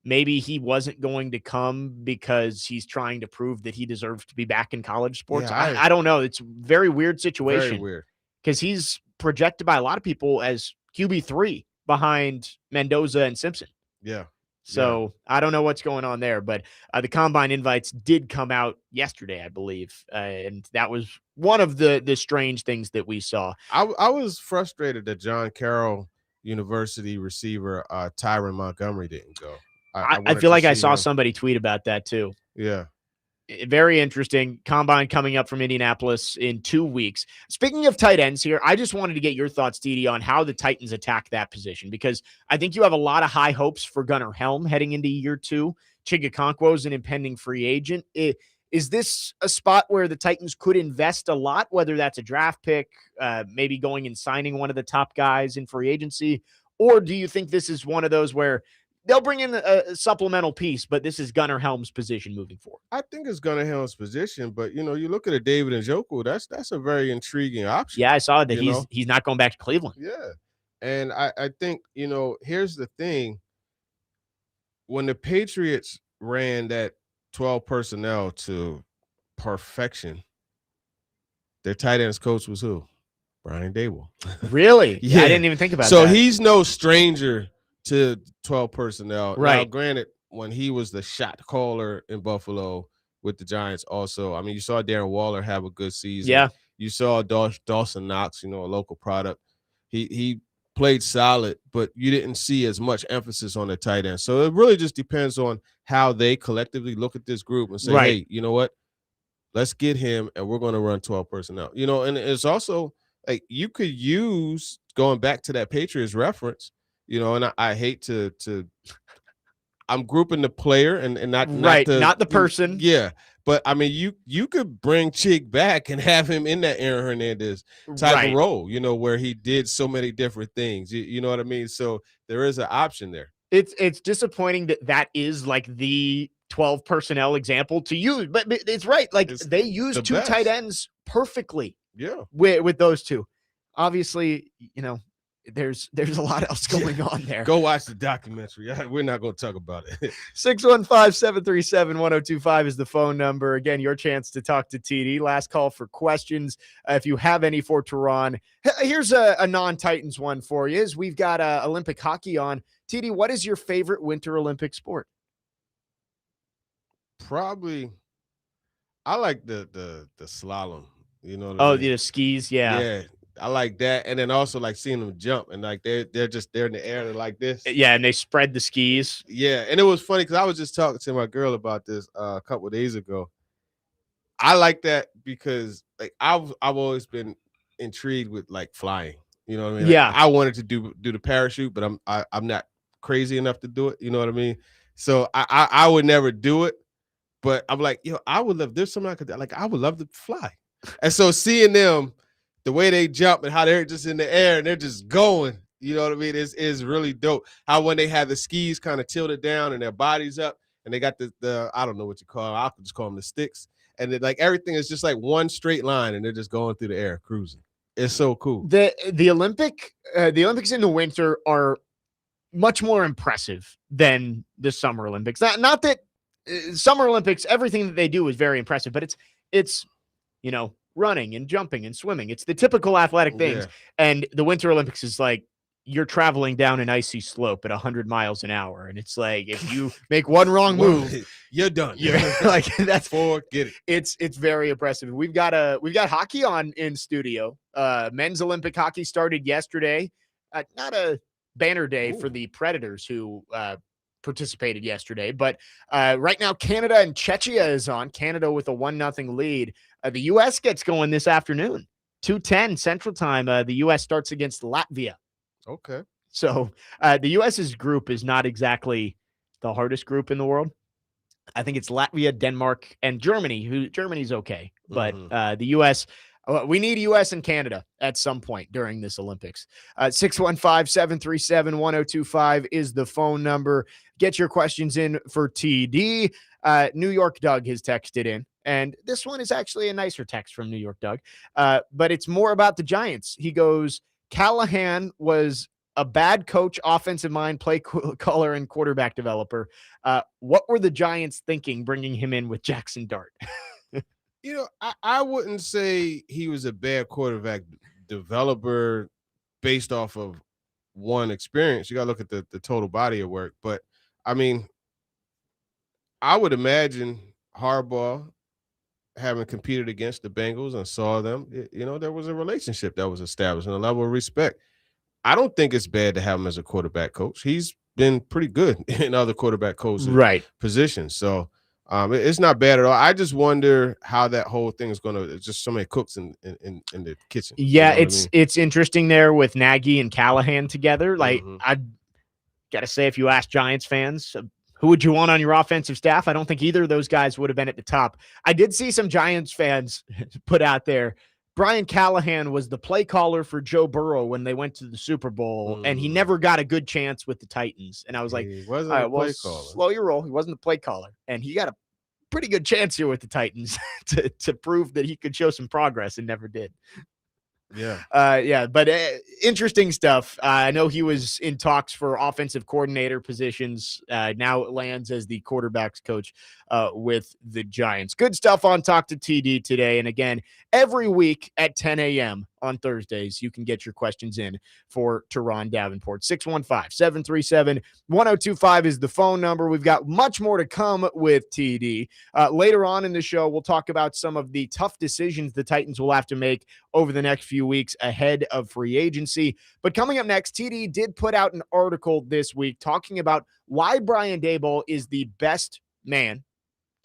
maybe he wasn't going to come because he's trying to prove that he deserves to be back in college sports. Yeah, I don't know. It's a very weird situation. Very weird. Because he's projected by a lot of people as QB3 behind Mendoza and Simpson. Yeah. So I don't know what's going on there, but the combine invites did come out yesterday, I believe. And that was one of the strange things that we saw. I was frustrated that John Carroll University receiver Tyron Montgomery didn't go. I feel like I saw somebody tweet about that too. Yeah. Very interesting. Combine coming up from Indianapolis in 2 weeks. Speaking of tight ends here, I just wanted to get your thoughts, TD, on how the Titans attack that position, because I think you have a lot of high hopes for Gunnar Helm heading into year 2. Chigakonkwo is an impending free agent. Is this a spot where the Titans could invest a lot, whether that's a draft pick, maybe going and signing one of the top guys in free agency, or do you think this is one of those where they'll bring in a supplemental piece, but this is Gunnar Helm's position moving forward? I think it's Gunnar Helm's position, but you look at a David Njoku, that's a very intriguing option. Yeah, I saw that he's not going back to Cleveland. Yeah. And I think, here's the thing. When the Patriots ran that 12 personnel to perfection, their tight ends coach was who? Brian Daboll. Really? Yeah. I didn't even think about that. So he's no stranger to 12 personnel. Right. Now, granted, when he was the shot caller in Buffalo with the Giants also, you saw Darren Waller have a good season. Yeah. You saw Dawson Knox, a local product. He played solid, but you didn't see as much emphasis on the tight end. So it really just depends on how they collectively look at this group and say, hey, you know what? Let's get him, and we're going to run 12 personnel. And it's also like you could use going back to that Patriots reference. And I hate to I'm grouping the player and not not the person. Yeah, but I mean you could bring Chick back and have him in that Aaron Hernandez type of role. Where he did so many different things. You know what I mean? So there is an option there. It's disappointing that is like the 12 personnel example to use, but it's right. Like they use two tight ends perfectly. Yeah, with those two. Obviously, there's a lot else going on there. Go watch the documentary. We're not going to talk about it. 615-737-1025 is the phone number. Again, your chance to talk to TD. Last call for questions. If you have any for Turron, here's a non-Titans one for you. As we've got Olympic hockey on. TD, what is your favorite Winter Olympic sport? Probably, I like the slalom. You know what I mean? The skis, yeah. Yeah. I like that, and then also like seeing them jump, and like they're in the air, they're like this. Yeah, and they spread the skis. Yeah, and it was funny because I was just talking to my girl about this a couple of days ago. I like that because like I've always been intrigued with like flying. You know what I mean? Yeah, like, I wanted to do the parachute, but I'm not crazy enough to do it. You know what I mean? So I would never do it, but I'm like, I would love. There's something I could like. I would love to fly, and so seeing them. The way they jump and how they're just in the air and they're just going, you know what I mean? Is really dope. How when they have the skis kind of tilted down and their bodies up and they got the I don't know what you call them. I could just call them the sticks. And then like everything is just like one straight line and they're just going through the air cruising. It's so cool. The Olympics in the winter are much more impressive than the Summer Olympics. Not that Summer Olympics, everything that they do is very impressive, but it's running and jumping and swimming. It's the typical athletic things. Yeah. And the Winter Olympics is like you're traveling down an icy slope at 100 miles an hour. And it's like if you make one wrong move, you're done. You're like that's forget it. It's very impressive. We've got hockey on in studio. Men's Olympic hockey started yesterday. Not a banner day for the Predators who participated yesterday, but right now Canada and Czechia is on. Canada with a 1-0 lead. The U.S. gets going this afternoon, 2:10 Central Time. The U.S. starts against Latvia. Okay. So the U.S.'s group is not exactly the hardest group in the world. I think it's Latvia, Denmark, and Germany. Germany's okay, but the U.S. We need U.S. and Canada at some point during this Olympics. 615-737-1025 is the phone number. Get your questions in for TD. New York Doug has texted in, and this one is actually a nicer text from New York Doug, but it's more about the Giants. He goes, Callahan was a bad coach, offensive mind, play caller, and quarterback developer. What were the Giants thinking bringing him in with Jackson Dart? I wouldn't say he was a bad quarterback developer based off of one experience. You got to look at the total body of work. But, I mean, I would imagine Harbaugh, having competed against the Bengals and saw them, there was a relationship that was established and a level of respect. I don't think it's bad to have him as a quarterback coach. He's been pretty good in other quarterback coaching positions. So, it's not bad at all. I just wonder how that whole thing is going to. Just so many cooks in the kitchen. Yeah, it's interesting there with Nagy and Callahan together. Like I gotta say, if you ask Giants fans, who would you want on your offensive staff? I don't think either of those guys would have been at the top. I did see some Giants fans put out there. Brian Callahan was the play caller for Joe Burrow when they went to the Super Bowl, and he never got a good chance with the Titans. And I was like, he wasn't a play caller. Slow your roll. He wasn't the play caller, and he got a pretty good chance here with the Titans to prove that he could show some progress and never did. Yeah. But interesting stuff. I know he was in talks for offensive coordinator positions. Now it lands as the quarterbacks coach with the Giants. Good stuff on Talk to TD today. And again, every week at 10 a.m. on Thursdays, you can get your questions in for Turron Davenport. 615-737-1025 is the phone number. We've got much more to come with TD. Later on in the show, we'll talk about some of the tough decisions the Titans will have to make over the next few weeks ahead of free agency. But coming up next, TD did put out an article this week talking about why Brian Daboll is the best man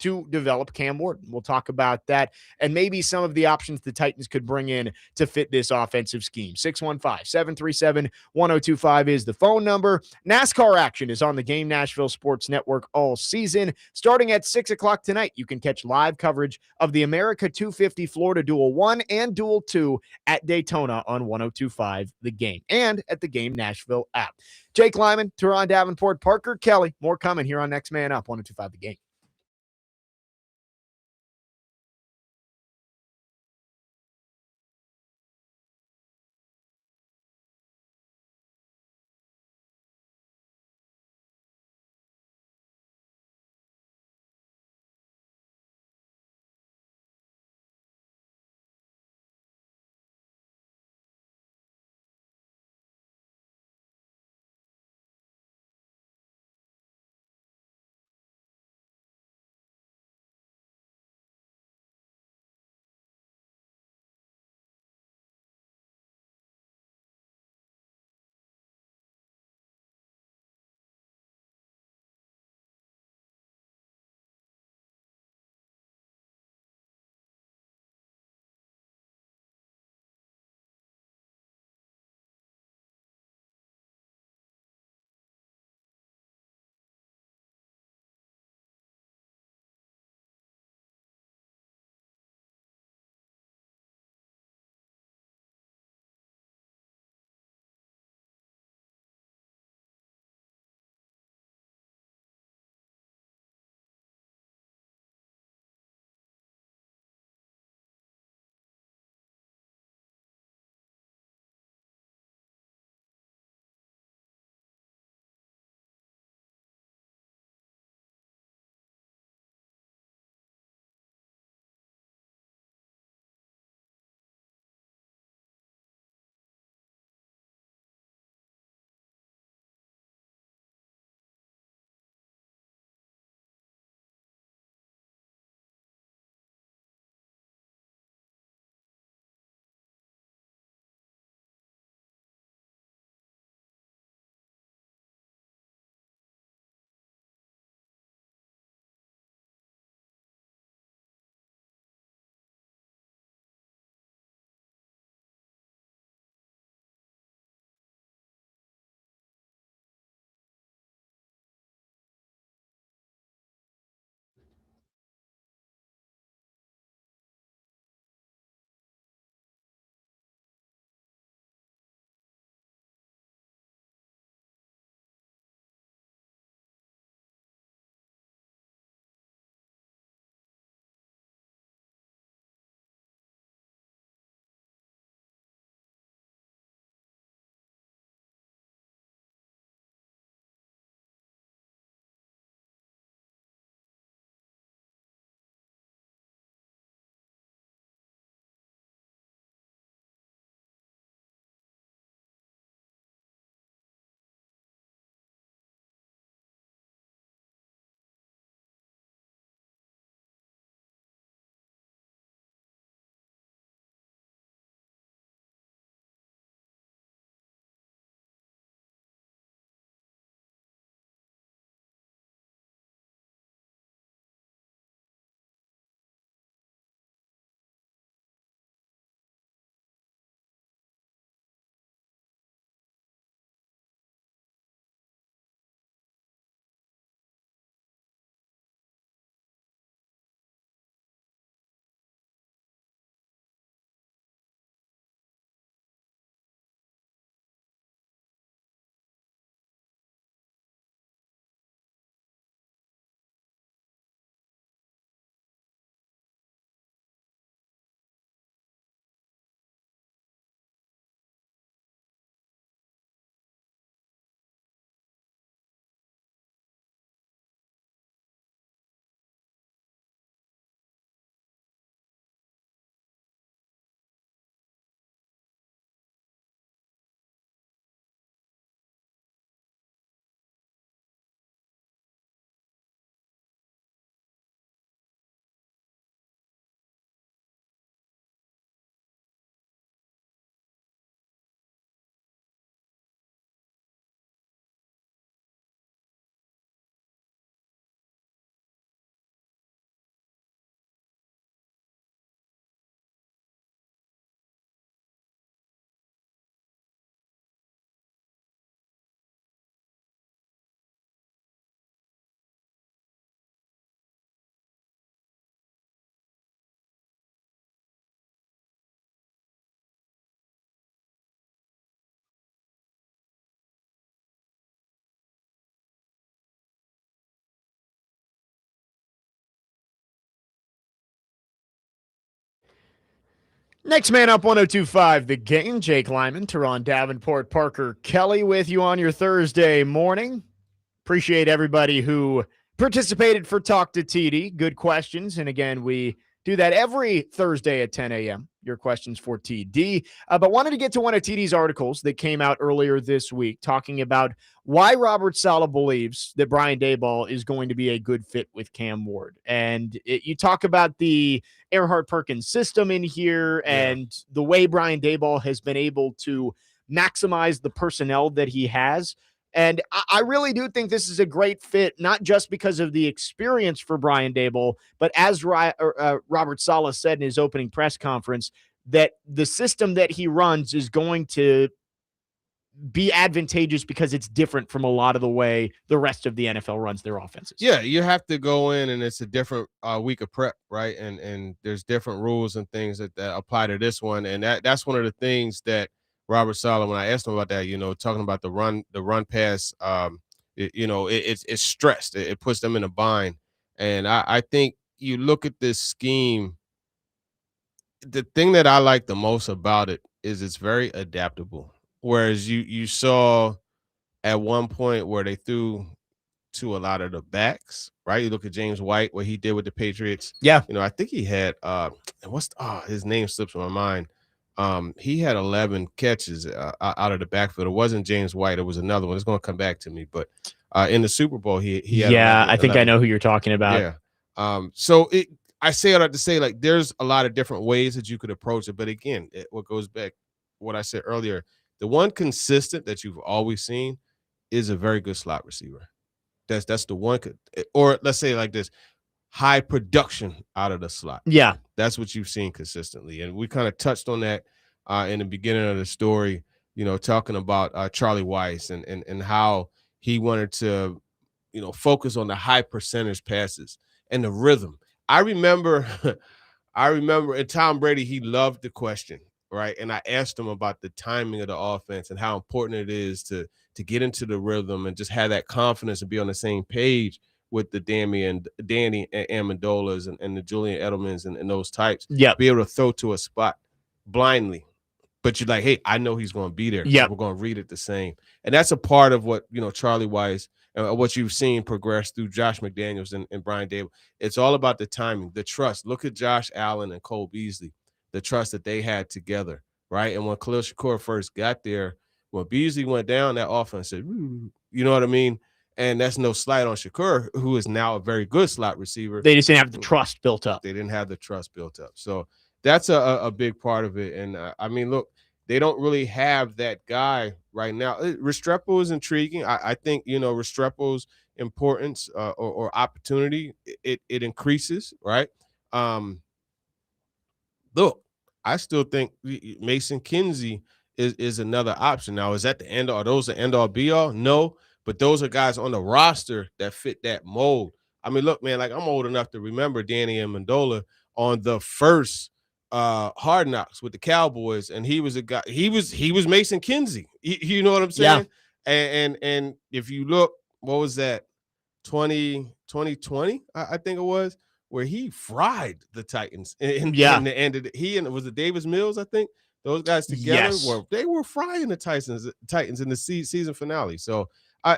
to develop Cam Wharton. We'll talk about that and maybe some of the options the Titans could bring in to fit this offensive scheme. 615-737-1025 is the phone number. NASCAR action is on the Game Nashville Sports Network all season. Starting at 6 o'clock tonight, you can catch live coverage of the America 250 Florida Duel 1 and Duel 2 at Daytona on 1025 The Game and at the Game Nashville app. Jake Lyman, Turron, Davenport, Parker Kelly. More coming here on Next Man Up, 1025 The Game. Next man up, 102.5 The Game. Jake Lyman, Turron, Davenport, Parker, Kelly with you on your Thursday morning. Appreciate everybody who participated for Talk to TD. Good questions. And again, we do that every Thursday at 10 a.m. Your questions for TD. But wanted to get to one of TD's articles that came out earlier this week talking about why Robert Saleh believes that Brian Daboll is going to be a good fit with Cam Ward. And you talk about the Erhardt Perkins system in here and the way Brian Daboll has been able to maximize the personnel that he has. And I really do think this is a great fit, not just because of the experience for Brian Daboll, but as Robert Saleh said in his opening press conference, that the system that he runs is going to be advantageous because it's different from a lot of the way the rest of the NFL runs their offenses. Yeah, you have to go in and it's a different week of prep, right? And there's different rules and things that apply to this one. And that's one of the things that Robert Saleh, when I asked him about that, talking about the run pass, it's stressed. It puts them in a bind. And I think you look at this scheme, the thing that I like the most about it is it's very adaptable. Whereas you saw at one point where they threw to a lot of the backs, right? You look at James White, what he did with the Patriots. Yeah. I think he had his name slips my mind. He had 11 catches out of the backfield. It wasn't James White, it was another one. It's going to come back to me, but in the Super Bowl, he had 11, I think 11. I know who you're talking about. Yeah. So I say all that to say, like, there's a lot of different ways that you could approach it, but again, what goes back what I said earlier, the one consistent that you've always seen is a very good slot receiver. That's the one, or let's say like this, high production out of the slot. Yeah. That's what you've seen consistently. And we kind of touched on that in the beginning of the story, talking about Charlie Weiss and how he wanted to, focus on the high percentage passes and the rhythm. I remember and Tom Brady, he loved the question, right? And I asked him about the timing of the offense and how important it is to get into the rhythm and just have that confidence and be on the same page with the Danny Amendolas and the Julian Edelmans and those types. Yeah. Be able to throw to a spot blindly. But you're like, hey, I know he's going to be there. Yeah. We're going to read it the same. And that's a part of what, Charlie Weiss and what you've seen progress through Josh McDaniels and Brian Daboll. It's all about the timing, the trust. Look at Josh Allen and Cole Beasley, the trust that they had together, right? And when Khalil Shakur first got there, when Beasley went down, that offense said, you know what I mean? And that's no slight on Shakur, who is now a very good slot receiver. They just didn't have the trust built up. They didn't have the trust built up. So that's a big part of it. And I mean, look, they don't really have that guy right now. Restrepo is intriguing. I think, Restrepo's importance or opportunity, it increases, right? Look, I still think Mason Kinsey is another option. Now, is that the end all? Are those the end all be all? No, but those are guys on the roster that fit that mold. I mean, look, man, like I'm old enough to remember Danny Amendola on the first Hard Knocks with the Cowboys, and he was a guy. He was Mason Kinsey. You know what I'm saying? Yeah. And if you look, what was that? 2020, I think it was, where he fried the Titans. In the end of was it Davis Mills? I think those guys together were frying the Titans in the season finale. So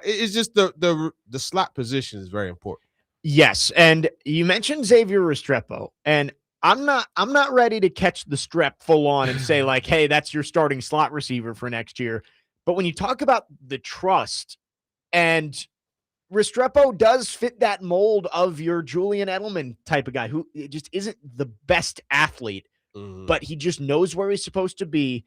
it's just the slot position is very important. Yes, and you mentioned Xavier Restrepo, and I'm not ready to catch the strep full on and say like, hey, that's your starting slot receiver for next year. But when you talk about the trust, and Restrepo does fit that mold of your Julian Edelman type of guy who just isn't the best athlete, but he just knows where he's supposed to be.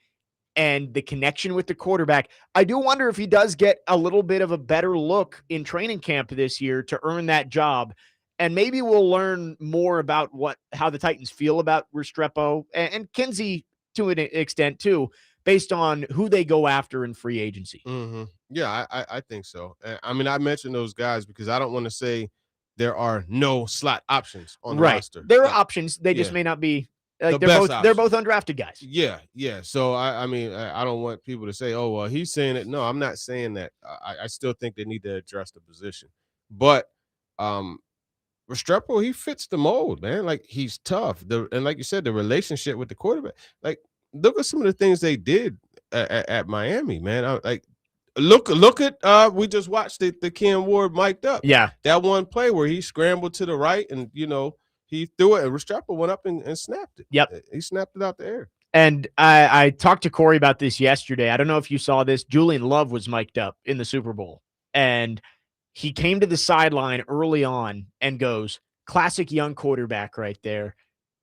And the connection with the quarterback, I do wonder if he does get a little bit of a better look in training camp this year to earn that job. And maybe we'll learn more about how the Titans feel about Restrepo and Kinsey to an extent too, based on who they go after in free agency. Mm-hmm. Yeah, I think so. I mean, I mentioned those guys because I don't want to say there are no slot options on the roster. There are options. They just may not be. Like they're both undrafted guys. Yeah. So I mean, I don't want people to say, "Oh, well, he's saying it." No, I'm not saying that. I still think they need to address the position, but Restrepo, he fits the mold, man. Like, he's tough. And like you said, the relationship with the quarterback. Like, look at some of the things they did at Miami, man. Look at we just watched the Ken Ward mic'd up. Yeah. That one play where he scrambled to the right and he threw it and Restrepo went up and snapped it. Yep. He snapped it out the air. And I talked to Corey about this yesterday. I don't know if you saw this. Julian Love was mic'd up in the Super Bowl, and he came to the sideline early on and goes, classic young quarterback right there.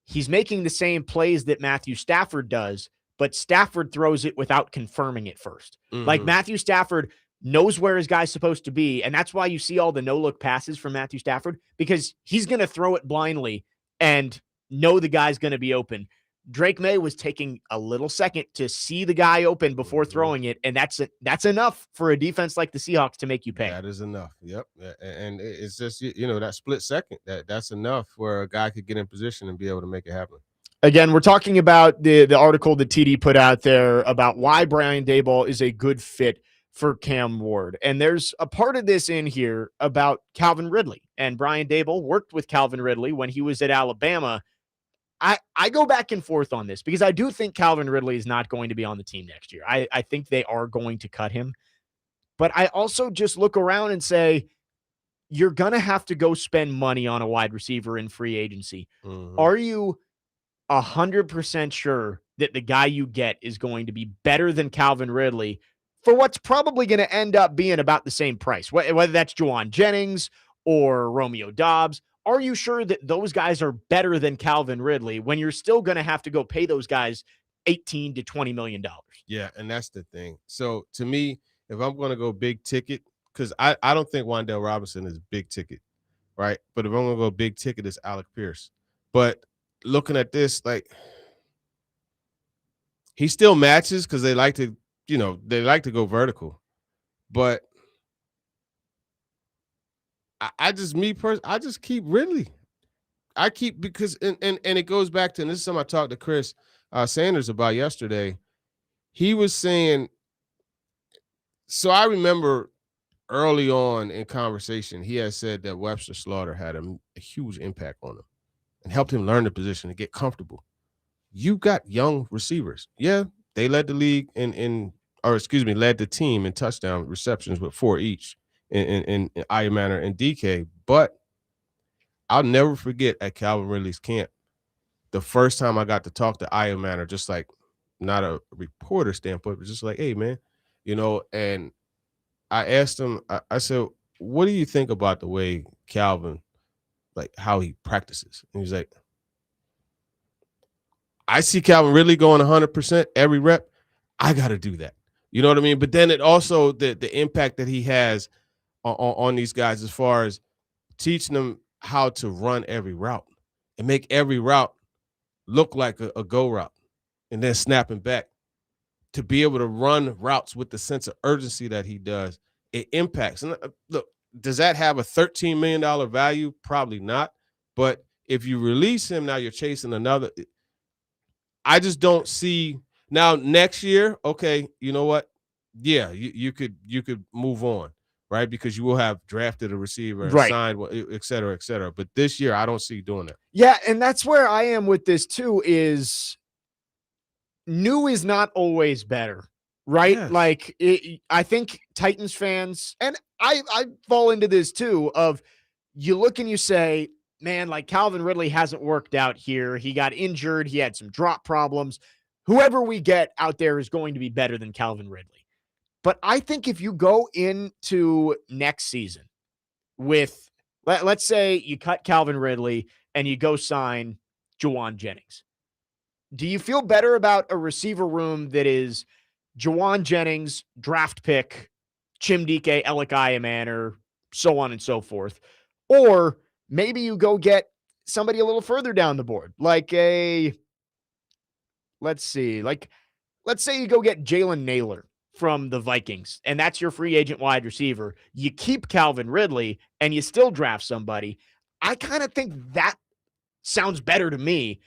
He's making the same plays that Matthew Stafford does, but Stafford throws it without confirming it first. Mm-hmm. Like, Matthew Stafford knows where his guy's supposed to be, and that's why you see all the no-look passes from Matthew Stafford, because he's going to throw it blindly and know the guy's going to be open. Drake May was taking a little second to see the guy open before throwing it, and that's enough for a defense like the Seahawks to make you pay. That is enough. Yep. And it's just, that split second, that's enough where a guy could get in position and be able to make it happen. Again, we're talking about the article that TD put out there about why Brian Daboll is a good fit for Cam Ward. And there's a part of this in here about Calvin Ridley. And Brian Daboll worked with Calvin Ridley when he was at Alabama. I go back and forth on this because I do think Calvin Ridley is not going to be on the team next year. I think they are going to cut him. But I also just look around and say, you're going to have to go spend money on a wide receiver in free agency. Mm-hmm. Are you 100% sure that the guy you get is going to be better than Calvin Ridley for what's probably going to end up being about the same price, whether that's Juwan Jennings or Romeo Doubs? Are you sure that those guys are better than Calvin Ridley when you're still going to have to go pay those guys $18 to $20 million? Yeah, and that's the thing. So to me, if I'm going to go big ticket, because I don't think Wan'Dale Robinson is big ticket, right? But if I'm going to go big ticket, it's Alec Pierce. But looking at this, like, he still matches because they like to go vertical. But I just keep Ridley. Because it goes back to, and this is something I talked to Chris Sanders about yesterday. He was saying, so I remember early on in conversation, he had said that Webster Slaughter had a huge impact on him and helped him learn the position and get comfortable. You got young receivers. Yeah, they led the league led the team in touchdown receptions with 4 each in Manor and DK. But I'll never forget at Calvin Ridley's camp, the first time I got to talk to Manor, just like, not a reporter standpoint, but just like, hey, man, and I asked him, I said, what do you think about the way Calvin, like, how he practices? And he's like, I see Calvin Ridley going 100% every rep. I got to do that. You know what I mean? But then it also, the impact that he has on these guys as far as teaching them how to run every route and make every route look like a go route and then snapping back, to be able to run routes with the sense of urgency that he does. It impacts. And look, does that have a $13 million value? Probably not. But if you release him, now you're chasing another. I just don't see now next year. Okay, you know what? Yeah, you could move on, right? Because you will have drafted a receiver and signed, et cetera, et cetera. But this year, I don't see doing that. Yeah, and that's where I am with this too, is new is not always better, right? Yes. Like, I think Titans fans, and I fall into this too, of you look and you say, man, like, Calvin Ridley hasn't worked out here. He got injured. He had some drop problems. Whoever we get out there is going to be better than Calvin Ridley. But I think if you go into next season with, let's say you cut Calvin Ridley and you go sign Juwan Jennings, do you feel better about a receiver room that is Juwan Jennings, draft pick, Chimdike, Elikai Manor, so on and so forth? Or maybe you go get somebody a little further down the board, like let's say you go get Jalen Naylor from the Vikings, and that's your free agent wide receiver. You keep Calvin Ridley and you still draft somebody. I kind of think that sounds better to me.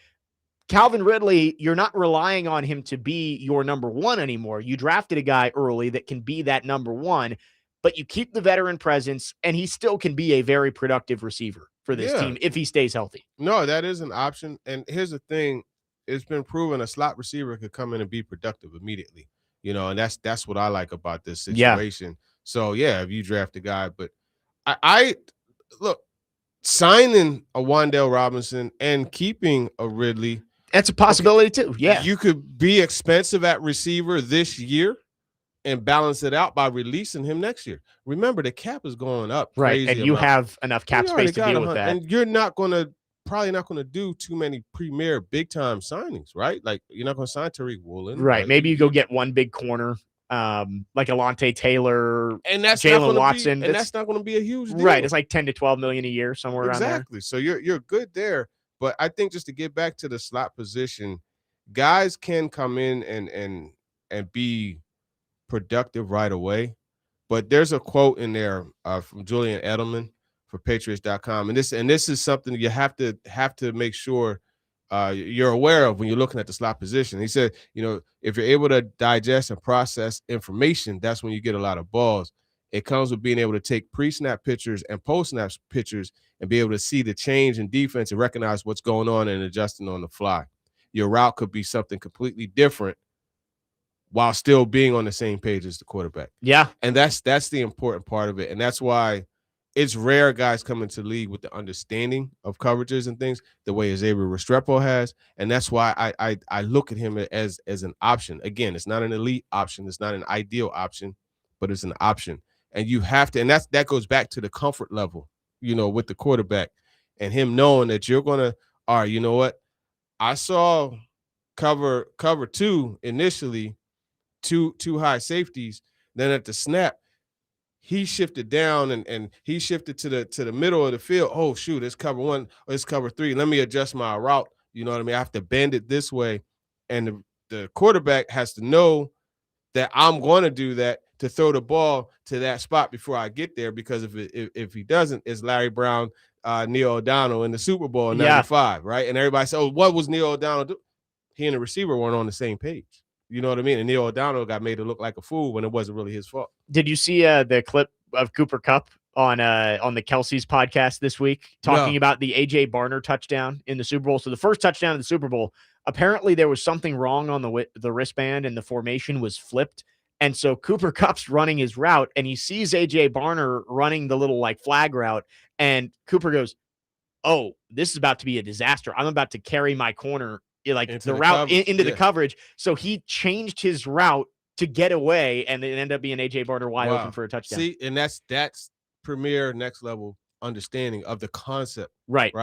Calvin Ridley, you're not relying on him to be your number one anymore. You drafted a guy early that can be that number one. but you keep the veteran presence, and he still can be a very productive receiver for this team if he stays healthy. No, that is an option. And here's the thing. It's been proven a slot receiver could come in and be productive immediately. And that's what I like about this situation. So if you draft a guy, but I look, signing a Wan'Dale Robinson and keeping a Ridley, that's a possibility too. Yeah. You could be expensive at receiver this year and balance it out by releasing him next year. Remember, the cap is going up. Right. And you have enough cap space to deal with that. And you're probably not going to do too many premier big time signings, right? Like you're not going to sign Tariq Woolen. Right. Maybe you go get one big corner, like Alontae Taylor, and that's Jalen Watson. And that's not going to be a huge deal. Right. It's like 10 to 12 million a year, somewhere around there. Exactly. So you're good there. But I think just to get back to the slot position, guys can come in and be productive right away. But there's a quote in there from Julian Edelman for Patriots.com. And this is something you have to make sure you're aware of when you're looking at the slot position. He said, if you're able to digest and process information, that's when you get a lot of balls. It comes with being able to take pre-snap pictures and post-snap pictures and be able to see the change in defense and recognize what's going on and adjusting on the fly. Your route could be something completely different while still being on the same page as the quarterback. Yeah. And that's the important part of it. And that's why it's rare guys come into the league with the understanding of coverages and things the way Xavier Restrepo has. And that's why I look at him as an option. Again, it's not an elite option. It's not an ideal option, but it's an option. And you have to, and that goes back to the comfort level, with the quarterback and him knowing that you're going to, all right, you know what? I saw cover two initially, two high safeties. Then at the snap, he shifted down and he shifted to the middle of the field. Oh, shoot, it's cover one, or it's cover three. Let me adjust my route. You know what I mean? I have to bend it this way. And the quarterback has to know that I'm going to do that to throw the ball to that spot before I get there, because if he doesn't, it's Larry Brown, Neil O'Donnell in the Super Bowl in 95, right? And everybody said, oh, what was Neil O'Donnell do? He and the receiver weren't on the same page. You know what I mean? And Neil O'Donnell got made to look like a fool when it wasn't really his fault. Did you see the clip of Cooper Kupp on the Kelsey's podcast this week talking about the A.J. Barner touchdown in the Super Bowl? So the first touchdown in the Super Bowl, apparently there was something wrong on the wristband and the formation was flipped. And so Cooper Kupp's running his route and he sees A.J. Barner running the little like flag route. And Cooper goes, oh, this is about to be a disaster. I'm about to carry my corner like into the route into the coverage. So he changed his route to get away, and it ended up being A.J. Barner wide open for a touchdown. See, and that's premier next level understanding of the concept. Right.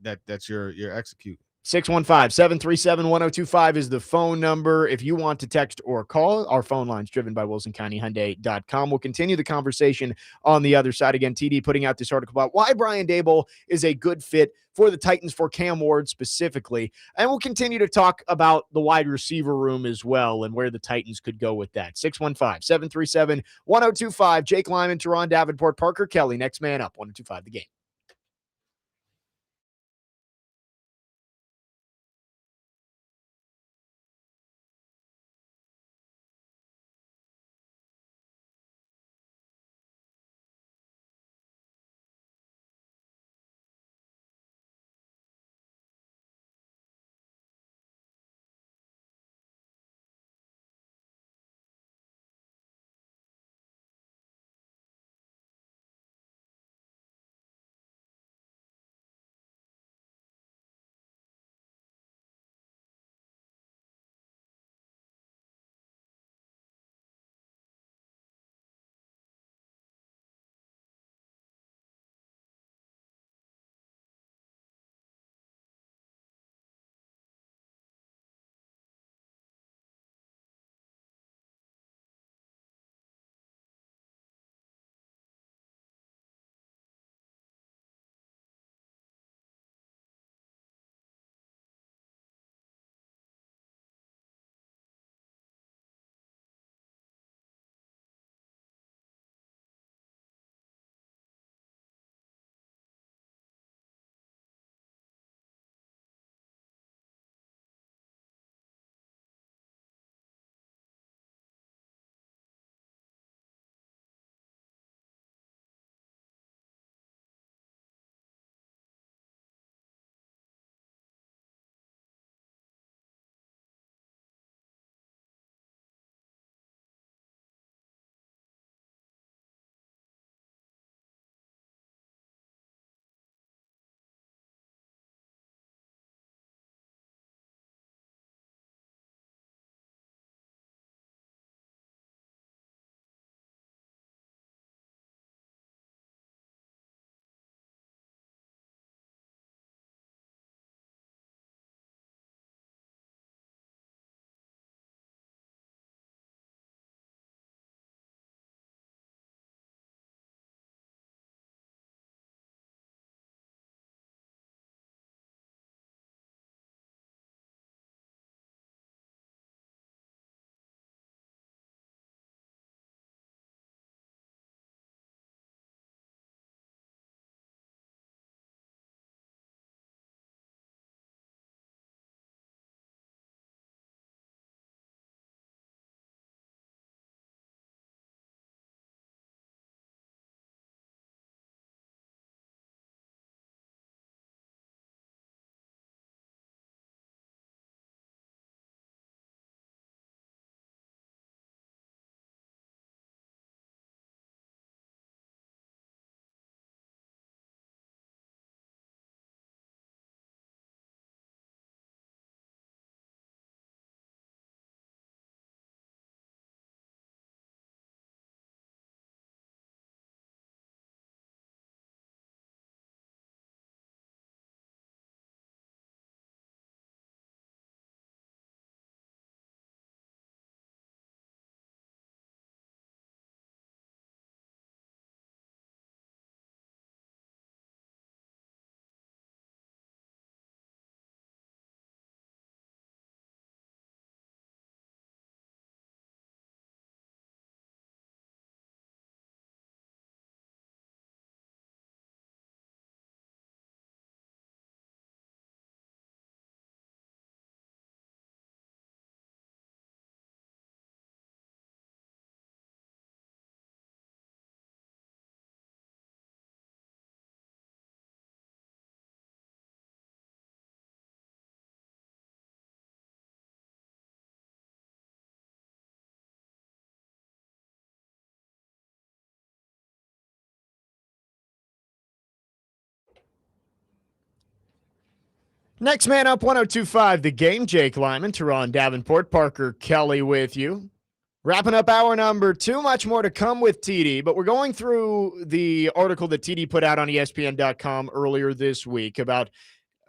That's your execute. 615-737-1025 is the phone number. If you want to text or call, our phone line's driven by WilsonCountyHyundai.com. We'll continue the conversation on the other side. Again, TD putting out this article about why Brian Daboll is a good fit for the Titans, for Cam Ward specifically. And we'll continue to talk about the wide receiver room as well and where the Titans could go with that. 615-737-1025. Jake Lyman, Turron, Davenport, Parker Kelly. Next man up, 1025 The Game. Next man up, 102.5 The Game. Jake Lyman, Turron, Davenport, Parker Kelly with you. Wrapping up hour number 2. Much more to come with TD, but we're going through the article that TD put out on ESPN.com earlier this week about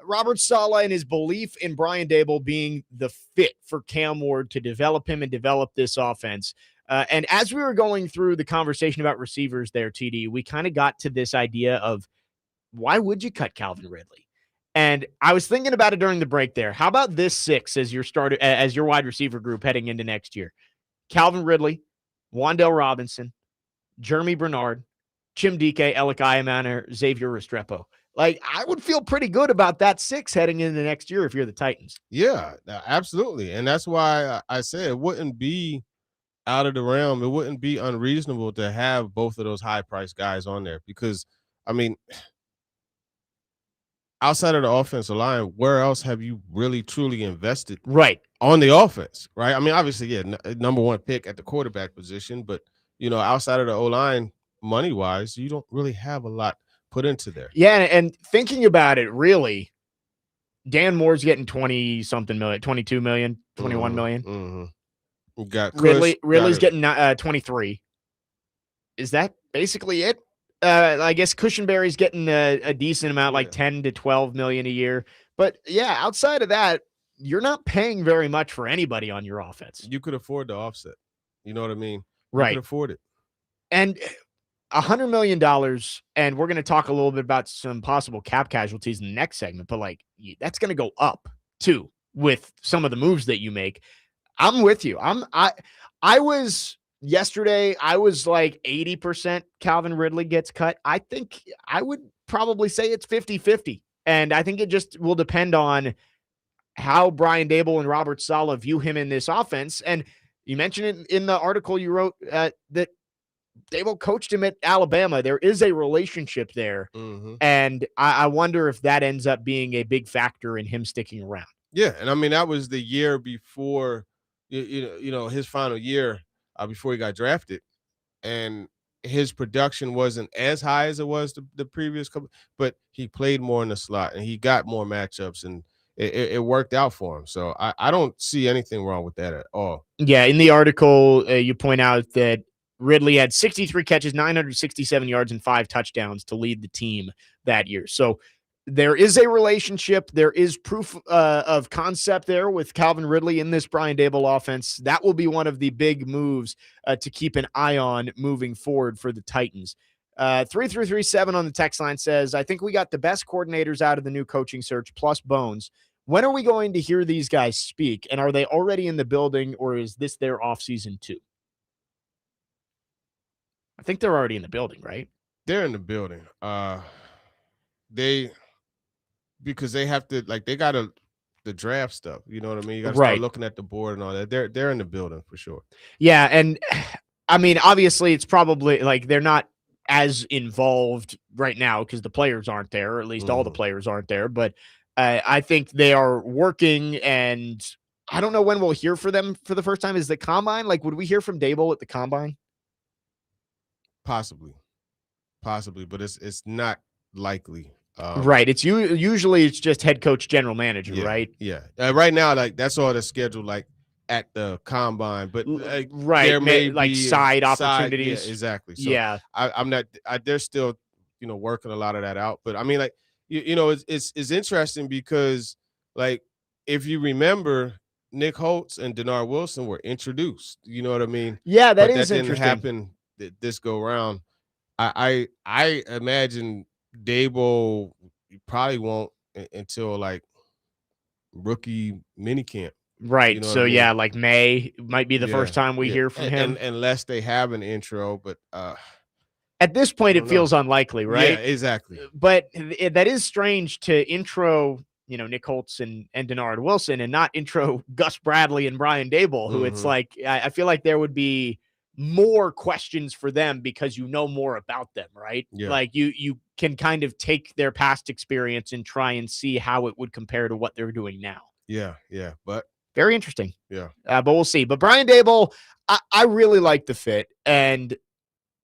Robert Saleh and his belief in Brian Daboll being the fit for Cam Ward to develop him and develop this offense. And as we were going through the conversation about receivers there, TD, we kind of got to this idea of why would you cut Calvin Ridley? And I was thinking about it during the break there. How about this 6 as your starter, as your wide receiver group heading into next year? Calvin Ridley, Wan'Dale Robinson, Jeremy Bernard, Chim Dike, Alec Iamanair, Xavier Restrepo. Like, I would feel pretty good about that 6 heading into next year if you're the Titans. Yeah, absolutely. And that's why I said it wouldn't be out of the realm. It wouldn't be unreasonable to have both of those high-priced guys on there because, I mean, outside of the offensive line, where else have you really truly invested right on the offense, right? I mean, obviously, yeah, number 1 pick at the quarterback position, but, outside of the O-line, money-wise, you don't really have a lot put into there. Yeah, and thinking about it, really, Dan Moore's getting 20-something million, 22 million, 21 million. Mm-hmm. You got Ridley's getting 23. Is that basically it? I guess Cushenberry's getting a decent amount, like 10 to 12 million a year. But yeah, outside of that, you're not paying very much for anybody on your offense. You could afford the offset. You know what I mean? Right. You could afford it. And $100 million, and we're going to talk a little bit about some possible cap casualties in the next segment, but like that's going to go up too with some of the moves that you make. I'm with you. I was yesterday, I was like 80% Calvin Ridley gets cut. I think I would probably say it's 50-50. And I think it just will depend on how Brian Daboll and Robert Saleh view him in this offense. And you mentioned it in the article you wrote that Daboll coached him at Alabama. There is a relationship there. Mm-hmm. And I wonder if that ends up being a big factor in him sticking around. Yeah. And I mean, that was the year before, his final year before he got drafted. And his production wasn't as high as it was the previous couple, but he played more in the slot and he got more matchups and it worked out for him. So I don't see anything wrong with that at all. Yeah. In the article, you point out that Ridley had 63 catches, 967 yards, and 5 touchdowns to lead the team that year. So there is a relationship. There is proof of concept there with Calvin Ridley in this Brian Daboll offense. That will be one of the big moves to keep an eye on moving forward for the Titans. 3337 on the text line says, I think we got the best coordinators out of the new coaching search plus Bones. When are we going to hear these guys speak? And are they already in the building or is this their offseason too? I think they're already in the building, right? They're in the building. Because they have to, like, they got the draft stuff. You know what I mean? You got to start looking at the board and all that. They're in the building for sure. Yeah, and I mean, obviously, it's probably like they're not as involved right now because the players aren't there, or at least all the players aren't there. But I think they are working, and I don't know when we'll hear from them for the first time. Is the combine? Like, would we hear from Daboll at the combine? Possibly, but it's not likely. Right. It's usually it's just head coach, general manager, right? Yeah. Right now, like that's all that's scheduled, like at the combine. But right, there may like be side opportunities. Yeah, exactly. So yeah, I'm not. They're still, working a lot of that out. But I mean, like it's interesting because, like, if you remember, Nick Holtz and Denard Wilson were introduced. You know what I mean? Yeah, that didn't happen this go round. I imagine Daboll probably won't until like rookie minicamp. Right. You know so I mean? yeah, like May might be the first time we hear from him. Unless they have an intro, but at this point it feels unlikely, right? Yeah, exactly. But that is strange to intro, Nick Holtz and Denard Wilson and not intro Gus Bradley and Brian Daboll, who it's like I feel like there would be more questions for them because more about them, right? Yeah. Like you can kind of take their past experience and try and see how it would compare to what they're doing now. Yeah, but very interesting. Yeah, but we'll see. But Brian Daboll, I really like the fit, and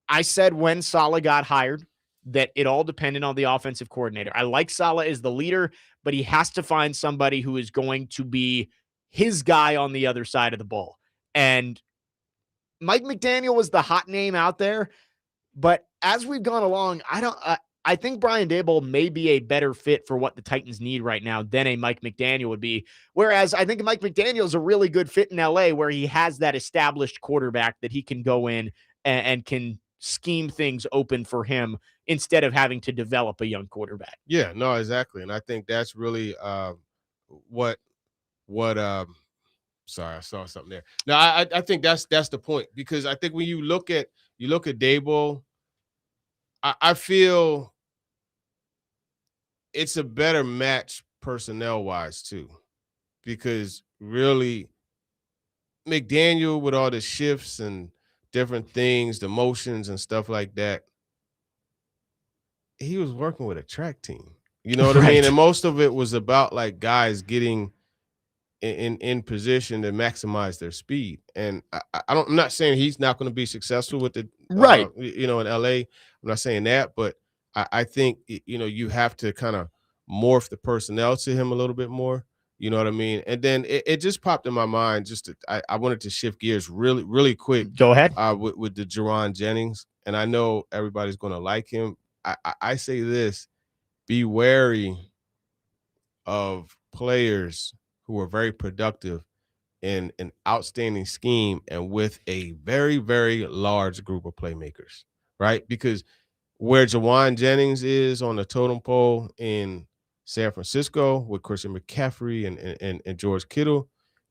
I said when Saleh got hired that it all depended on the offensive coordinator. I like Saleh as the leader, but he has to find somebody who is going to be his guy on the other side of the ball. And Mike McDaniel was the hot name out there, but as we've gone along, I think Brian Daboll may be a better fit for what the Titans need right now than a Mike McDaniel would be. Whereas I think Mike McDaniel is a really good fit in LA, where he has that established quarterback that he can go in and can scheme things open for him instead of having to develop a young quarterback. Yeah, no, exactly. And I think that's really what sorry, I saw something there. No, I think that's the point, because I think when you look at Daboll, I feel it's a better match personnel wise too, because really McDaniel, with all the shifts and different things, the motions and stuff like that, he was working with a track team. You know what I mean? And most of it was about like guys getting in position to maximize their speed. And I'm not saying he's not going to be successful with the in LA. I'm not saying that, but I think you have to kind of morph the personnel to him a little bit more. You know what I mean? And then it just popped in my mind. I wanted to shift gears really, really quick. Go ahead. With the Turron Jennings, and I know everybody's going to like him. I say this: be wary of players who are very productive in an outstanding scheme and with a very, very large group of playmakers, right? Because where Jawan Jennings is on the totem pole in San Francisco with Christian McCaffrey and George Kittle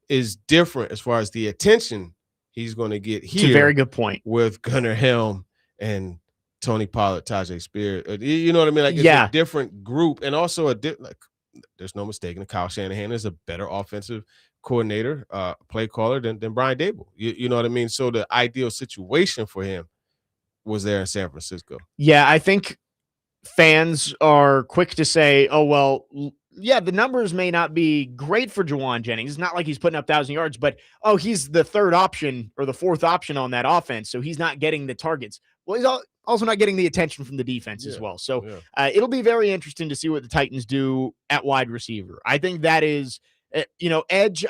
is different as far as the attention he's going to get here. It's a very good point. With Gunnar Helm and Tony Pollard, Tajay Spears. You know what I mean? Like, it's a different group, and also there's no mistaking, Kyle Shanahan is a better offensive coordinator, play caller than Brian Daboll. You know what I mean? So the ideal situation for him was there in San Francisco. Yeah, I think fans are quick to say, oh, well, yeah, the numbers may not be great for Jawan Jennings. It's not like he's putting up 1,000 yards, but, oh, he's the third option or the fourth option on that offense, so he's not getting the targets. Well, he's also not getting the attention from the defense as well. So it'll be very interesting to see what the Titans do at wide receiver. I think that is, edge,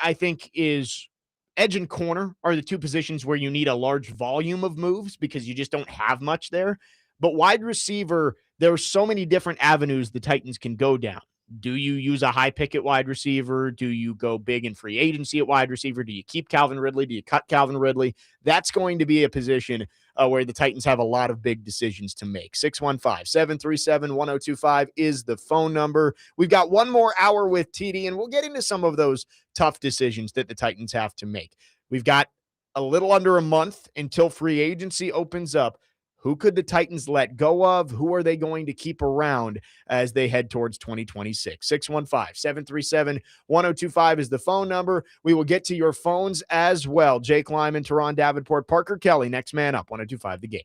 edge and corner are the two positions where you need a large volume of moves because you just don't have much there. But wide receiver, there are so many different avenues the Titans can go down. Do you use a high pick at wide receiver? Do you go big in free agency at wide receiver? Do you keep Calvin Ridley? Do you cut Calvin Ridley? That's going to be a position where the Titans have a lot of big decisions to make. 615-737-1025 is the phone number. We've got one more hour with TD, and we'll get into some of those tough decisions that the Titans have to make. We've got a little under a month until free agency opens up. Who could the Titans let go of? Who are they going to keep around as they head towards 2026? 615-737-1025 is the phone number. We will get to your phones as well. Jake Lyman, Turron, Davenport, Parker Kelly, next man up, 1025 The Game.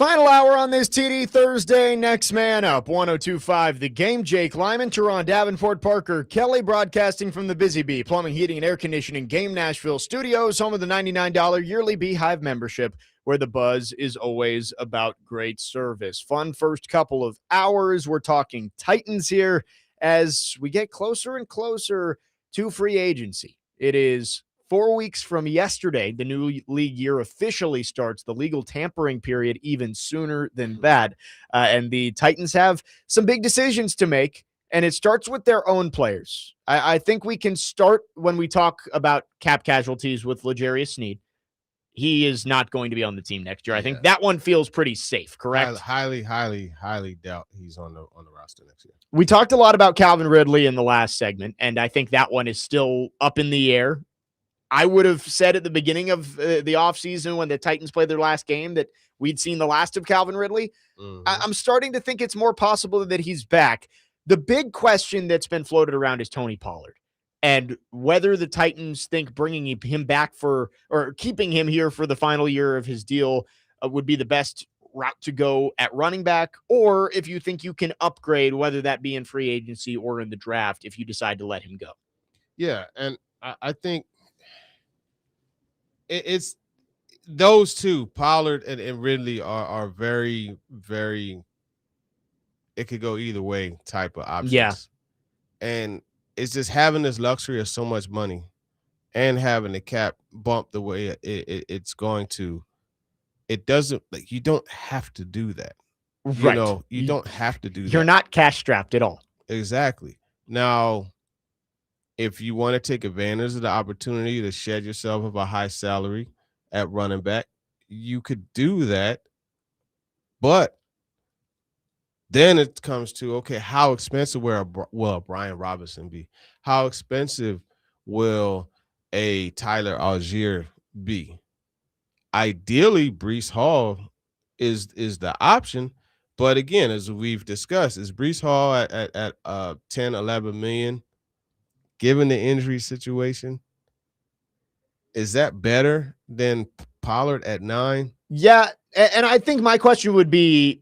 Final hour on this TD Thursday. Next man up, 102.5 The Game. Jake Lyman, Turron, Davenport, Parker, Kelly, broadcasting from the Busy Bee Plumbing, Heating, and Air Conditioning Game Nashville Studios, home of the $99 yearly Beehive membership, where the buzz is always about great service. Fun first couple of hours. We're talking Titans here as we get closer and closer to free agency. It is 4 weeks from yesterday. The new league year officially starts. The legal tampering period even sooner than that. And the Titans have some big decisions to make, and it starts with their own players. I think we can start when we talk about cap casualties with L'Jarius Sneed. He is not going to be on the team next year. I think that one feels pretty safe, correct? Highly doubt he's on the roster next year. We talked a lot about Calvin Ridley in the last segment, and I think that one is still up in the air. I would have said at the beginning of the offseason when the Titans played their last game that we'd seen the last of Calvin Ridley. Mm-hmm. I'm starting to think it's more possible that he's back. The big question that's been floated around is Tony Pollard and whether the Titans think bringing him back or keeping him here for the final year of his deal would be the best route to go at running back, or if you think you can upgrade, whether that be in free agency or in the draft, if you decide to let him go. Yeah, and I think it's those two, Pollard and Ridley, are very, very, it could go either way type of options. Yeah. And it's just having this luxury of so much money and having the cap bump the way it's going to. It doesn't, like, you don't have to do that. Right. You don't have to do that. You're not cash strapped at all. Exactly. Now, if you want to take advantage of the opportunity to shed yourself of a high salary at running back, you could do that. But then it comes to, okay, how expensive will a Brian Robinson be? How expensive will a Tyler Algier be? Ideally, Breece Hall is the option. But again, as we've discussed, is Breece Hall at 10, 11 million? Given the injury situation, is that better than Pollard at 9? Yeah, and I think my question would be,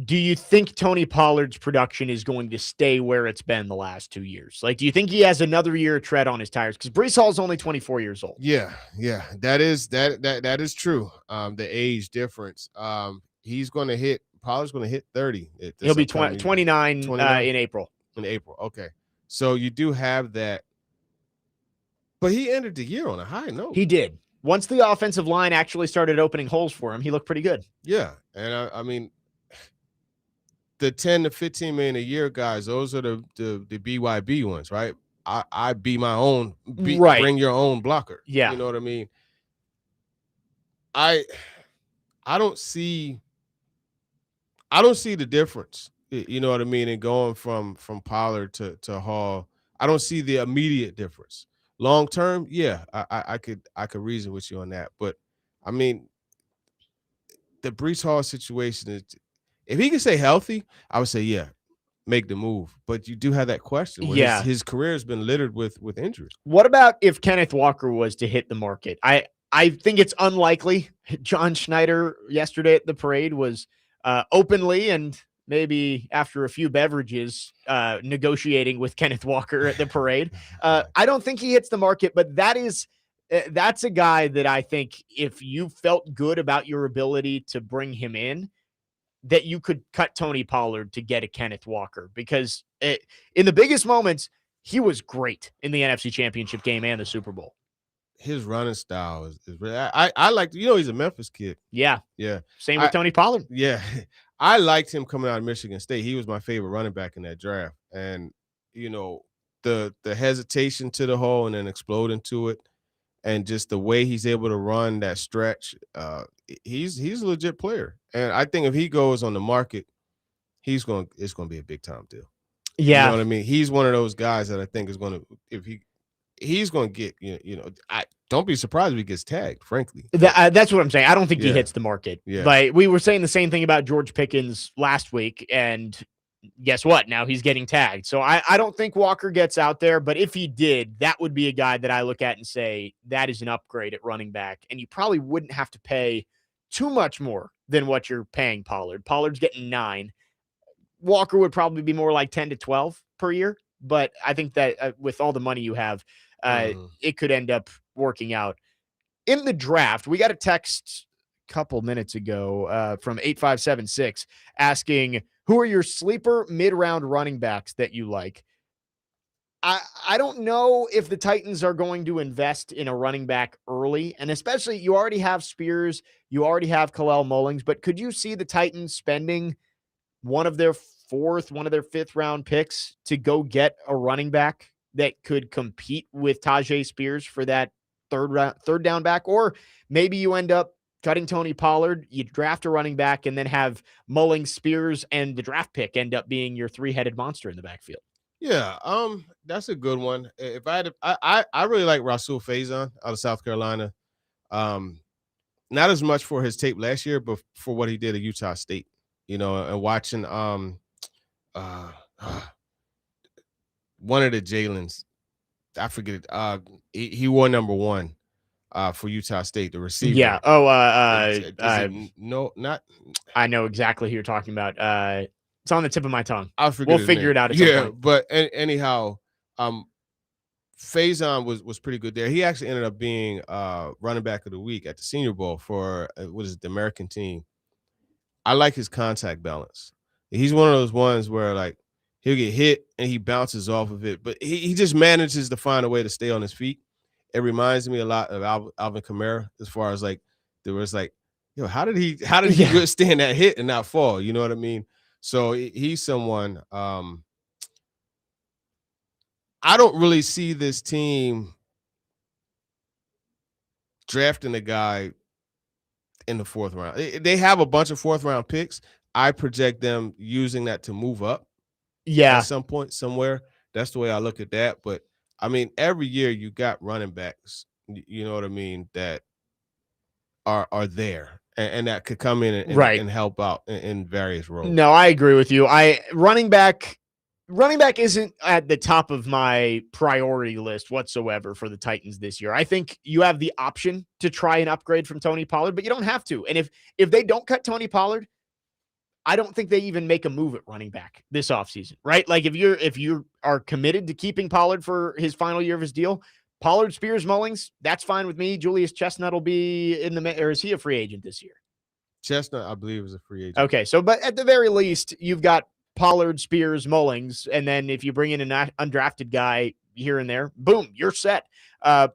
do you think Tony Pollard's production is going to stay where it's been the last 2 years? Like, do you think he has another year of tread on his tires? Because Breece Hall is only 24 years old. Yeah, that is true. The age difference. Pollard's going to hit 30. He'll be 29 in April. In April, okay. So you do have that. But he ended the year on a high note. He did. Once the offensive line actually started opening holes for him, he looked pretty good. Yeah, and I mean, the 10 to 15 million a year guys, those are the BYB ones, right? I be my own, right. Bring your own blocker. Yeah. You know what I mean? I don't see the difference. You know what I mean? And going from Pollard to Hall, I don't see the immediate difference. Long term, yeah, I could reason with you on that. But I mean, the Breece Hall situation is, if he can stay healthy, I would say, yeah, make the move. But you do have that question. Yeah, his career has been littered with injuries. What about if Kenneth Walker was to hit the market? I think it's unlikely. John Schneider yesterday at the parade was openly and maybe after a few beverages negotiating with Kenneth Walker at the parade. I don't think he hits the market, but that's a guy that I think if you felt good about your ability to bring him in, that you could cut Tony Pollard to get a Kenneth Walker, because in the biggest moments, he was great in the NFC Championship game and the Super Bowl. His running style is really, I like, he's a Memphis kid. Yeah. Yeah. Same with Tony Pollard. Yeah. I liked him coming out of Michigan State. He was my favorite running back in that draft. And, the hesitation to the hole and then exploding to it, and just the way he's able to run that stretch, he's a legit player. And I think if he goes on the market, it's going to be a big time deal. Yeah. You know what I mean? He's one of those guys that I think is going to, if he's going to get, I don't be surprised if he gets tagged, frankly. That's what I'm saying. I don't think he hits the market. Yeah. But we were saying the same thing about George Pickens last week, and guess what? Now he's getting tagged. So I don't think Walker gets out there, but if he did, that would be a guy that I look at and say, that is an upgrade at running back. And you probably wouldn't have to pay too much more than what you're paying Pollard. Pollard's getting 9. Walker would probably be more like 10 to 12 per year. But I think that with all the money you have, it could end up working out. In the draft, we got a text a couple minutes ago from 8576 asking, who are your sleeper mid-round running backs that you like? I don't know if the Titans are going to invest in a running back early, and especially you already have Spears, you already have Khalil Mullings, but could you see the Titans spending one of their 4th, one of their 5th round picks to go get a running back that could compete with Tajay Spears for that third down back? Or maybe you end up cutting Tony Pollard, you draft a running back, and then have Mullings, Spears, and the draft pick end up being your 3-headed monster in the backfield. Yeah, that's a good one. If I had, I really like Rasul Faison out of South Carolina. Not as much for his tape last year, but for what he did at Utah State. And watching one of the Jalen's, I forget it. He won number 1 for Utah State, the receiver. Yeah. No, not. I know exactly who you're talking about. It's on the tip of my tongue. We'll figure it out. At some point. But anyhow, Faison was pretty good there. He actually ended up being running back of the week at the Senior Bowl for the American team. I like his contact balance. He's one of those ones where like he'll get hit and he bounces off of it, but he just manages to find a way to stay on his feet. It reminds me a lot of Alvin Kamara as far as like there was like, how did he withstand that hit and not fall? You know what I mean? So he's someone. I don't really see this team drafting a guy in the 4th round. They have a bunch of 4th round picks. I project them using that to move up. Yeah. At some point, somewhere. That's the way I look at that. But I mean, every year you got running backs, you know what I mean, that are there and that could come in and help out in various roles. No, I agree with you. Running back isn't at the top of my priority list whatsoever for the Titans this year. I think you have the option to try and upgrade from Tony Pollard, but you don't have to. And if they don't cut Tony Pollard, I don't think they even make a move at running back this offseason, right? Like if you are committed to keeping Pollard for his final year of his deal, Pollard, Spears, Mullings, that's fine with me. Julius Chestnut will be or is he a free agent this year? Chestnut, I believe, is a free agent. Okay, so but at the very least, you've got Pollard, Spears, Mullings, and then if you bring in an undrafted guy here and there, boom, you're set. The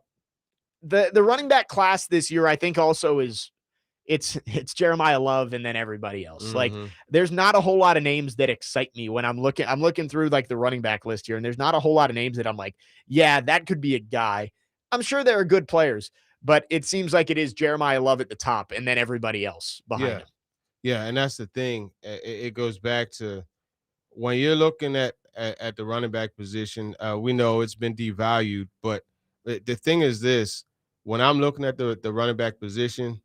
running back class this year, I think, also is it's Jeremiah Love and then everybody else. Mm-hmm. Like, there's not a whole lot of names that excite me when I'm looking through like the running back list here, and there's not a whole lot of names that I'm like, yeah, that could be a guy. I'm sure there are good players, but it seems like it is Jeremiah Love at the top and then everybody else behind him. Yeah, and that's the thing. It goes back to when you're looking at the running back position, we know it's been devalued, but the thing is this: when I'm looking at the running back position,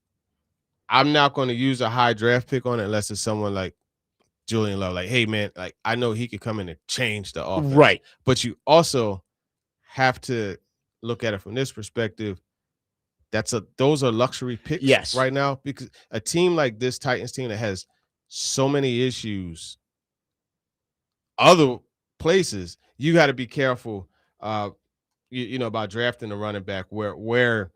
I'm not going to use a high draft pick on it unless it's someone like Julian Love. Like, hey, man, like I know he could come in and change the offense. Right. But you also have to look at it from this perspective. Those are luxury picks right now, because a team like this Titans team that has so many issues other places, you got to be careful about drafting a running back where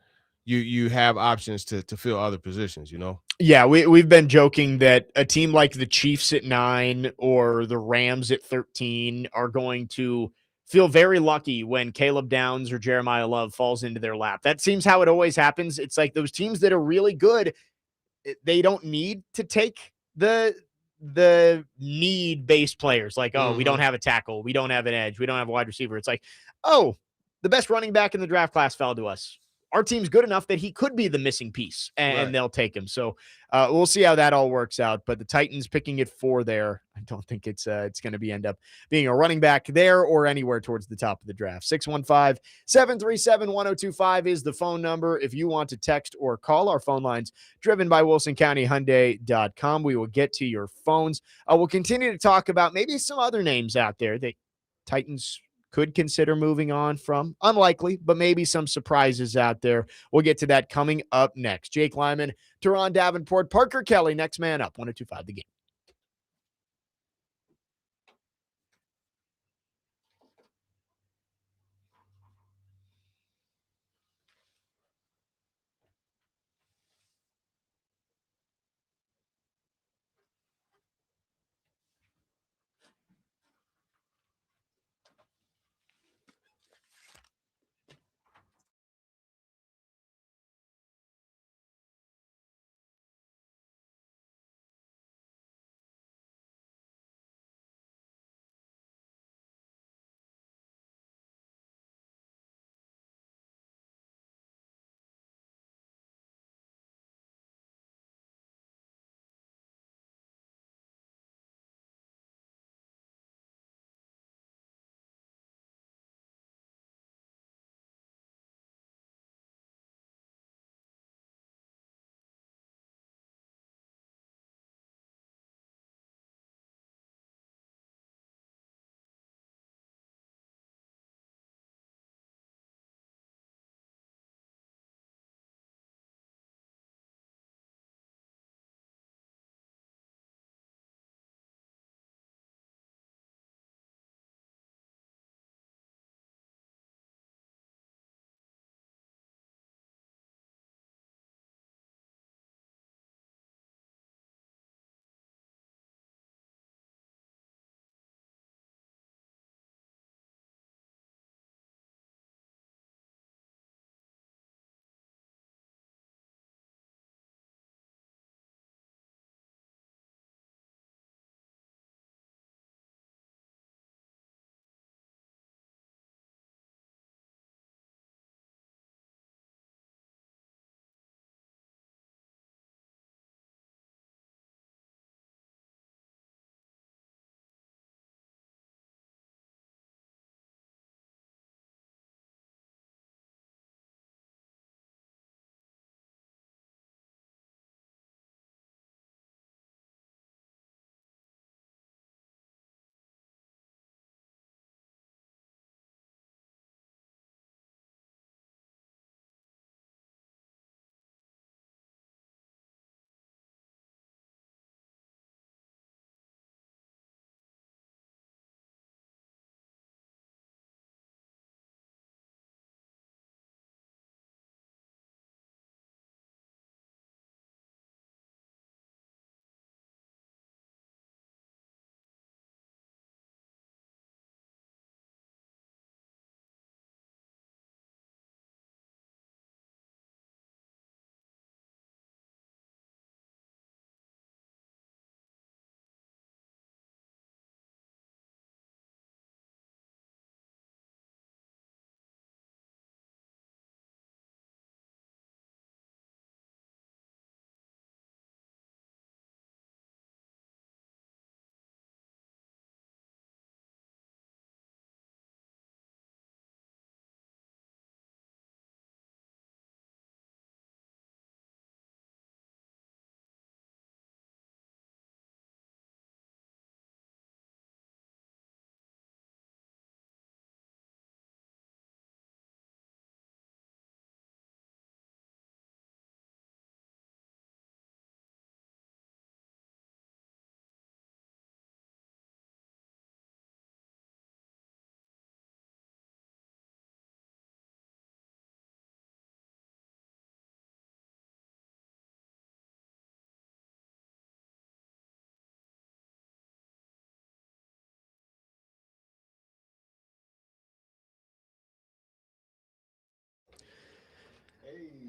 you have options to fill other positions, Yeah, we've been joking that a team like the Chiefs at 9 or the Rams at 13 are going to feel very lucky when Caleb Downs or Jeremiah Love falls into their lap. That seems how it always happens. It's like those teams that are really good, they don't need to take the need-based players. Like, we don't have a tackle, we don't have an edge, we don't have a wide receiver. It's like, the best running back in the draft class fell to us. Our team's good enough that he could be the missing piece, and they'll take him. So we'll see how that all works out. But the Titans picking it 4 there, I don't think it's going to end up being a running back there or anywhere towards the top of the draft. 615-737-1025 is the phone number if you want to text or call. Our phone lines driven by WilsonCountyHyundai.com. We will get to your phones. We'll continue to talk about maybe some other names out there that Titans could consider moving on from. Unlikely, but maybe some surprises out there. We'll get to that coming up next. Jake Lyman, Turron, Davenport, Parker Kelly, next man up, 102.5 The Game.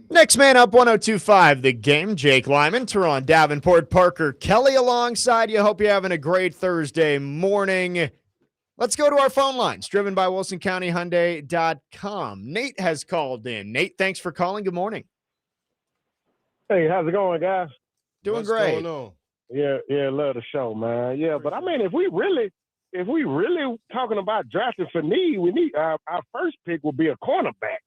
Next man up, 102.5 The Game. Jake Lyman, Turron, Davenport, Parker Kelly alongside you. Hope you're having a great Thursday morning. Let's go to our phone lines, driven by WilsonCountyHyundai.com. Nate has called in. Nate, thanks for calling. Good morning. Hey, how's it going, guys? Doing What's great. going on? Yeah, love the show, man. Yeah, but I mean, if we really talking about drafting for need, we need our first pick will be a cornerback.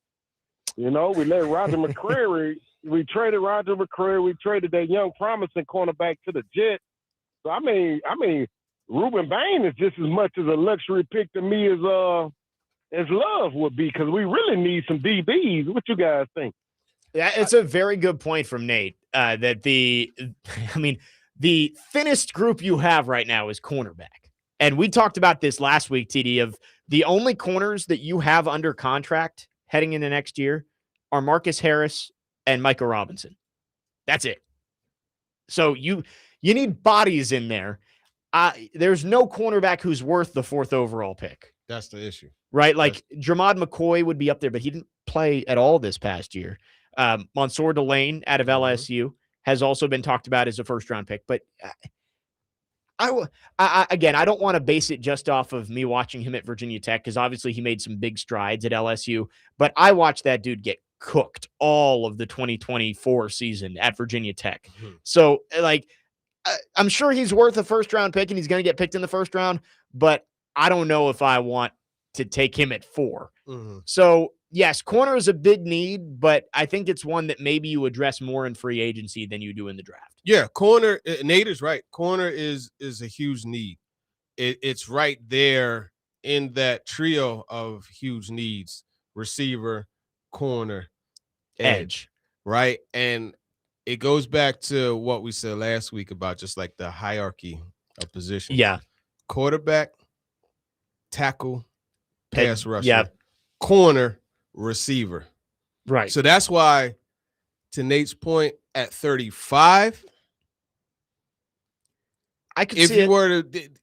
You know, we let Roger McCreary. We traded Roger McCreary. We traded that young promising cornerback to the Jets. So I mean, Ruben Bain is just as much as a luxury pick to me as as Love would be, because we really need some DBs. What you guys think? Yeah, it's a very good point from Nate. That the thinnest group you have right now is cornerback. And we talked about this last week, TD, of the only corners that you have under contract heading into next year are Marcus Harris and Micah Robinson. That's it. So you need bodies in there. There's no cornerback who's worth the 4th overall pick. That's the issue. Right? Like Jermod McCoy would be up there, but he didn't play at all this past year. Mansour Delane out of LSU has also been talked about as a first-round pick. But again, I don't want to base it just off of me watching him at Virginia Tech, because obviously he made some big strides at LSU. But I watched that dude get cooked all of the 2024 season at Virginia Tech. Mm-hmm. So, like, I'm sure he's worth a first-round pick, and he's going to get picked in the first round. But I don't know if I want to take him at 4. Mm-hmm. So, yes, corner is a big need, but I think it's one that maybe you address more in free agency than you do in the draft. Yeah, corner, Nate is right. Corner is a huge need. It's right there in that trio of huge needs: receiver, corner, edge, right? And it goes back to what we said last week about just like the hierarchy of positions. Yeah. Quarterback, tackle, pass rusher, yeah. Corner, receiver. Right. So that's why, to Nate's point, at 35, I could see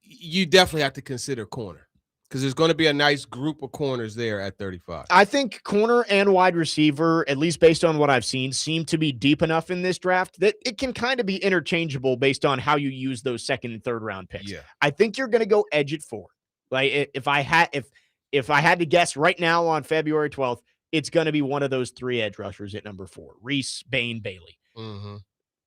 you definitely have to consider corner, because there's going to be a nice group of corners there at 35. I think corner and wide receiver, at least based on what I've seen, seem to be deep enough in this draft that it can kind of be interchangeable based on how you use those 2nd and 3rd round picks. Yeah. I think you're going to go edge at 4. Like, if I had to guess right now on February 12th, it's going to be one of those 3 edge rushers at number 4: Reese, Bain, Bailey. Mm-hmm.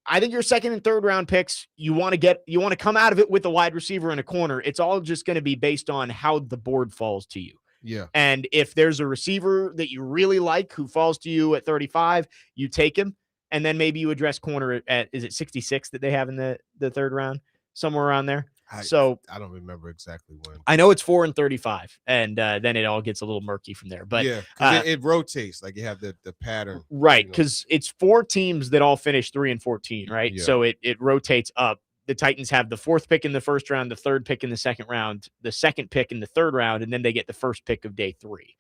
I think your 2nd and 3rd round picks, you want to come out of it with a wide receiver and a corner. It's all just going to be based on how the board falls to you. Yeah. And if there's a receiver that you really like who falls to you at 35, you take him. And then maybe you address corner at, is it 66 that they have in the 3rd round? Somewhere around there. I don't remember exactly when. I know it's 4 and 35, and then it all gets a little murky from there. But yeah, it rotates. Like, you have the pattern, right? Because it's 4 teams that all finish 3 and 14, right? Yeah. So it rotates up. The Titans have the 4th pick in the 1st round, the 3rd pick in the 2nd round, the 2nd pick in the 3rd round, and then they get the 1st pick of day 3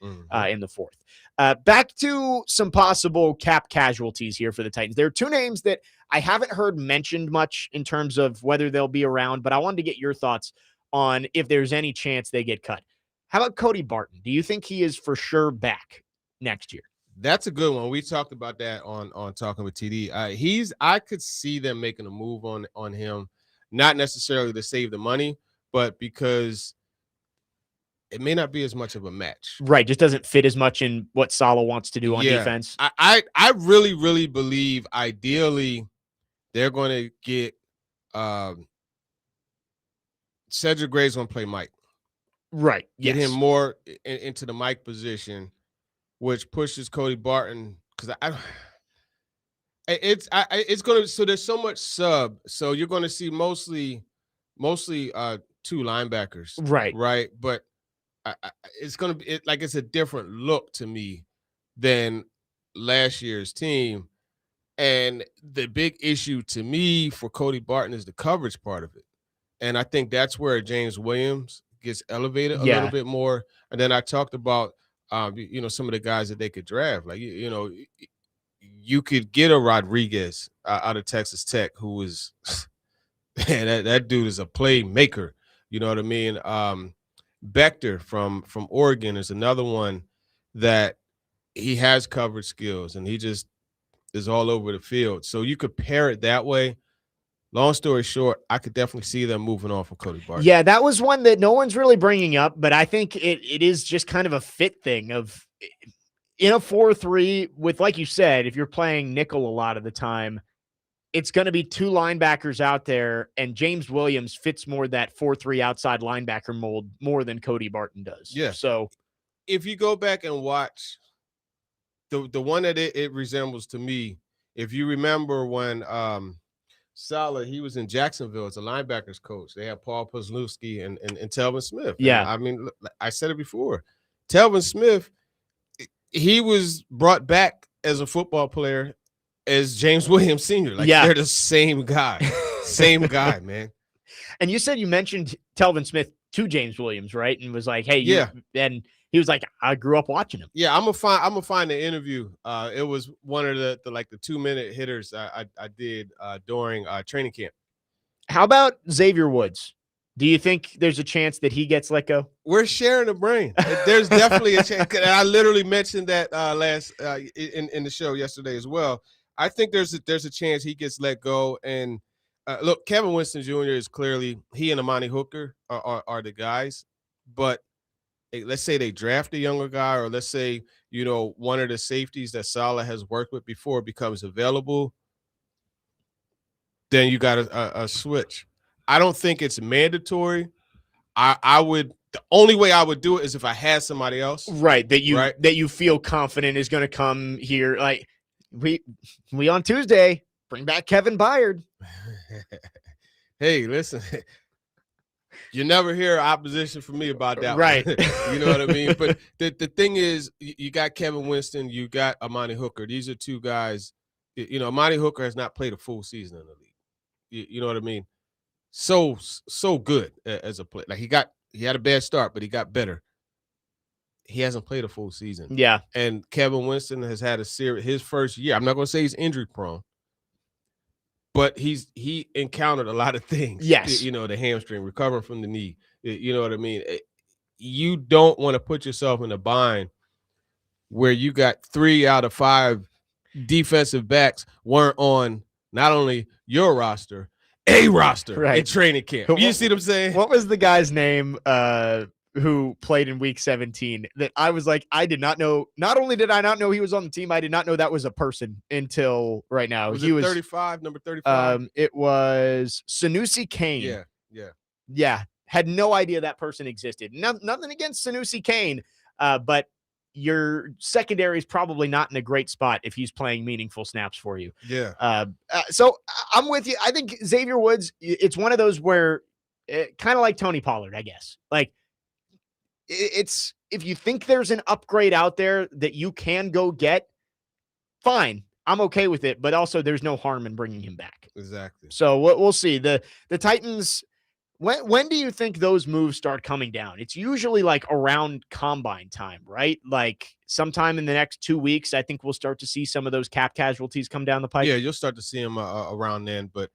in the 4th. Back to some possible cap casualties here for the Titans. There are 2 names that I haven't heard mentioned much in terms of whether they'll be around, but I wanted to get your thoughts on if there's any chance they get cut. How about Cody Barton? Do you think he is for sure back next year? That's a good one. We talked about that on Talking with TD. I could see them making a move on him, not necessarily to save the money, but because it may not be as much of a match. Right. Just doesn't fit as much in what Saleh wants to do on defense. I really, really believe ideally they're going to get Cedric Gray's going to play Mike. Right. Get him more into the Mike position, which pushes Cody Barton, because it's going to, so there's so much sub, so you're going to see mostly 2 linebackers, right, but it's going to be it's a different look to me than last year's team. And the big issue to me for Cody Barton is the coverage part of it, and I think that's where James Williams gets elevated a little bit more. And then I talked about some of the guys that they could draft, like you could get a Rodriguez out of Texas Tech, who is man, that dude is a playmaker. You know what I mean? Bector from Oregon is another one that he has coverage skills, and he just is all over the field. So you could pair it that way. Long story short, I could definitely see them moving on from Cody Barton. Yeah, that was one that no one's really bringing up, but I think it is just kind of a fit thing of in a 4-3 with, like you said, if you're playing nickel a lot of the time, it's going to be 2 linebackers out there, and James Williams fits more that 4-3 outside linebacker mold more than Cody Barton does. Yeah. So if you go back and watch the one that it resembles to me, if you remember when Saleh, he was in Jacksonville as a linebackers coach. They had Paul Posluski and Telvin Smith. Yeah. And I mean, I said it before. Telvin Smith, he was brought back as a football player as James Williams Sr. Like they're the same guy. Same guy, man. And you said you mentioned Telvin Smith to James Williams, right? And was like, hey, and he was like, I grew up watching him. Yeah, I'm gonna find the interview. It was one of the 2-minute hitters I did during training camp. How about Xavier Woods? Do you think there's a chance that he gets let go? We're sharing a brain. There's definitely a chance. And I literally mentioned that last in the show yesterday as well. I think there's a chance he gets let go. And look, Kevin Winston Jr. is clearly, he and Amani Hooker are the guys. But let's say they draft a younger guy, or let's say, one of the safeties that Saleh has worked with before becomes available, then you got a switch. I don't think it's mandatory. I would, the only way I would do it is if I had somebody else. Right. That you feel confident is going to come here. Like we on Tuesday, bring back Kevin Byard. Hey, listen, you never hear opposition from me about that. Right. You know what I mean? But the thing is, you got Kevin Winston, you got Amani Hooker. These are two guys, Amani Hooker has not played a full season in the league. You know what I mean? So good as a player. Like he had a bad start, but he got better. He hasn't played a full season. Yeah. And Kevin Winston has had his first year. I'm not going to say he's injury prone, but he encountered a lot of things. Yes. The hamstring, recovering from the knee. You know what I mean? You don't want to put yourself in a bind where you got 3 out of 5 defensive backs weren't on not only your roster, a roster in training camp. You see what I'm saying? What was the guy's name who played in week 17 that I was like, I did not know. Not only did I not know he was on the team, I did not know that was a person until right now. He was 35, number 35. It was Sanusi Kane. Yeah. Had no idea that person existed. Nothing against Sanusi Kane, but your secondary is probably not in a great spot if he's playing meaningful snaps for you. Yeah. So I'm with you. I think Xavier Woods, it's one of those where kind of like Tony Pollard, I guess. Like it's, if you think there's an upgrade out there that you can go get, fine. I'm okay with it, but also there's no harm in bringing him back. Exactly. So we'll see. The Titans, when do you think those moves start coming down? It's usually like around combine time, right? Like sometime in the next 2 weeks, I think we'll start to see some of those cap casualties come down the pipe. Yeah, you'll start to see them around then, but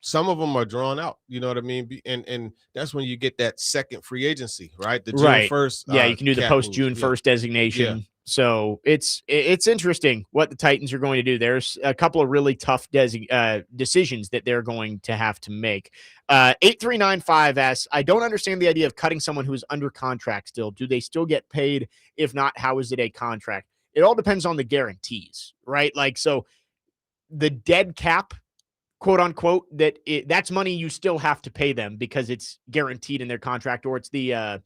some of them are drawn out. You know what I mean? And that's when you get that second free agency, right? The June 1st. Yeah, you can do the post June 1st designation. Yeah. So it's interesting what the Titans are going to do. There's a couple of really tough decisions that they're going to have to make. 8395 asks, I don't understand the idea of cutting someone who's under contract still. Do they still get paid? If not, how is it a contract? It all depends on the guarantees, right? Like, so the dead cap, quote unquote, that's money you still have to pay them because it's guaranteed in their contract, or it's the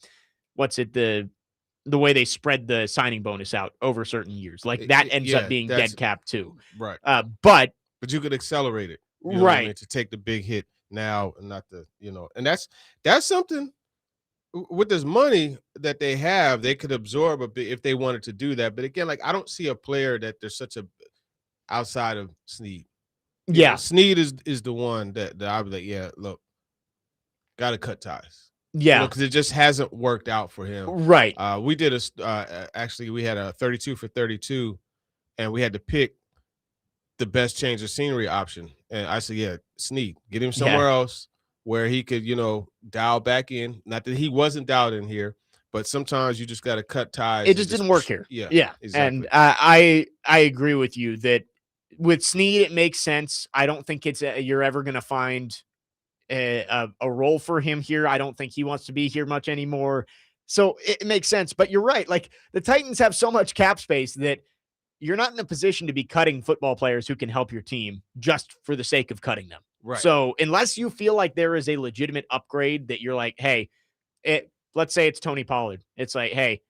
way they spread the signing bonus out over certain years. Like that ends up being dead cap too. Right. But you could accelerate it. You know right. What I mean? To take the big hit now and not and that's something with this money that they have, they could absorb a bit if they wanted to do that. But again, like I don't see a player that there's such a outside of Snead. Snead is the one that I'd be like, yeah, look, got to cut ties. Yeah, because it just hasn't worked out for him. Right. We did actually we had a 32 for 32, and we had to pick the best change of scenery option. And I said, yeah, Snead, get him somewhere else where he could, dial back in. Not that he wasn't dialed in here, but sometimes you just got to cut ties. It just didn't work here. Yeah. Exactly. And I agree with you that with Snead, it makes sense. I don't think you're ever going to find a role for him here. I don't think he wants to be here much anymore. So it makes sense. But you're right. Like the Titans have so much cap space that you're not in a position to be cutting football players who can help your team just for the sake of cutting them. Right. So unless you feel like there is a legitimate upgrade that you're like, hey, let's say it's Tony Pollard. It's like, hey,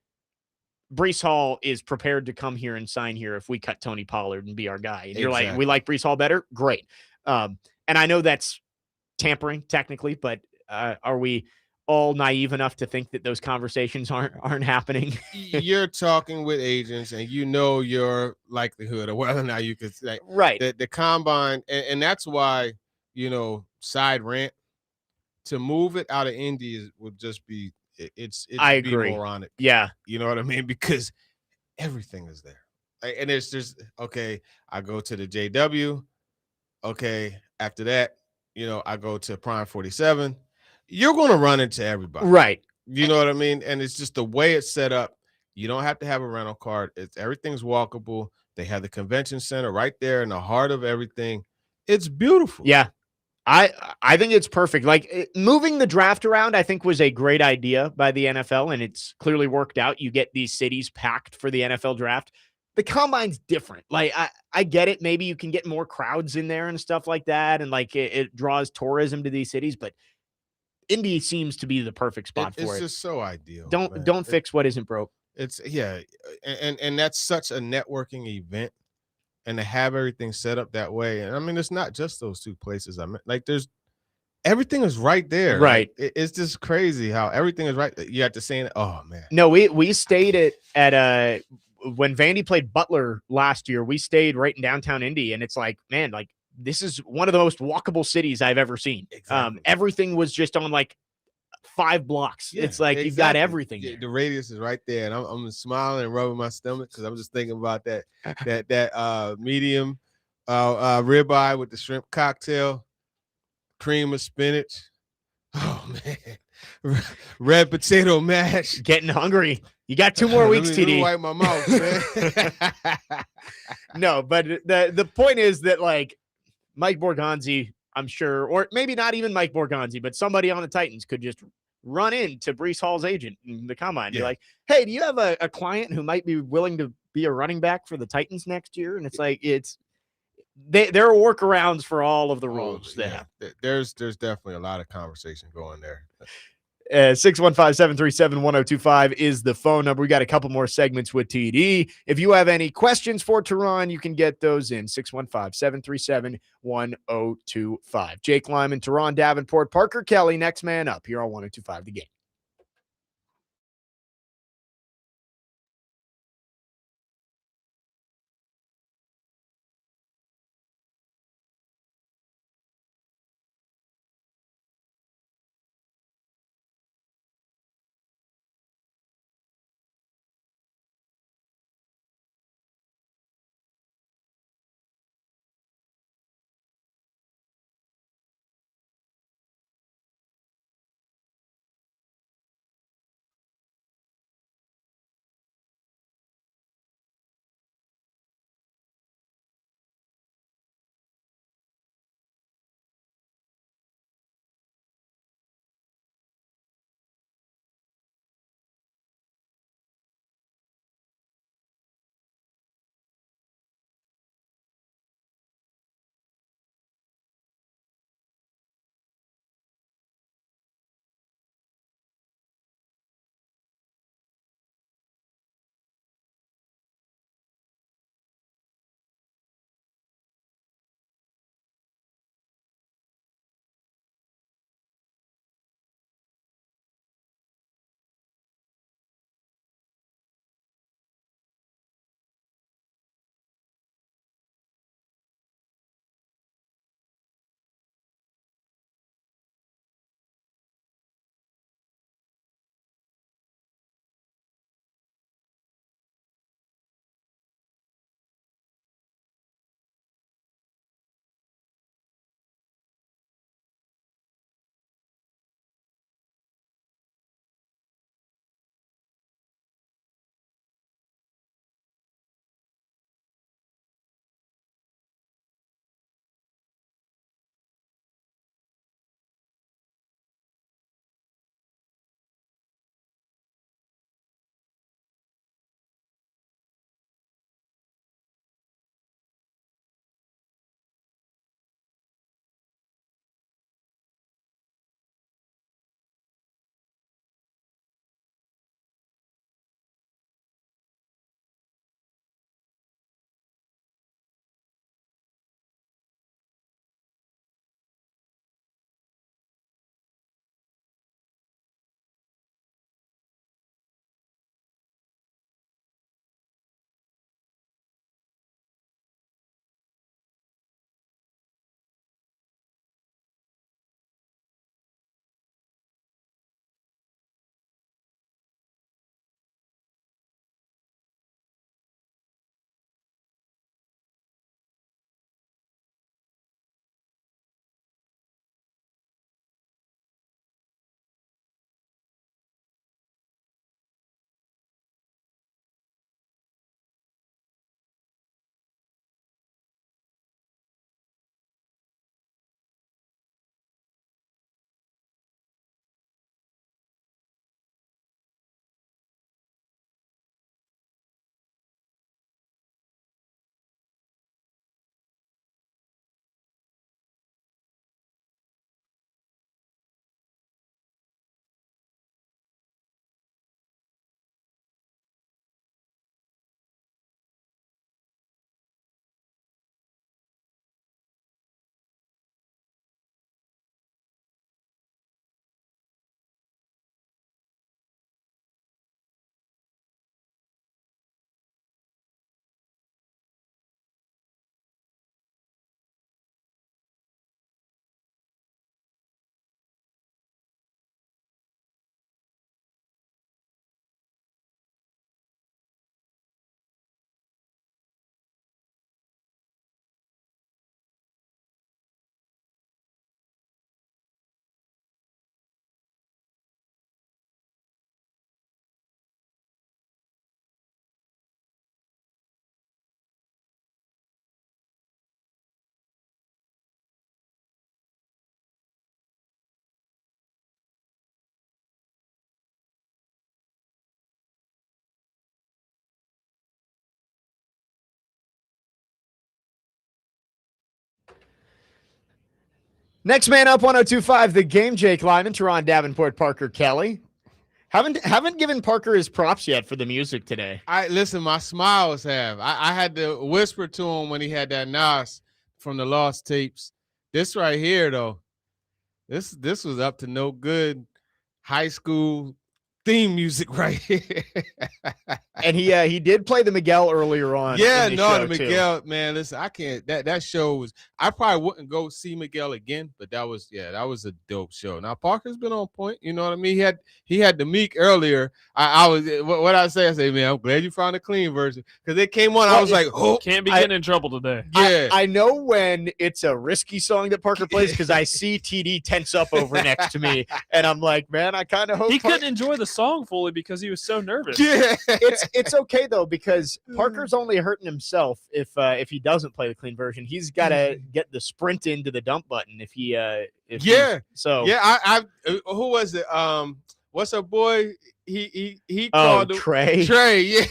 Breece Hall is prepared to come here and sign here if we cut Tony Pollard and be our guy. And you're like, we like Breece Hall better? Great. And I know that's tampering technically, but are we all naive enough to think that those conversations aren't happening? You're talking with agents, and you know your likelihood of whether or not you could say Right. the combine, and that's why side rant to move it out of Indy would just be it's I be agree. moronic. Yeah. You know what I mean? Because everything is there. And it's just, okay, I go to the JW. Okay, after that, I go to Prime 47. You're going to run into everybody. Right. You know what I mean? And it's just the way it's set up. You don't have to have a rental card. Everything's walkable. They have the convention center right there in the heart of everything. It's beautiful. Yeah. I think it's perfect. Like moving the draft around, I think was a great idea by the NFL, and it's clearly worked out. You get these cities packed for the NFL draft. The combine's different. Like I get it. Maybe you can get more crowds in there and stuff like that, and like it draws tourism to these cities. But Indy seems to be the perfect spot for it. It's just so ideal. Don't fix what isn't broke. It's and that's such a networking event. And to have everything set up that way. And I mean, it's not just those two places. I mean, like everything is right there. Right. Like, it's just crazy how everything is right. You have to say, oh man. No, we stayed at when Vandy played Butler last year, we stayed right in downtown Indy. And it's like, man, like this is one of the most walkable cities I've ever seen. Exactly. Everything was just on like 5 blocks. Yeah, it's like exactly. You've got everything. Yeah, the radius is right there, and I'm smiling and rubbing my stomach because I'm just thinking about that medium ribeye with the shrimp cocktail, cream of spinach. Oh man, red potato mash. Getting hungry. You got 2 more weeks, Let me TD. wipe my mouth, man. No, but the point is that like Mike Borgonzi, I'm sure, or maybe not even Mike Borgonzi, but somebody on the Titans could just run into Breece Hall's agent in the combine and be like, hey, do you have a client who might be willing to be a running back for the Titans next year? And it's like, there are workarounds for all of the rules. There's definitely a lot of conversation going there. 615-737-1025 is the phone number. We got a couple more segments with TD. If you have any questions for Turron, you can get those in 615-737-1025. Jake Lyman, Turron, Davenport, Parker Kelly, next man up here on 1025 The Game. Next man up, 102.5 The Game, Jake Lyman, Turron, Davenport, Parker Kelly. Haven't given Parker his props yet for the music today. Listen, my smiles have. I had to whisper to him when he had that Nas from the Lost Tapes. This right here, though, this was up to no good high school theme music right here. And he did play the Miguel earlier on. Yeah, in no, show, the Miguel, man. Listen, I can't. That show was. I probably wouldn't go see Miguel again, but that was a dope show. Now Parker's been on point. You know what I mean? He had the Meek earlier. I was what I say. I say, man, I'm glad you found a clean version because it came on. I was like, oh, can't be getting in trouble today. Yeah, I know when it's a risky song that Parker plays because I see TD tense up over next to me, and I'm like, man, I kind of hope he couldn't enjoy the song fully because he was so nervous. Yeah, it's okay though because Parker's only hurting himself if he doesn't play the clean version. He's got to get the sprint into the dump button if he who was it? What's up, boy? He called him Trey. Yeah,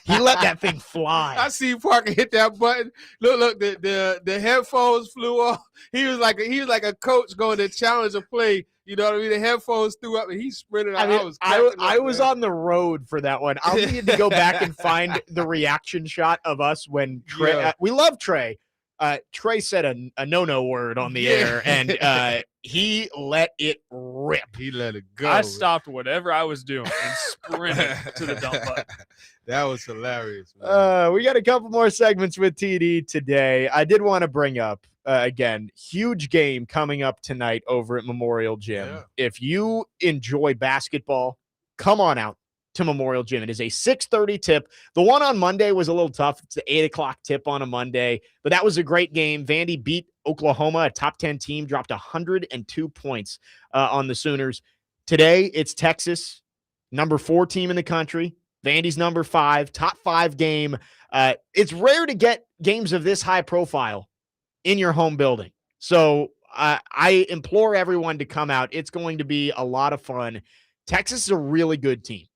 he let that thing fly. I see Parker hit that button. Look, the headphones flew off. He was like a coach going to challenge a play. You know what I mean? The headphones threw up and he sprinted out. I was on the road for that one. I'll need to go back and find the reaction shot of us when Trey. Yeah. We love Trey. Trey said a no word on the air, and he let it rip. He let it go. I stopped whatever I was doing and sprinted to the dump button. That was hilarious, man. We got a couple more segments with TD today. I did want to bring up, again, huge game coming up tonight over at Memorial Gym. Yeah. If you enjoy basketball, come on out to Memorial Gym. It is a 6:30 tip. The one on Monday was a little tough. It's the 8 o'clock tip on a Monday, but that was a great game. Vandy beat Oklahoma, a top 10 team, dropped 102 points on the Sooners. Today, it's Texas, number 4 team in the country. Vandy's number 5, top 5 game. It's rare to get games of this high profile in your home building. So I implore everyone to come out. It's going to be a lot of fun. Texas is a really good team.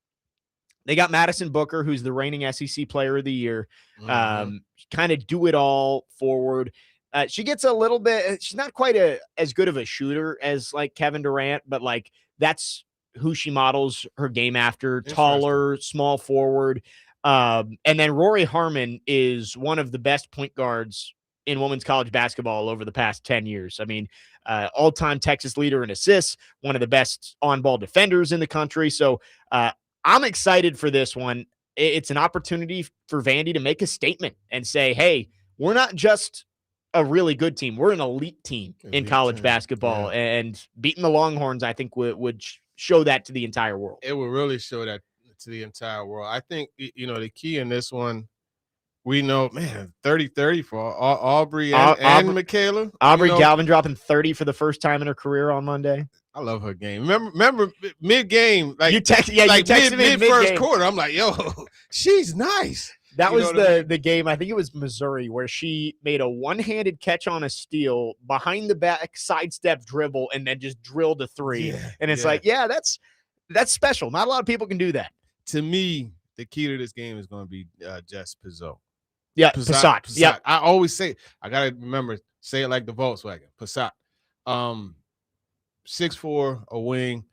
They got Madison Booker, who's the reigning SEC player of the year. Kind of do it all forward. She gets a little bit, she's not quite as good of a shooter as like Kevin Durant, but like that's who she models her game after. Taller, small forward. And then Rory Harmon is one of the best point guards in women's college basketball over the past 10 years. I mean, all-time Texas leader in assists, one of the best on-ball defenders in the country. So I'm excited for this one. It's an opportunity for Vandy to make a statement and say, hey, we're not just a really good team. We're an elite team in college basketball. Yeah. And beating the Longhorns, I think, would show that to the entire world. It will really show that to the entire world. I think, the key in this one, we know, man, 30-30 for Aubrey and Michaela. Aubrey Galvin dropping 30 for the first time in her career on Monday. I love her game. Remember mid-game, like you texted me mid first quarter. I'm like, yo, she's nice. That was the game. I think it was Missouri where she made a one-handed catch on a steal, behind the back sidestep dribble, and then just drilled a 3. Yeah, and it's like, that's special. Not a lot of people can do that. To me, the key to this game is going to be Jess Pizzot. Yeah, Passat. Yeah, I always say, I gotta remember, say it like the Volkswagen. Passat. 6'4", a wing.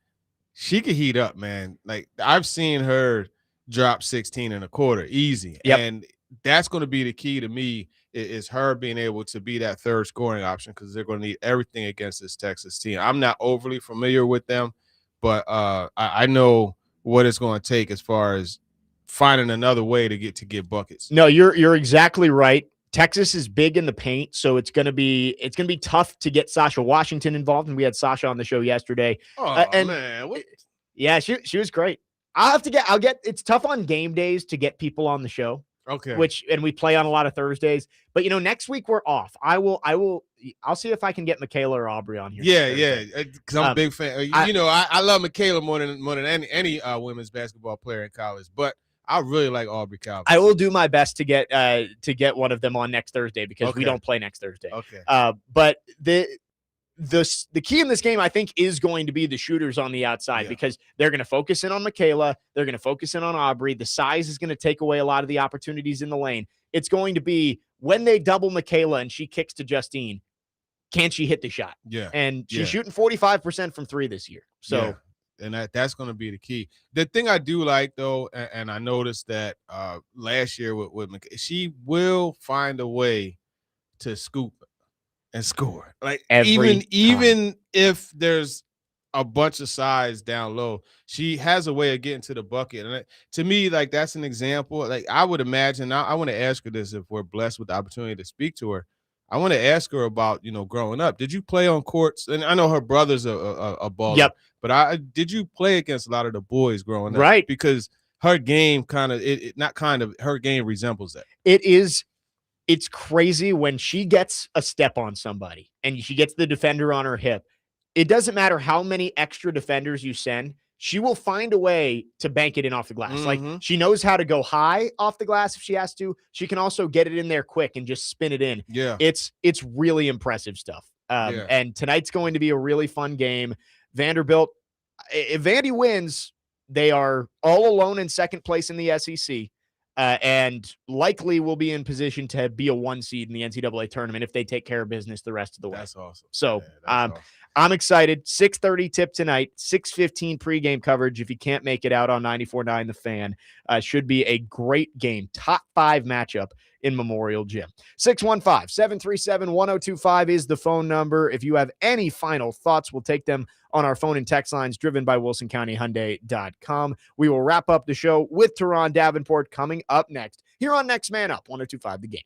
She could heat up, man. Like I've seen her drop 16 and a quarter, easy. Yep. And that's going to be the key to me is her being able to be that third scoring option because they're going to need everything against this Texas team. I'm not overly familiar with them, but I know what it's going to take as far as finding another way to get buckets. No, you're exactly right. Texas is big in the paint, so it's gonna be tough to get Sasha Washington involved. And we had Sasha on the show yesterday. Oh man, yeah, she was great. I'll get. It's tough on game days to get people on the show. Okay. And we play on a lot of Thursdays, but next week we're off. I'll see if I can get Michaela or Aubrey on here. Yeah, because I'm a big fan. I love Michaela more than any women's basketball player in college, but I really like Aubrey Calvin. I will do my best to get one of them on next Thursday because we don't play next Thursday. Okay. But the key in this game, I think, is going to be the shooters on the outside because they're going to focus in on Michaela. They're going to focus in on Aubrey. The size is going to take away a lot of the opportunities in the lane. It's going to be when they double Michaela and she kicks to Justine, can she hit the shot? Yeah. And she's Yeah. shooting 45% from 3 this year. So Yeah. And that's going to be the key. The thing I do like, though, and I noticed that last year with she will find a way to scoop and score. Like Every even if there's a bunch of size down low, she has a way of getting to the bucket. And to me, like that's an example. Like I would imagine. I want to ask her this if we're blessed with the opportunity to speak to her. I want to ask her about growing up. Did you play on courts? And I know her brother's a baller. Yep. But did you play against a lot of the boys growing up? Right. Because her game her game resembles that. It's crazy when she gets a step on somebody and she gets the defender on her hip. It doesn't matter how many extra defenders you send. She will find a way to bank it in off the glass. Like she knows how to go high off the glass if she has to. She can also get it in there quick and just spin it in. Yeah. It's really impressive stuff. And tonight's going to be a really fun game. Vanderbilt, if Vandy wins, they are all alone in second place in the SEC. And likely will be in position to be a 1 seed in the NCAA tournament if they take care of business the rest of the way. That's awesome. So Awesome. I'm excited. 6:30 tip tonight, 6:15 pregame coverage. If you can't make it out on 94.9 The Fan, should be a great game. Top 5 matchup in Memorial Gym. 615-737-1025 is the phone number. If you have any final thoughts, we'll take them on our phone and text lines driven by WilsonCountyHyundai.com. We will wrap up the show with Turron Davenport coming up next here on Next Man Up, 102.5 The Game.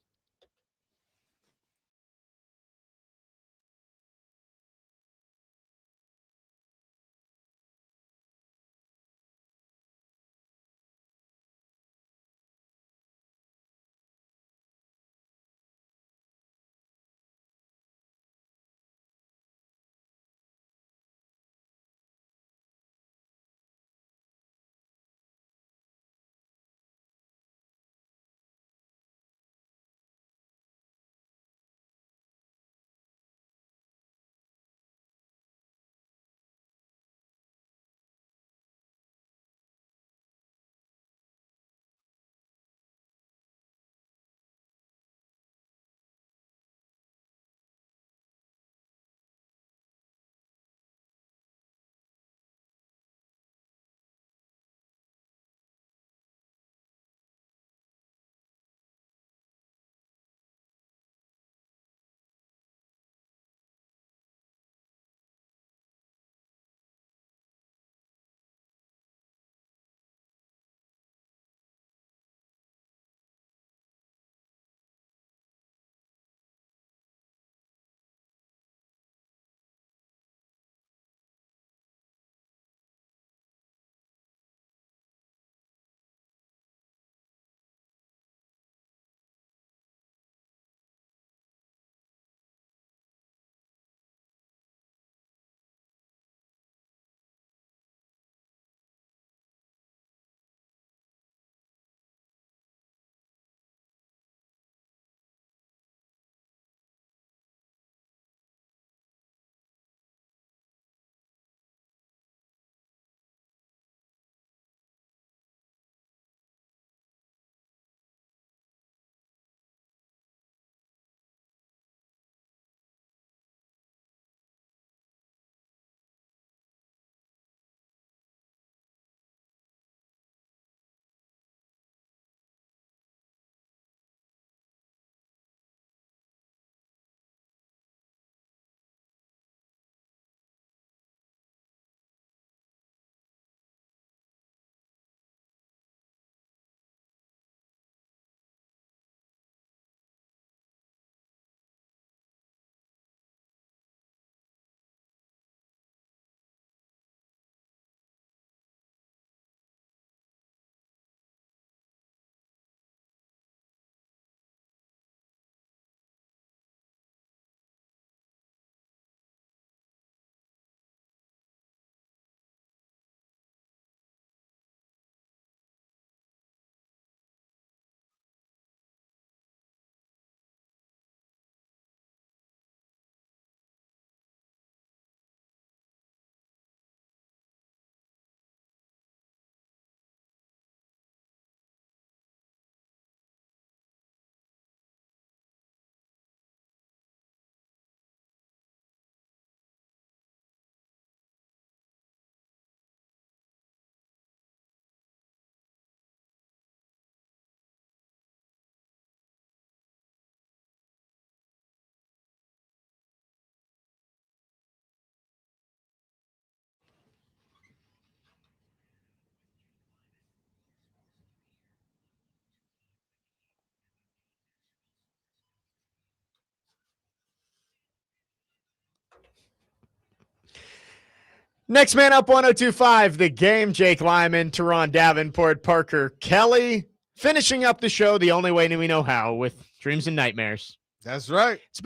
Next man up, 102.5, The Game. Jake Lyman, Turron, Davenport, Parker, Kelly. Finishing up the show the only way we know how, with Dreams and Nightmares. That's right. It's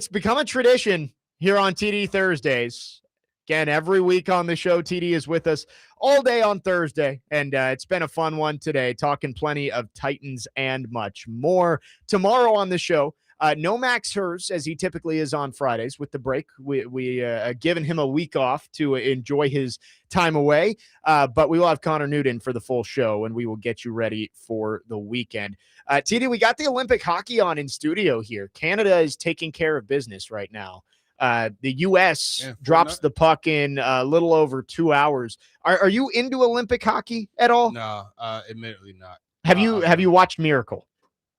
become a tradition here on TD Thursdays. Again, every week on the show, TD is with us all day on Thursday, and it's been a fun one today, talking plenty of Titans and much more. Tomorrow on the show, no Max Hers, as he typically is on Fridays with the break. We given him a week off to enjoy his time away, but we will have Connor Newton for the full show, and we will get you ready for the weekend. TD, we got the Olympic hockey on in studio here. Canada is taking care of business right now. The U.S. drops the puck in a little over 2 hours. Are you into Olympic hockey at all? No, admittedly not. Have you watched Miracle?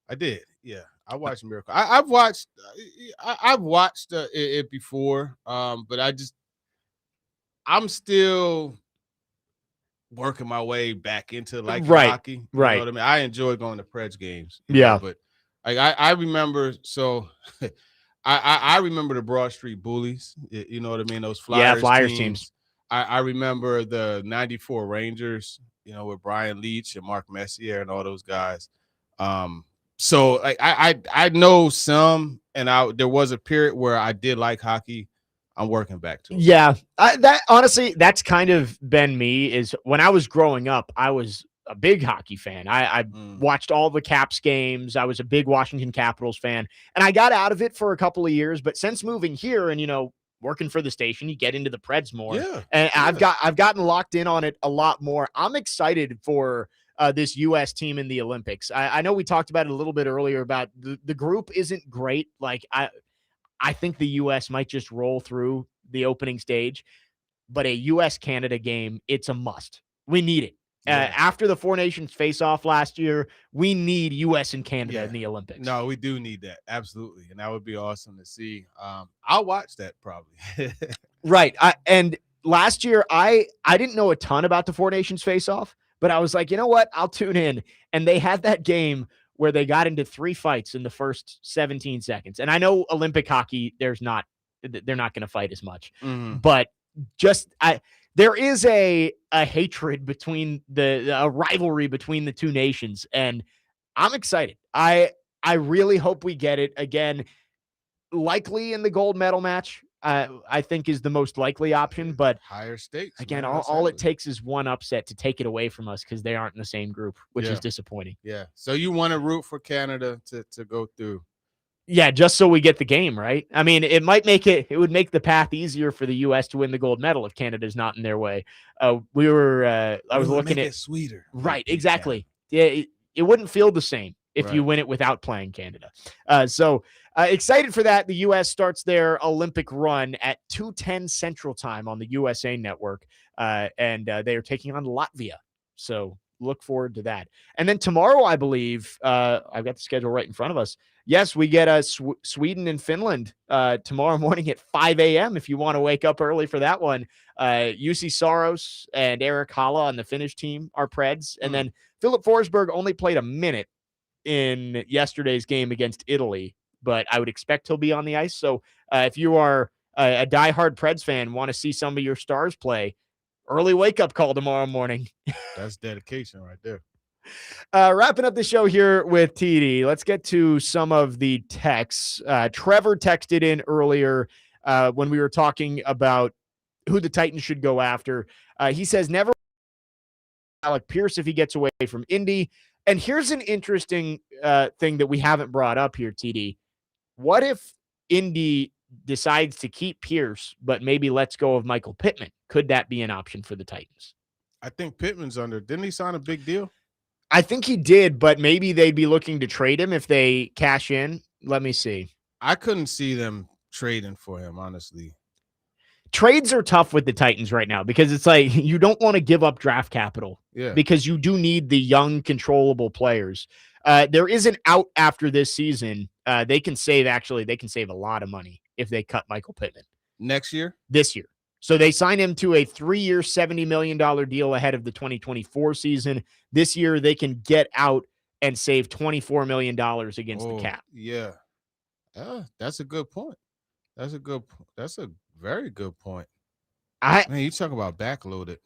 I did. Yeah, I watched Miracle. I've watched it before, but I'm still working my way back into hockey. You know what I mean? I enjoy going to Preds games. Yeah, but I remember. So I remember the Broad Street Bullies. You know what I mean? Those Flyers teams. I remember the '94 Rangers. You know, with Brian Leach and Mark Messier and all those guys. So I know some, and there was a period where I did like hockey. I'm working back to it. Yeah, that honestly, that's kind of been me. Is when I was growing up, I was a big hockey fan. I watched all the Caps games. I was a big Washington Capitals fan, and I got out of it for a couple of years. But since moving here and working for the station, you get into the Preds more. Yeah, and I've gotten locked in on it a lot more. I'm excited for this U.S. team in the Olympics. I know we talked about it a little bit earlier about the group isn't great. Like I think the U.S. might just roll through the opening stage, but a U.S.-Canada game, it's a must. We need it. Yeah. After the Four Nations face-off last year, we need U.S. and Canada in the Olympics. No, we do need that. Absolutely. And that would be awesome to see. I'll watch that probably. Right. And last year, I didn't know a ton about the Four Nations face-off, but I was like, you know what? I'll tune in. And they had that game where they got into 3 fights in the first 17 seconds. And I know Olympic hockey, they're not going to fight as much. Mm-hmm. But there is a hatred between a rivalry between the two nations, and I'm excited. I really hope we get it again. Likely in the gold medal match, I think is the most likely option, but higher stakes. Again, all it takes is one upset to take it away from us because they aren't in the same group, which is disappointing. Yeah. So you want to root for Canada to go through. Yeah, just so we get the game, right? I mean, it would make the path easier for the U.S. to win the gold medal if Canada's not in their way. I was looking at it sweeter. Right, exactly. Yeah, it wouldn't feel the same if you win it without playing Canada. So excited for that. The U.S. starts their Olympic run at 2:10 Central Time on the USA Network, and they are taking on Latvia. So look forward to that. And then tomorrow, I believe, I've got the schedule right in front of us. Yes, we get Sweden and Finland tomorrow morning at 5 a.m. if you want to wake up early for that one. UC Saros and Eric Haula on the Finnish team are Preds. And then Philip Forsberg only played a minute in yesterday's game against Italy, but I would expect he'll be on the ice. So if you are a diehard Preds fan, want to see some of your stars play, early wake-up call tomorrow morning. That's dedication right there. Wrapping up the show here with TD. Let's get to some of the texts. Trevor texted in earlier when we were talking about who the Titans should go after. He says, never Alec Pierce if he gets away from Indy. And here's an interesting thing that we haven't brought up here, TD. What if Indy decides to keep Pierce, but maybe lets go of Michael Pittman? Could that be an option for the Titans? I think Pittman's under. Didn't he sign a big deal? I think he did, but maybe they'd be looking to trade him if they cash in. Let me see. I couldn't see them trading for him, honestly. Trades are tough with the Titans right now because it's like you don't want to give up draft capital because you do need the young, controllable players. There is an out after this season. They can save a lot of money if they cut Michael Pittman. Next year? This year. So they signed him to a 3-year, $70 million deal ahead of the 2024 season. This year, they can get out and save $24 million against the cap. Yeah. That's a good point. That's a very good point. I Man, you talk about backloaded.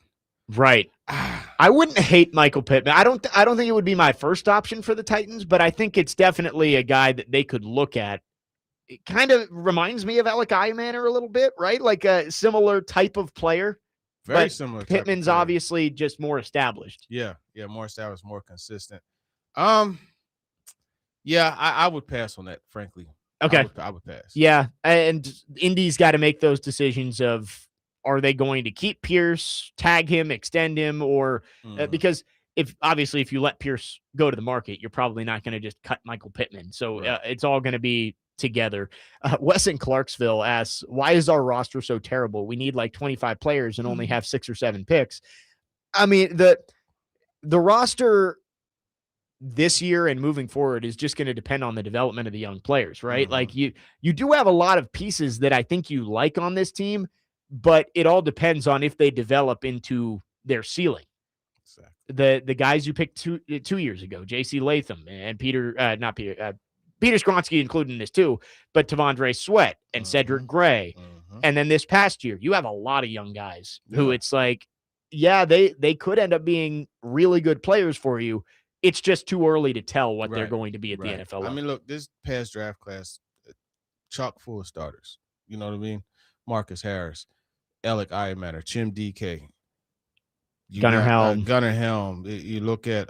right. I wouldn't hate Michael Pittman. I don't think it would be my first option for the Titans, but I think it's definitely a guy that they could look at. It kind of reminds me of Alec Iamaner a little bit, right? Like a similar type of player. Very but similar. type of Pittman's player. obviously just more established. Yeah, more established, more consistent. Yeah, I would pass on that, frankly. Okay. I would pass. Yeah, and Indy's got to make those decisions of are they going to keep Pierce, tag him, extend him, or because if you let Pierce go to the market, you're probably not going to just cut Michael Pittman. So Right. It's all going to be together. Wes in Clarksville asks, why is our roster so terrible? We need like 25 players and only have 6 or 7 picks. I mean, the roster this year and moving forward is just going to depend on the development of the young players, right? Like you do have a lot of pieces that I think you like on this team, but it all depends on if they develop into their ceiling. Exactly. The guys you picked 2 years ago, J.C. Latham and Peter Skronsky included in this too, but Tavondre Sweat and Cedric Gray. And then this past year, you have a lot of young guys who it's like, yeah, they could end up being really good players for you. It's just too early to tell what they're going to be at the NFL level. I mean, look, this past draft class, chock full of starters. You know what I mean? Marcus Harris, Alec Iamaner, Chim DK, Gunnar Helm. Gunnar Helm. You look at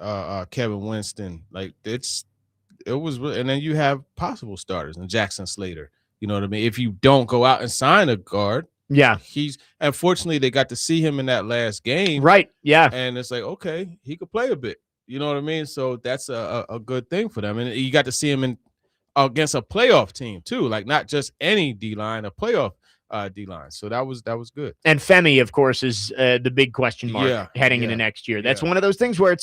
Kevin Winston. Like it was, and then you have possible starters and Jackson Slater. You know what I mean? If you don't go out and sign a guard, unfortunately they got to see him in that last game, right? Yeah, and it's like okay, he could play a bit. You know what I mean? So that's a good thing for them. And you got to see him against a playoff team too, like not just any D-line, a playoff D-line. So that was good. And Femi, of course, is the big question mark heading into next year. That's one of those things where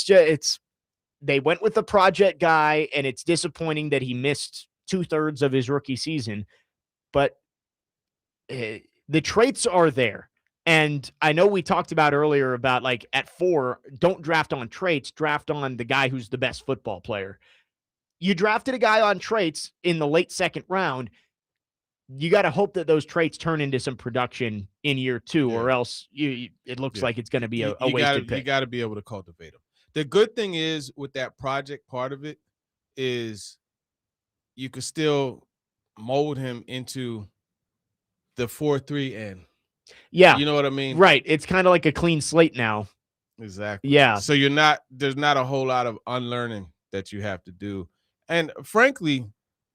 they went with the project guy, and it's disappointing that he missed 2/3 of his rookie season. But the traits are there. And I know we talked about earlier about like at 4, don't draft on traits, draft on the guy who's the best football player. You drafted a guy on traits in the late 2nd round. You got to hope that those traits turn into some production in year 2, or else it looks like it's going to be a wasted pick. You got to be able to cultivate them. The good thing is with that project part of it is you could still mold him into the 4-3 end. Yeah. You know what I mean? Right. It's kind of like a clean slate now. Exactly. Yeah. So there's not a whole lot of unlearning that you have to do. And frankly,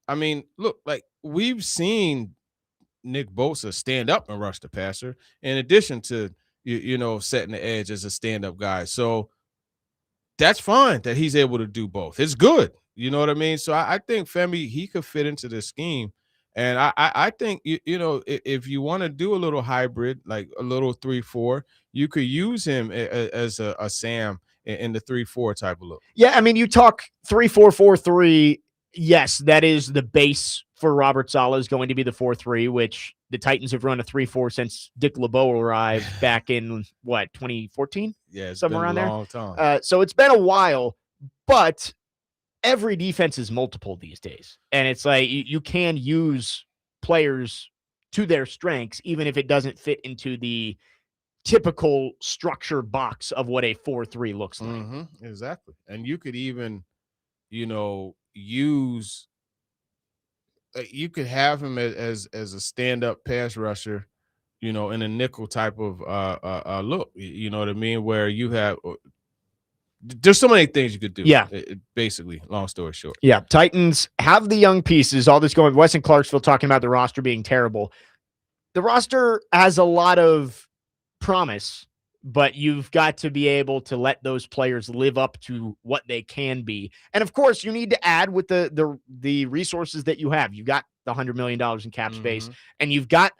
I mean, look, like we've seen Nick Bosa stand up and rush the passer in addition to, setting the edge as a stand-up guy. So that's fine that he's able to do both. It's good. You know what I mean? So I think Femi, he could fit into this scheme. And I think, if you want to do a little hybrid, like a little 3-4, you could use him as a Sam in the 3-4 type of look. Yeah, I mean, you talk 3-4-4-3. Yes, that is the base for Robert Saleh is going to be the 4-3, which the Titans have run a 3-4 since Dick LeBeau arrived back in, 2014? Yeah, it's somewhere been around a long there. time. So it's been a while, but every defense is multiple these days. And it's like you can use players to their strengths, even if it doesn't fit into the typical structure box of what a 4-3 looks like. Exactly. And you could even, you could have him as a stand-up pass rusher, in a nickel type of look. You know what I mean? Where you have there's so many things you could do. Yeah. Basically, long story short. Yeah. Titans have the young pieces. All this going, Wes in Clarksville talking about the roster being terrible. The roster has a lot of promise, but you've got to be able to let those players live up to what they can be. And of course, you need to add with the resources that you have. You've got the $100 million in cap space, and you've got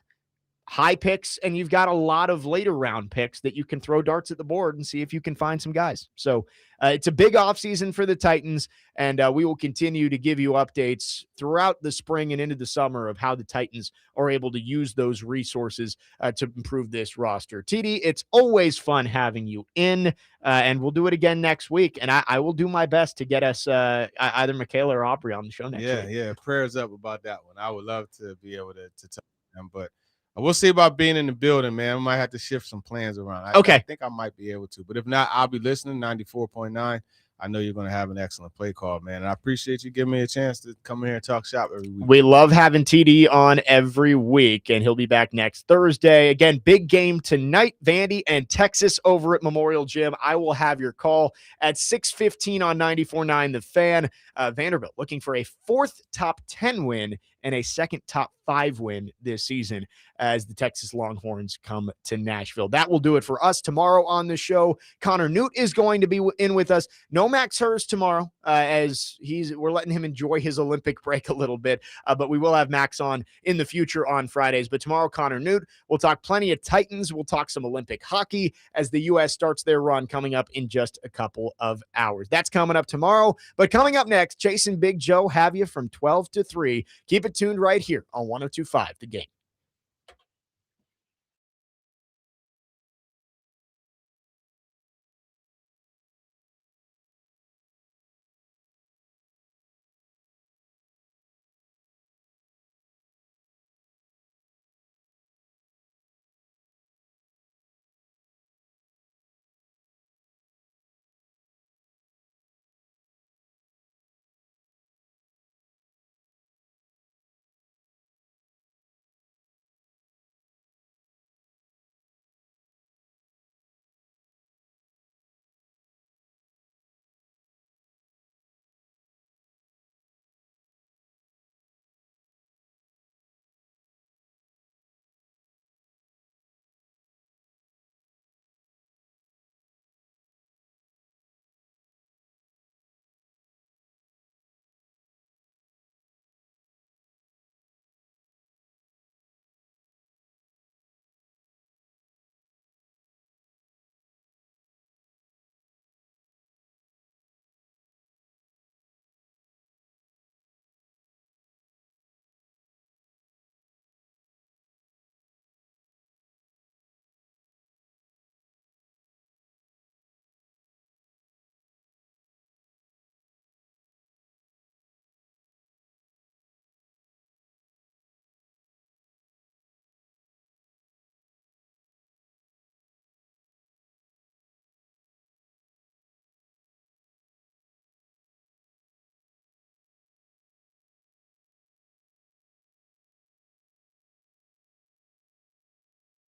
high picks, and you've got a lot of later round picks that you can throw darts at the board and see if you can find some guys. So it's a big offseason for the Titans, and we will continue to give you updates throughout the spring and into the summer of how the Titans are able to use those resources to improve this roster. TD, it's always fun having you in, and we'll do it again next week, and I will do my best to get us either Michaela or Aubrey on the show next week. Yeah, prayers up about that one. I would love to be able to tell them, but We'll see about being in the building, man. I might have to shift some plans around. Okay. I think I might be able to. But if not, I'll be listening, 94.9. I know you're going to have an excellent play call, man. And I appreciate you giving me a chance to come here and talk shop every week. We love having TD on every week, and he'll be back next Thursday. Again, big game tonight, Vandy and Texas over at Memorial Gym. I will have your call at 6:15 on 94.9 The Fan. Vanderbilt looking for a fourth top 10 win and a second top 5 win this season as the Texas Longhorns come to Nashville. That will do it for us tomorrow on the show. Connor Newt is going to be in with us. No Max Hurst tomorrow, as we're letting him enjoy his Olympic break a little bit, but we will have Max on in the future on Fridays. But tomorrow, Connor Newt, we'll talk plenty of Titans. We'll talk some Olympic hockey as the U.S. starts their run coming up in just a couple of hours. That's coming up tomorrow. But coming up next, Jason Big Joe have you from 12 to 3. Keep it tuned right here on 102.5 The Game.